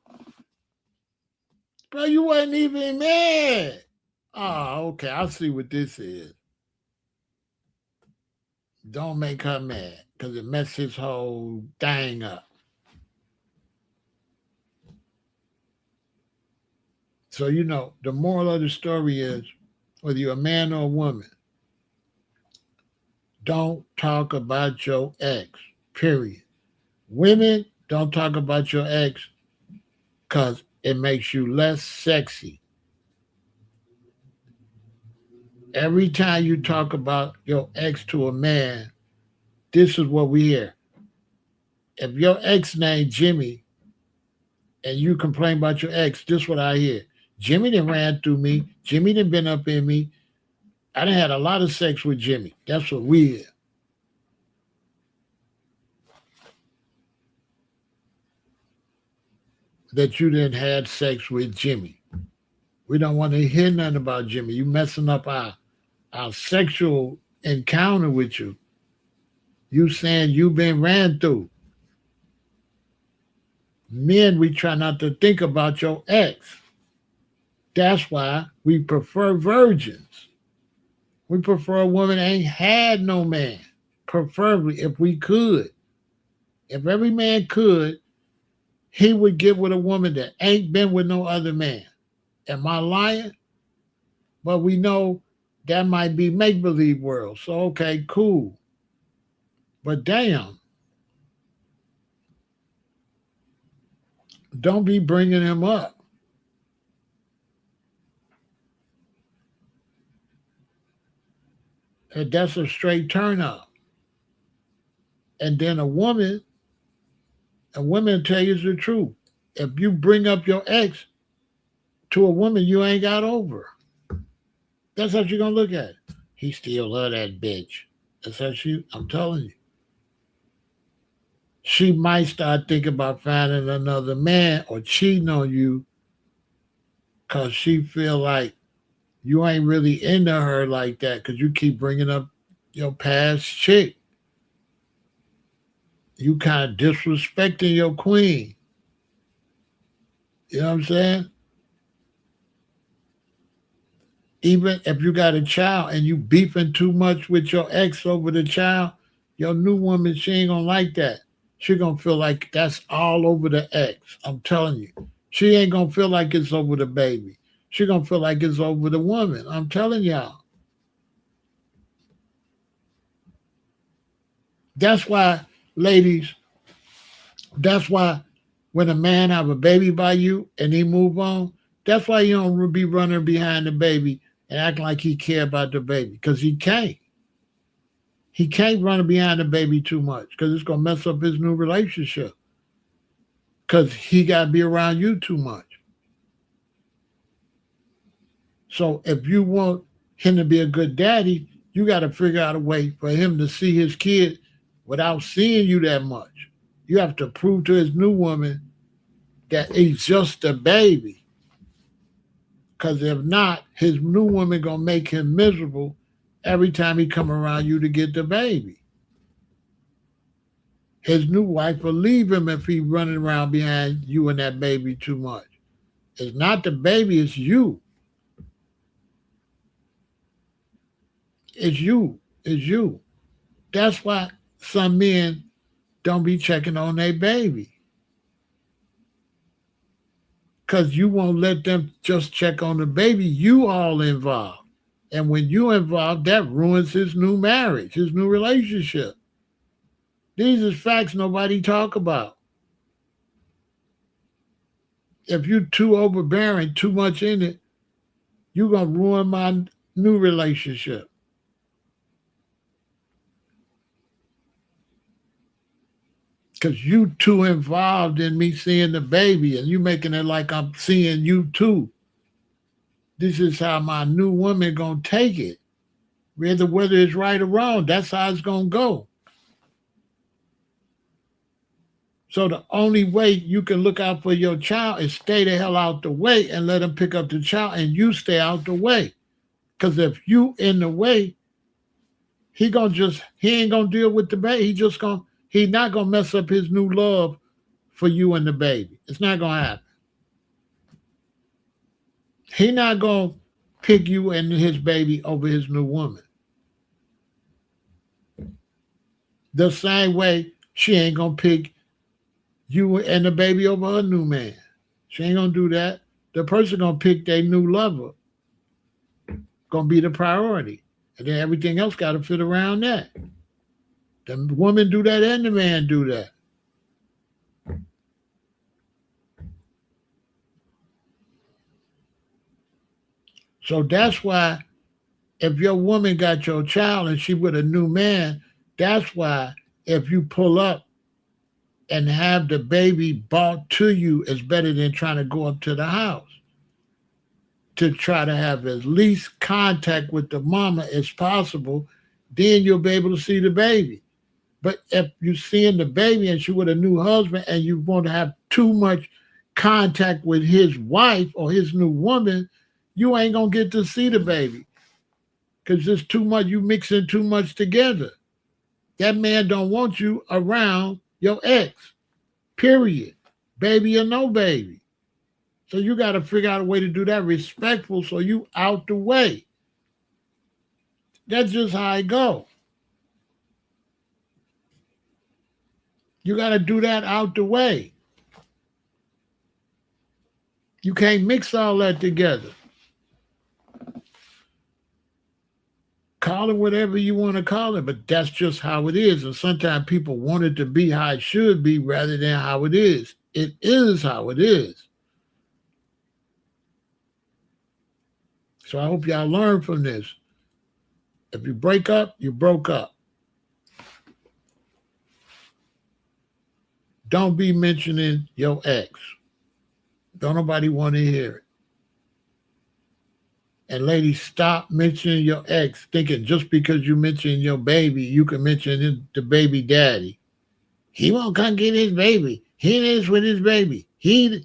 Bro, you wasn't even mad. Oh, okay. I see what this is. Don't make her mad because it messed his whole thing up. So, the moral of the story is whether you're a man or a woman, don't talk about your ex, period. Women, don't talk about your ex because it makes you less sexy. Every time you talk about your ex to a man, this is what we hear. If your ex named Jimmy and you complain about your ex, this is what I hear. Jimmy done ran through me. Jimmy done been up in me. I done had a lot of sex with Jimmy. That's what we hear. That you didn't had sex with Jimmy. We don't want to hear nothing about Jimmy. You messing up our sexual encounter with you. You saying you been ran through. Men, we try not to think about your ex. That's why we prefer virgins. We prefer a woman that ain't had no man. Preferably if we could. If every man could, he would get with a woman that ain't been with no other man. Am I lying? But we know that might be make believe world. So okay, cool. But damn, don't be bringing him up. And that's a straight turn up. And then a woman tell you the truth. If you bring up your ex to a woman you ain't got over, that's how you're gonna look at it. He still love that bitch. That's how I'm telling you. She might start thinking about finding another man or cheating on you because she feel like you ain't really into her like that because you keep bringing up your past chick. You kind of disrespecting your queen. You know what I'm saying? Even if you got a child and you beefing too much with your ex over the child, your new woman, she ain't gonna like that. She gonna feel like that's all over the ex. I'm telling you. She ain't gonna feel like it's over the baby. She gonna feel like it's over the woman. I'm telling y'all. That's why, ladies, that's why when a man have a baby by you and he move on, that's why you don't be running behind the baby and acting like he care about the baby because he can't. He can't run behind the baby too much because it's gonna mess up his new relationship because he got to be around you too much. So if you want him to be a good daddy, you got to figure out a way for him to see his kid without seeing you that much. You have to prove to his new woman that he's just a baby. Because if not, his new woman gonna make him miserable every time he come around you to get the baby. His new wife will leave him if he running around behind you and that baby too much. It's not the baby, it's you. It's you. It's you. That's why some men don't be checking on their baby. Because you won't let them just check on the baby. You all involved. And when you involved, that ruins his new marriage, his new relationship. These are facts nobody talk about. If you're too overbearing, too much in it, you're going to ruin my new relationship. Because you too involved in me seeing the baby and you making it like I'm seeing you too. This is how my new woman going to take it. Whether it's right or wrong, that's how it's going to go. So the only way you can look out for your child is stay the hell out the way and let him pick up the child and you stay out the way. Because if you in the way, he ain't gonna deal with the baby. He's not gonna mess up his new love for you and the baby. It's not gonna happen. He not gonna pick you and his baby over his new woman. The same way she ain't gonna pick you and the baby over her new man. She ain't gonna do that. The person gonna pick their new lover. Gonna be the priority. And then everything else gotta fit around that. The woman do that and the man do that. So that's why if your woman got your child and she with a new man, that's why if you pull up and have the baby brought to you, is better than trying to go up to the house to try to have as least contact with the mama as possible. Then you'll be able to see the baby. But if you're seeing the baby and she with a new husband and you want to have too much contact with his wife or his new woman, you ain't going to get to see the baby. Because there's too much, you mixing too much together. That man don't want you around your ex, period. Baby or no baby. So you got to figure out a way to do that respectful so you out the way. That's just how it go. You got to do that out the way. You can't mix all that together. Call it whatever you want to call it, but that's just how it is. And sometimes people want it to be how it should be rather than how it is. It is how it is. So I hope y'all learn from this. If you break up, you broke up. Don't be mentioning your ex. Don't nobody want to hear it. And ladies, stop mentioning your ex, thinking just because you mention your baby, you can mention the baby daddy. He won't come get his baby. He is with his baby. He.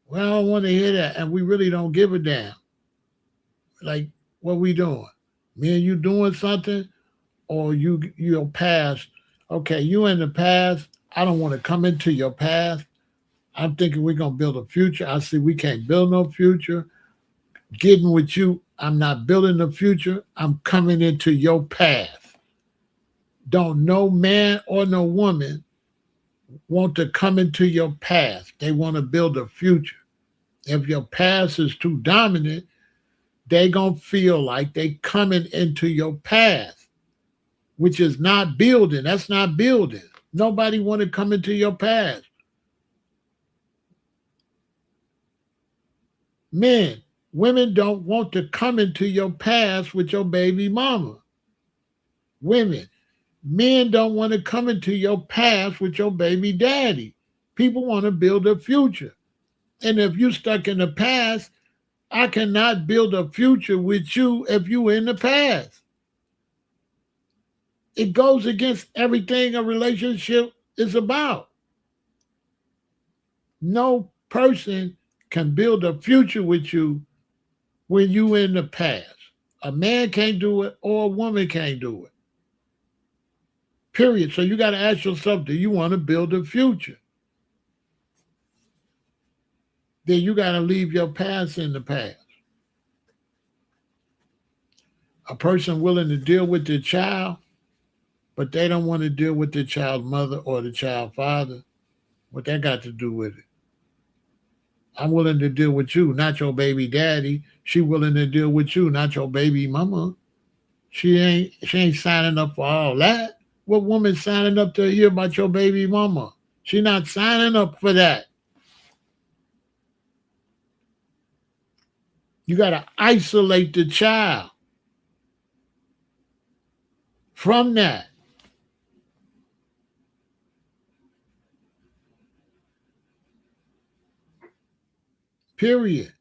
Well, I don't want to hear that, and we really don't give a damn. Like, what we doing? Me and you doing something, or your past? Okay, you in the past. I don't want to come into your past. I'm thinking we're going to build a future. I see we can't build no future. Getting with you, I'm not building a future. I'm coming into your path. Don't no man or no woman want to come into your past. They want to build a future. If your past is too dominant, they going to feel like they coming into your past, which is not building. That's not building. Nobody want to come into your past. Men, women don't want to come into your past with your baby mama. Women, men don't want to come into your past with your baby daddy. People want to build a future. And if you're stuck in the past, I cannot build a future with you if you're in the past. It goes against everything a relationship is about. No person can build a future with you when you in the past. A man can't do it or a woman can't do it. Period. So you got to ask yourself, do you want to build a future? Then you got to leave your past in the past. A person willing to deal with their child but they don't want to deal with the child mother or the child father. What that got to do with it? I'm willing to deal with you, not your baby daddy. She willing to deal with you, not your baby mama. She ain't signing up for all that. What woman signing up to hear about your baby mama? She not signing up for that. You gotta isolate the child from that. Period.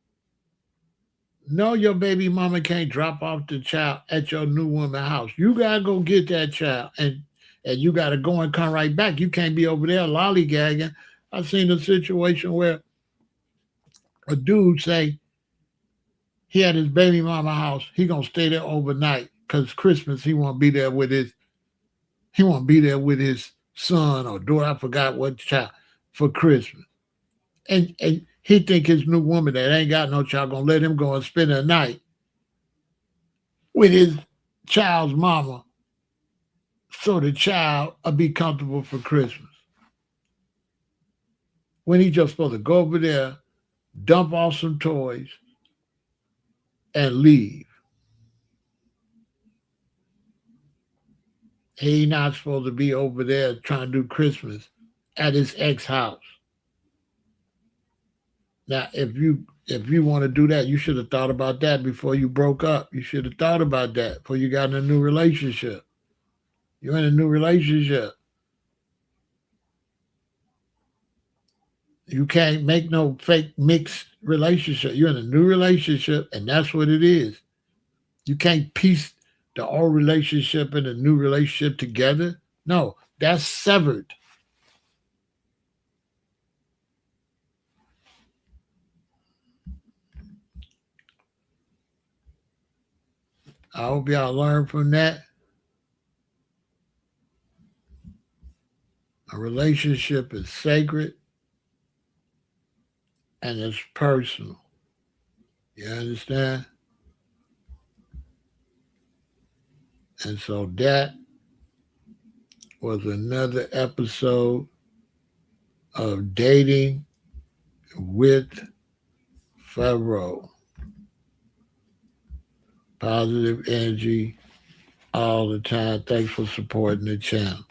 No, your baby mama can't drop off the child at your new woman house. You gotta go get that child, and you gotta go and come right back. You can't be over there lollygagging. I seen a situation where a dude say he had his baby mama house. He gonna stay there overnight because Christmas he want to be there with his son or daughter. I forgot what child for Christmas. And he think his new woman that ain't got no child gonna let him go and spend the night with his child's mama so the child will be comfortable for Christmas. When he just supposed to go over there, dump off some toys, and leave. He not supposed to be over there trying to do Christmas at his ex house. Now, if you want to do that, you should have thought about that before you broke up. You should have thought about that before you got in a new relationship. You're in a new relationship. You can't make no fake mixed relationship. You're in a new relationship, and that's what it is. You can't piece the old relationship and the new relationship together. No, that's severed. I hope y'all learn from that. A relationship is sacred and it's personal. You understand? And so that was another episode of Dating with Pharaoh. Positive energy all the time. Thanks for supporting the channel.